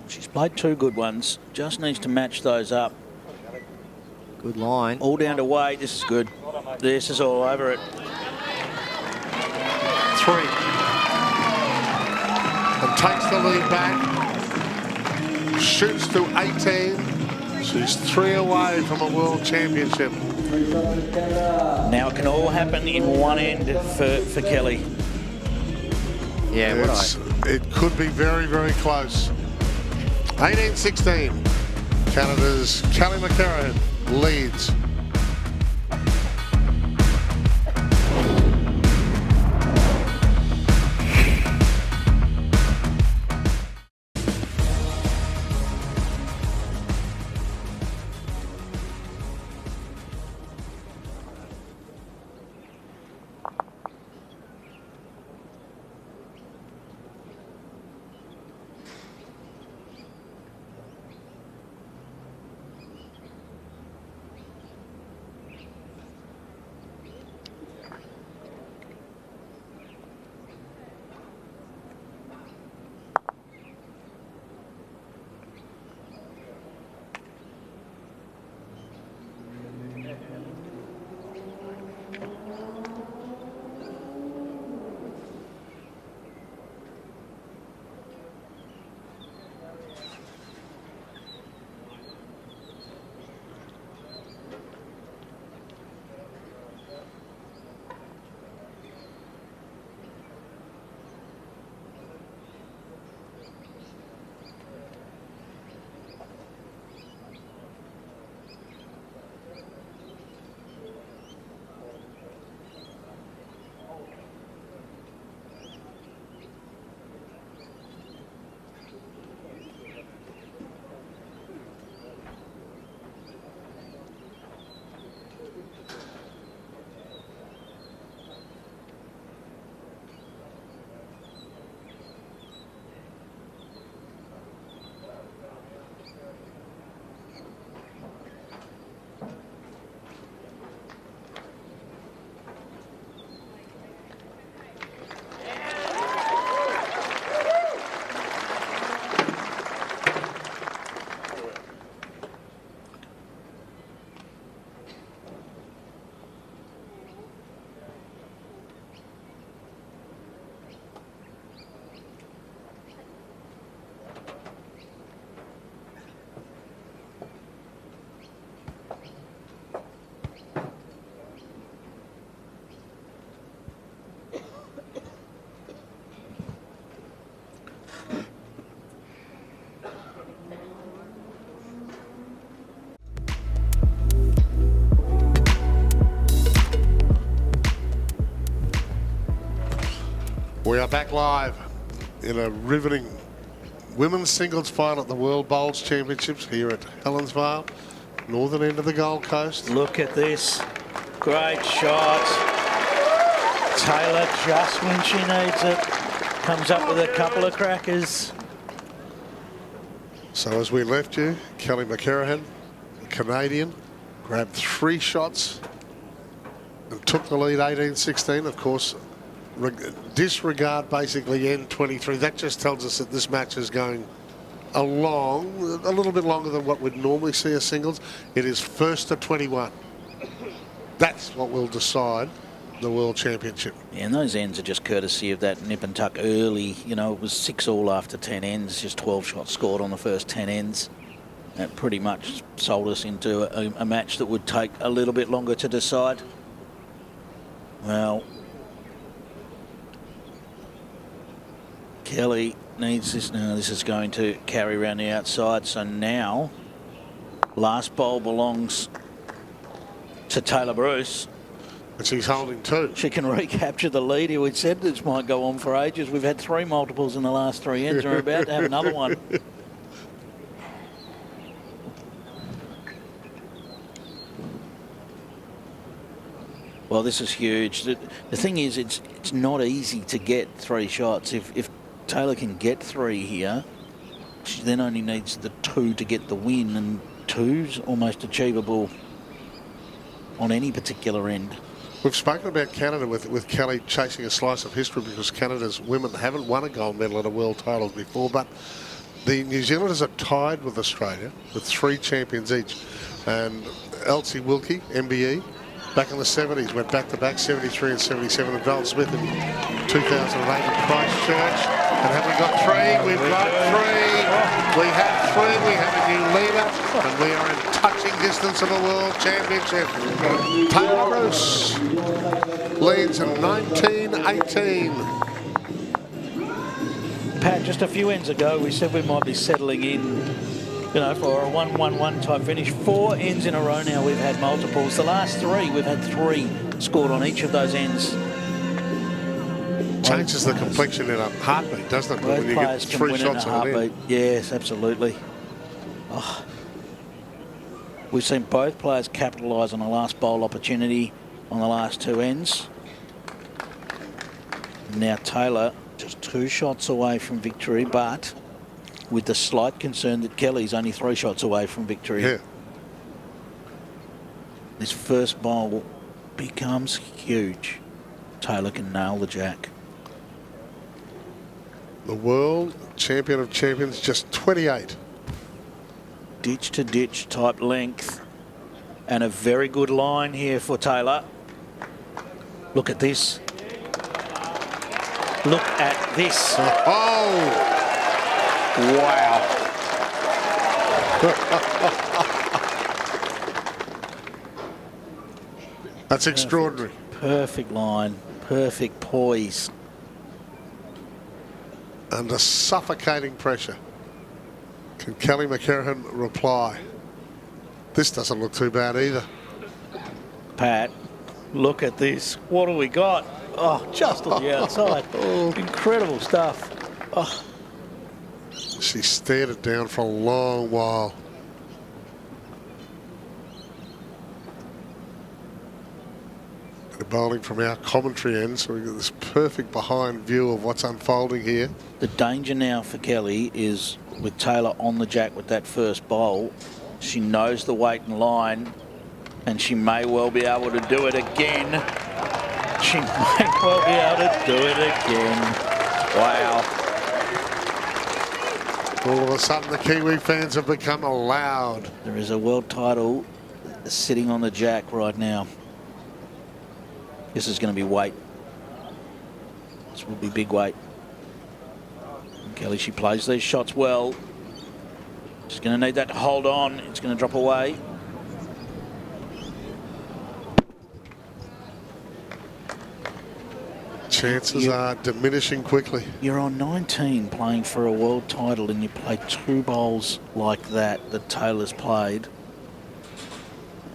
She's played 2 good ones. Just needs to match those up. Good line. All down to weight. This is good. This is all over it. 3. And takes the lead back. Shoots to 18. She's 3 away from a world championship. Now it can all happen in one end for Kelly. Yeah, it could be very close. 18-16. Canada's Kelly McKerihen leads. We are back live in a riveting women's singles final at the World Bowls Championships here at Helensvale, northern end of the Gold Coast. Look at this. Great shot. Tayla, just when she needs it, comes up with a couple of crackers. So as we left you, Kelly McKerihen, Canadian, grabbed 3 shots and took the lead 18-16. Of course, disregard basically N23. That just tells us that this match is going along a little bit longer than what we'd normally see as singles. It is first to 21. That's what will decide the World Championship. Yeah, and those ends are just courtesy of that nip and tuck early. You know, it was 6-all after 10 ends, just 12 shots scored on the first 10 ends. That pretty much sold us into a match that would take a little bit longer to decide. Well, Kelly needs this now. This is going to carry around the outside. So now, last bowl belongs to Tayla Bruce. And she's holding 2. She can recapture the lead. We said this might go on for ages. We've had 3 multiples in the last 3 ends. We're about to have another one. Well, this is huge. The thing is, it's not easy to get 3 shots. If Tayla can get 3 here, she then only needs the 2 to get the win, and 2's almost achievable on any particular end. We've spoken about Canada with Kelly chasing a slice of history because Canada's women haven't won a gold medal at a world title before, but the New Zealanders are tied with Australia with 3 champions each. And Elsie Wilkie, MBE, back in the 70s, went back-to-back 73 and 77, and Val Smith in 2008 in Christchurch. And have we got 3? We've got 3. We have 3. We have a new leader, and we are in touching distance of a world championship. Tayla Bruce leads in 19-18. Pat, just a few ends ago, we said we might be settling in, you know, for a 1-1-1 type finish. 4 ends in a row now we've had multiples. The last 3, we've had 3 scored on each of those ends. Changes the complexion in a heartbeat, doesn't it? Both When you players get can 3 win shots in a on an heartbeat. end. Yes, absolutely. Oh. We've seen both players capitalise on the last bowl opportunity on the last 2 ends. Now Tayla just 2 shots away from victory, but with the slight concern that Kelly's only 3 shots away from victory. Yeah. This first bowl becomes huge. Tayla can nail the jack. The world champion of champions, just 28. Ditch to ditch type length, and a very good line here for Tayla. Look at this. Look at this. Oh! Wow. That's extraordinary. Perfect line, perfect poise. Under suffocating pressure. Can Kelly McKerihen reply? This doesn't look too bad either. Pat, look at this. What do we got? Oh, just on the outside. Incredible stuff. Oh. She stared it down for a long while. The bowling from our commentary end, so we've got this perfect behind view of what's unfolding here. The danger now for Kelly is with Tayla on the jack with that first bowl. She knows the weight and line, and she may well be able to do it again. She may well be able to do it again. Wow. All of a sudden, the Kiwi fans have become loud. There is a world title sitting on the jack right now. This is going to be weight. This will be big weight. And Kelly, she plays these shots well. She's going to need that to hold on. It's going to drop away. Chances are diminishing quickly. You're on 19 playing for a world title, and you play 2 bowls like that Tayla's played,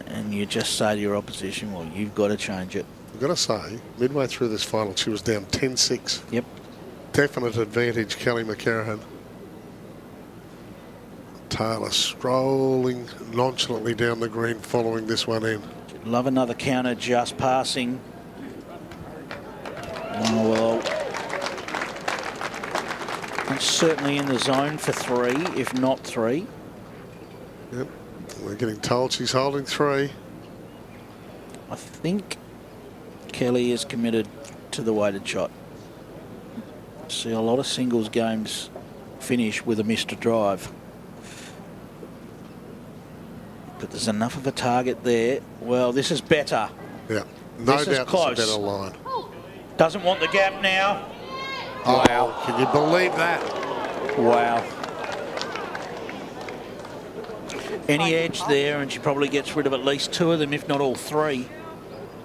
and you just say to your opposition, well, you've got to change it. I've got to say, midway through this final, she was down 10-6. Yep. Definite advantage, Kelly McKerihen. Tayla strolling nonchalantly down the green following this one in. Love another counter just passing. Oh, well, that's certainly in the zone for 3, if not 3. Yep, we're getting told she's holding 3. I think Kelly is committed to the weighted shot. See a lot of singles games finish with a missed drive. But there's enough of a target there. Well, this is better. Yeah, no this doubt is close. It's a better line. Doesn't want the gap now. Oh, wow. Can you believe that? Wow. Any edge there, and she probably gets rid of at least 2 of them, if not all 3.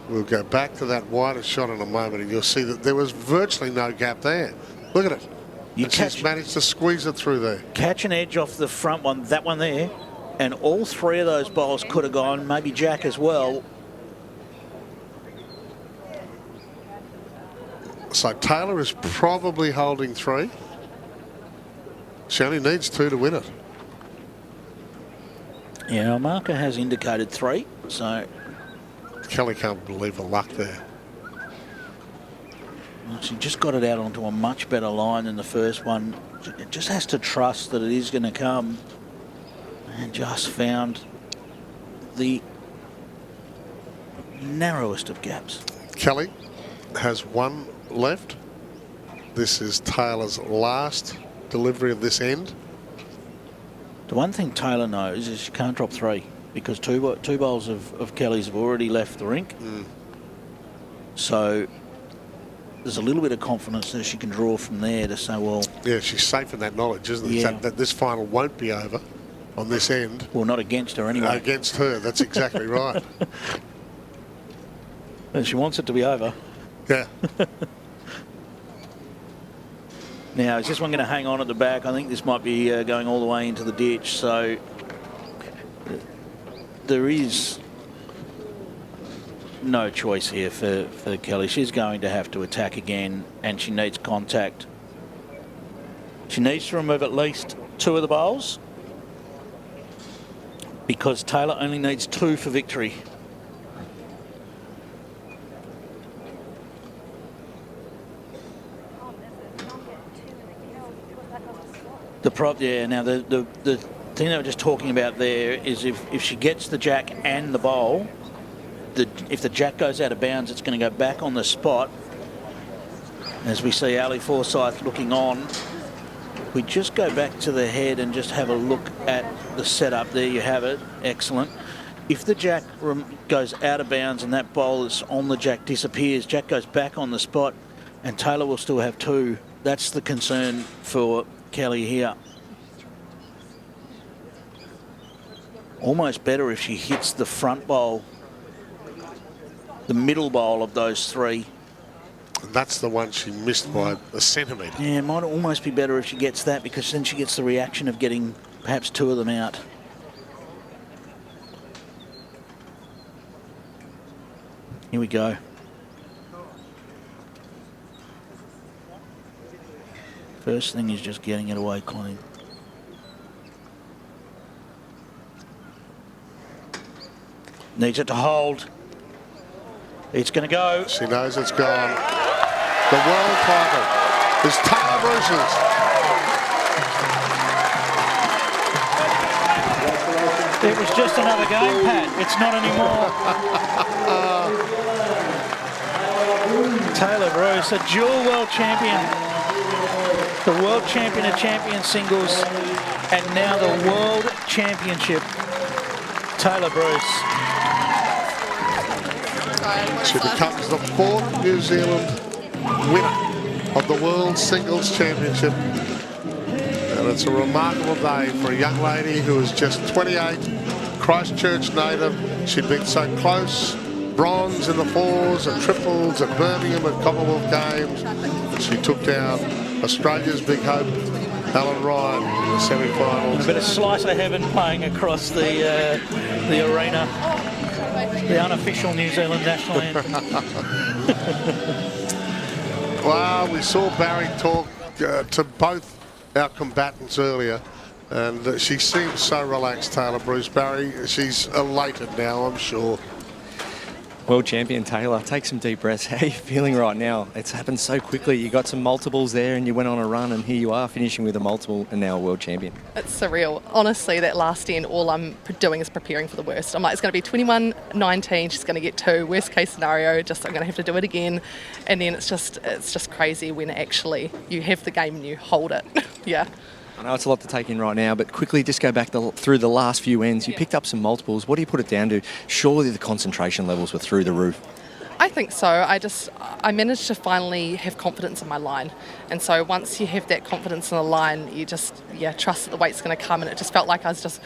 We'll go back to that wider shot in a moment, and you'll see that there was virtually no gap there. Look at it. She's managed to squeeze it through there. Catch an edge off the front one, that one there, and all 3 of those bowls could have gone, maybe Jack as well. So Tayla is probably holding 3. She only needs 2 to win it. Yeah, our marker has indicated 3, so... Kelly can't believe the luck there. Well, she just got it out onto a much better line than the first one. It just has to trust that it is going to come. And just found the narrowest of gaps. Kelly has 1 left. This is Tayla's last delivery of this end. The one thing Tayla knows is she can't drop 3 because two bowls of Kelly's have already left the rink. So there's a little bit of confidence that she can draw from there to say, well... Yeah, she's safe in that knowledge, isn't it? Yeah. That this final won't be over on this end. Well, not against her anyway. Against her, that's exactly right. And she wants it to be over. Yeah. Now, is this one going to hang on at the back? I think this might be going all the way into the ditch. So there is no choice here for Kelly. She's going to have to attack again, and she needs contact. She needs to remove at least 2 of the bowls because Tayla only needs 2 for victory. Now the thing that we're just talking about there is if she gets the jack and the bowl, if the jack goes out of bounds, it's going to go back on the spot. As we see Ali Forsyth looking on, we just go back to the head and just have a look at the setup. There you have it. Excellent. If the jack goes out of bounds and that bowl is on the jack disappears, jack goes back on the spot and Tayla will still have 2. That's the concern for Kelly here. Almost better if she hits the front bowl, the middle bowl of those 3. And that's the one she missed by a centimetre. Yeah, it might almost be better if she gets that because then she gets the reaction of getting perhaps 2 of them out. Here we go. First thing is just getting it away clean. Needs it to hold. It's going to go. She knows it's gone. The world title is Tayla Bruce's. It was just another game, Pat. It's not anymore. Tayla Bruce, a dual world champion. The world champion of champion singles and now the world championship. Tayla Bruce. She becomes the 4th New Zealand winner of the World Singles Championship. And it's a remarkable day for a young lady who is just 28, Christchurch native. She'd been so close, bronze in the 4s and triples at Birmingham at Commonwealth Games. She took down Australia's big hope, Alan Ryan, in the semi-finals. A bit of slice of heaven playing across the arena. The unofficial New Zealand national anthem. Well, we saw Barry talk to both our combatants earlier, and she seems so relaxed, Tayla Bruce. Barry, she's elated now, I'm sure. World champion Tayla, take some deep breaths. How are you feeling right now? It's happened so quickly. You got some multiples there and you went on a run, and here you are finishing with a multiple and now a world champion. It's surreal. Honestly, that last end, all I'm doing is preparing for the worst. I'm like, it's going to be 21-19, she's going to get 2. Worst case scenario, just I'm going to have to do it again. And then it's just crazy when actually you have the game and you hold it. Yeah. I know it's a lot to take in right now, but quickly just go back through the last few ends. You picked up some multiples. What do you put it down to? Surely the concentration levels were through the roof. I think so. I managed to finally have confidence in my line. And so once you have that confidence in the line, you just, trust that the weight's going to come. And it just felt like I was just,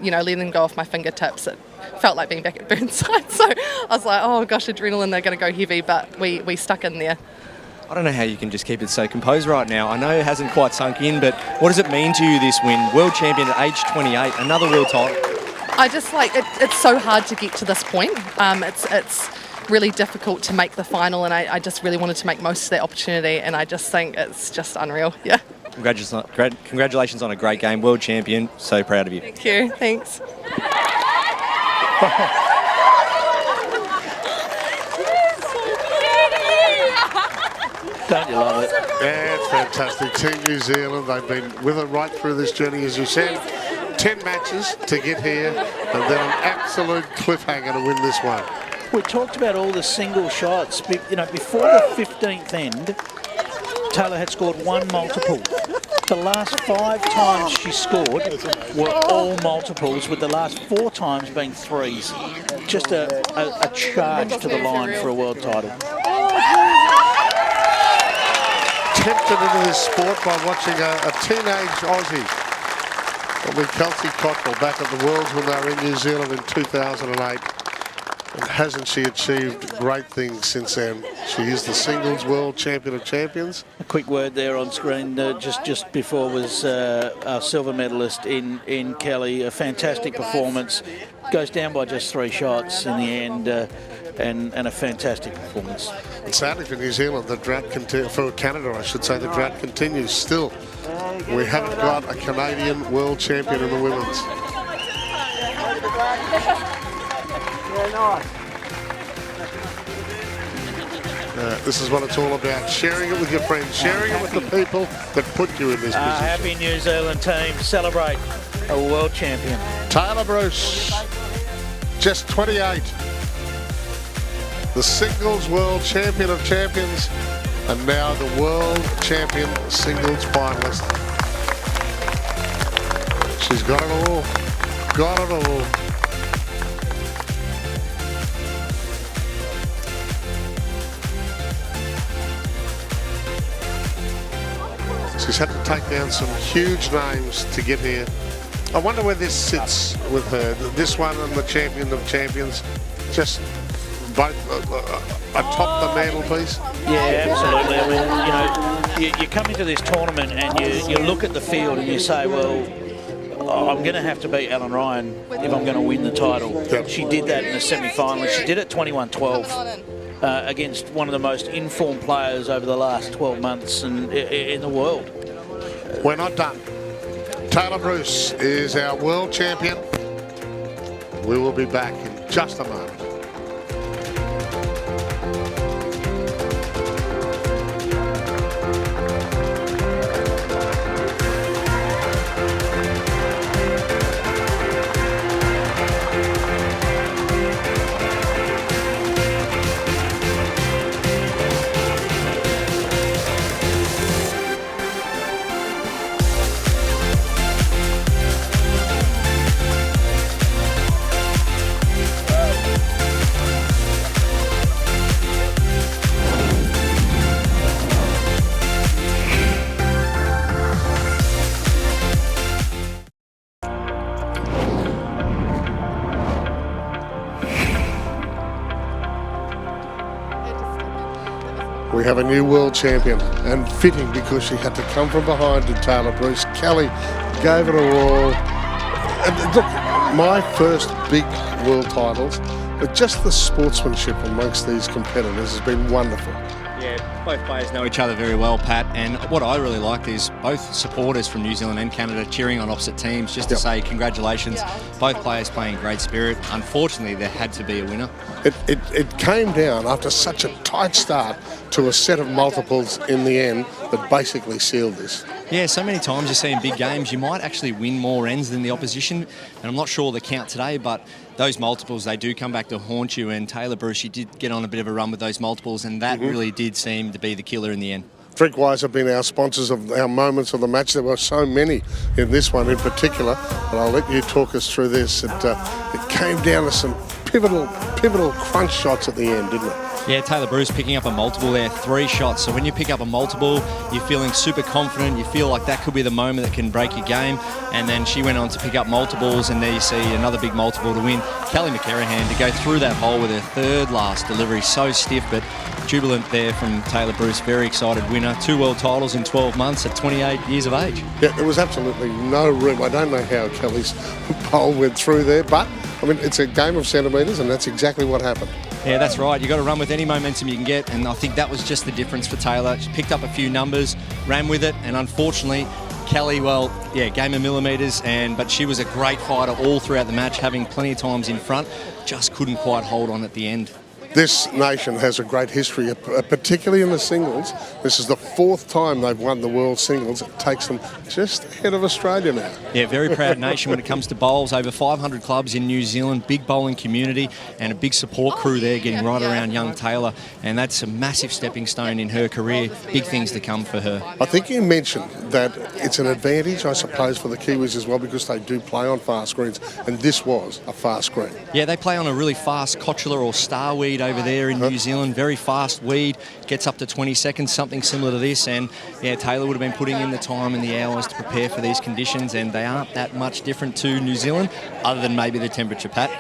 letting them go off my fingertips. It felt like being back at Burnside. So I was like, oh gosh, adrenaline, they're going to go heavy, but we stuck in there. I don't know how you can just keep it so composed right now. I know it hasn't quite sunk in, but what does it mean to you, this win? World champion at age 28, another world title. I just it's so hard to get to this point. It's really difficult to make the final, and I just really wanted to make most of that opportunity, and I just think it's just unreal. Yeah. Congratulations on a great game, world champion. So proud of you. Thank you. Thanks. Don't you love it? Yeah, it's fantastic. Team New Zealand, they've been with it right through this journey, as you said. 10 matches to get here, and then an absolute cliffhanger to win this one. We talked about all the single shots. Before the 15th end, Tayla had scored 1 multiple. The last 5 times she scored were all multiples, with the last 4 times being 3s. Just a charge to the line for a world title. Tempted into this sport by watching a teenage Aussie, with Kelsey Cottrell, back at the Worlds when they were in New Zealand in 2008. And hasn't she achieved great things since then? She is the singles world champion of champions. A quick word there on screen, just before, was our silver medalist in Kelly. A fantastic performance. Goes down by just 3 shots in the end, and a fantastic performance. And sadly for New Zealand, the drought for Canada, I should say, the drought continues still. We haven't got a Canadian world champion in the women's. This is what it's all about, sharing it with your friends, sharing it with the people that put you in this position. Happy New Zealand team, celebrate a world champion. Tayla Bruce, just 28, the singles world champion of champions, and now the world champion singles finalist. She's got it all, got it all. She's had to take down some huge names to get here. I wonder where this sits with her. This one and the champion of champions, just both atop the mantelpiece. Yeah, absolutely. I mean, you come into this tournament and you look at the field and you say, well, I'm going to have to beat Ellen Ryan if I'm going to win the title. Yep. She did that in the semi-final. She did it 21-12. Against one of the most informed players over the last 12 months in the world. We're not done. Tayla Bruce is our world champion. We will be back in just a moment. We have a new world champion, and fitting because she had to come from behind to Tayla Bruce. Kelly gave it a all. And look, my first big world titles, but just the sportsmanship amongst these competitors has been wonderful. Yeah, both players know each other very well, Pat, and what I really liked is both supporters from New Zealand and Canada cheering on opposite teams just to say congratulations. Both players playing great spirit. Unfortunately, there had to be a winner. It came down after such a tight start to a set of multiples in the end that basically sealed this. Yeah, so many times you see in big games you might actually win more ends than the opposition, and I'm not sure the count today, but those multiples, they do come back to haunt you, and Tayla Bruce, she did get on a bit of a run with those multiples, and that really did seem to be the killer in the end. Drinkwise have been our sponsors of our moments of the match. There were so many in this one in particular, but I'll let you talk us through this. It came down to some pivotal crunch shots at the end, didn't it? Yeah, Tayla Bruce picking up a multiple there, 3 shots. So when you pick up a multiple, you're feeling super confident. You feel like that could be the moment that can break your game. And then she went on to pick up multiples, and there you see another big multiple to win. Kelly McKerihen to go through that hole with her third last delivery. So stiff, but jubilant there from Tayla Bruce. Very excited winner. 2 world titles in 12 months at 28 years of age. Yeah, there was absolutely no room. I don't know how Kelly's pole went through there, but I mean, it's a game of centimetres, and that's exactly what happened. Yeah, that's right. You've got to run with any momentum you can get, and I think that was just the difference for Tayla. She picked up a few numbers, ran with it, and unfortunately, Kelly, game of millimetres, but she was a great fighter all throughout the match, having plenty of times in front, just couldn't quite hold on at the end. This nation has a great history, particularly in the singles. This is the 4th time they've won the world singles. It takes them just ahead of Australia now. Yeah, very proud nation when it comes to bowls. Over 500 clubs in New Zealand, big bowling community, and a big support crew there getting right around young Tayla. And that's a massive stepping stone in her career. Big things to come for her. I think you mentioned that it's an advantage, I suppose, for the Kiwis as well, because they do play on fast greens, and this was a fast green. Yeah, they play on a really fast Cotula or Starweed over there in New Zealand. Very fast weed, gets up to 20 seconds, something similar to this. And yeah, Tayla would have been putting in the time and the hours to prepare for these conditions, and they aren't that much different to New Zealand, other than maybe the temperature, Pat.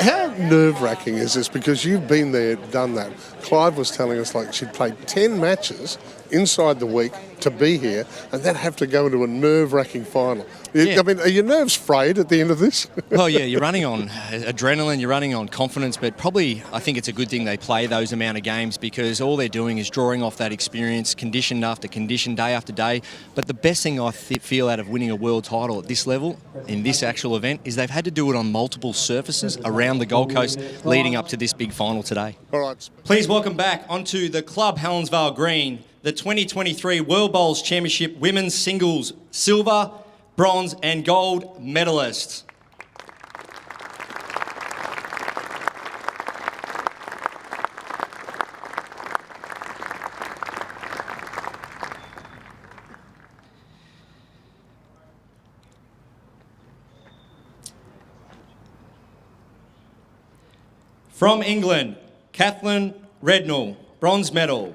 How nerve-wracking is this? Because you've been there, done that. Clive was telling us like she'd played 10 matches inside the week to be here, and then have to go into a nerve-wracking final. I mean, are your nerves frayed at the end of this? Well, yeah, you're running on adrenaline, you're running on confidence, but probably I think it's a good thing they play those amount of games, because all they're doing is drawing off that experience, condition after condition, day after day. But the best thing I feel out of winning a world title at this level, in this actual event, is they've had to do it on multiple surfaces around the Gold Coast leading up to this big final today. All right. Please welcome back onto the Club Helensvale Green, the 2023 World Bowls Championship Women's Singles Silver, Bronze and Gold medalists. From England, Kathleen Rednall, bronze medal.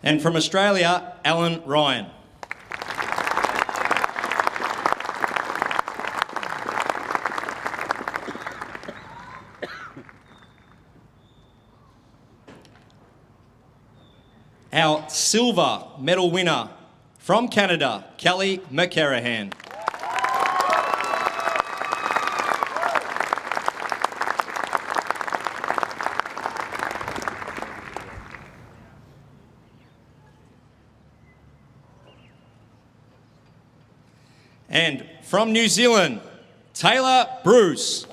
And from Australia, Alan Ryan. Our silver medal winner from Canada, Kelly McKerihen. And from New Zealand, Tayla Bruce.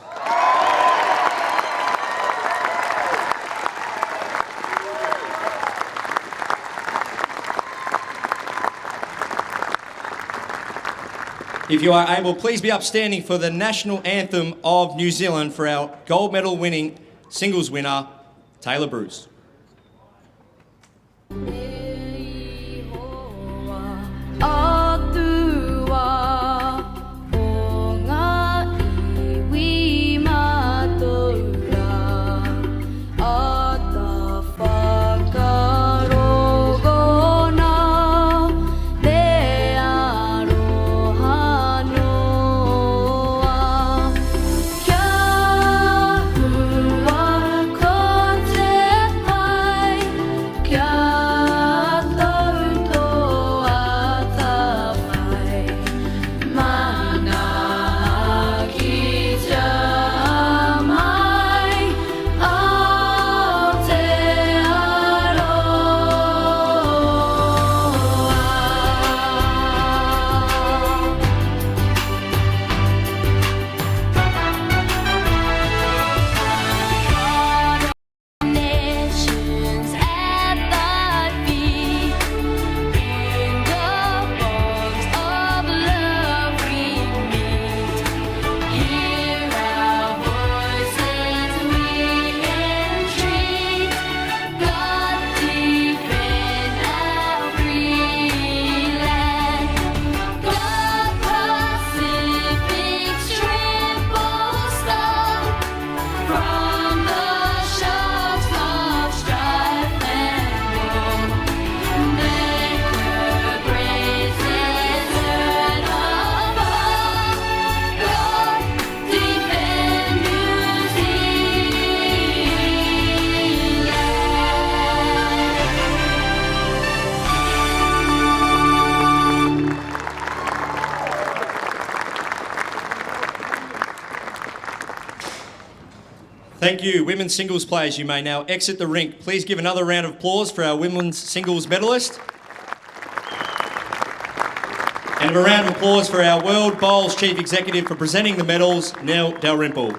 If you are able, please be upstanding for the national anthem of New Zealand for our gold medal winning singles winner, Tayla Bruce. Call Thank you. Women's singles players, you may now exit the rink. Please give another round of applause for our women's singles medalist. And a round of applause for our World Bowls Chief Executive for presenting the medals, Neil Dalrymple.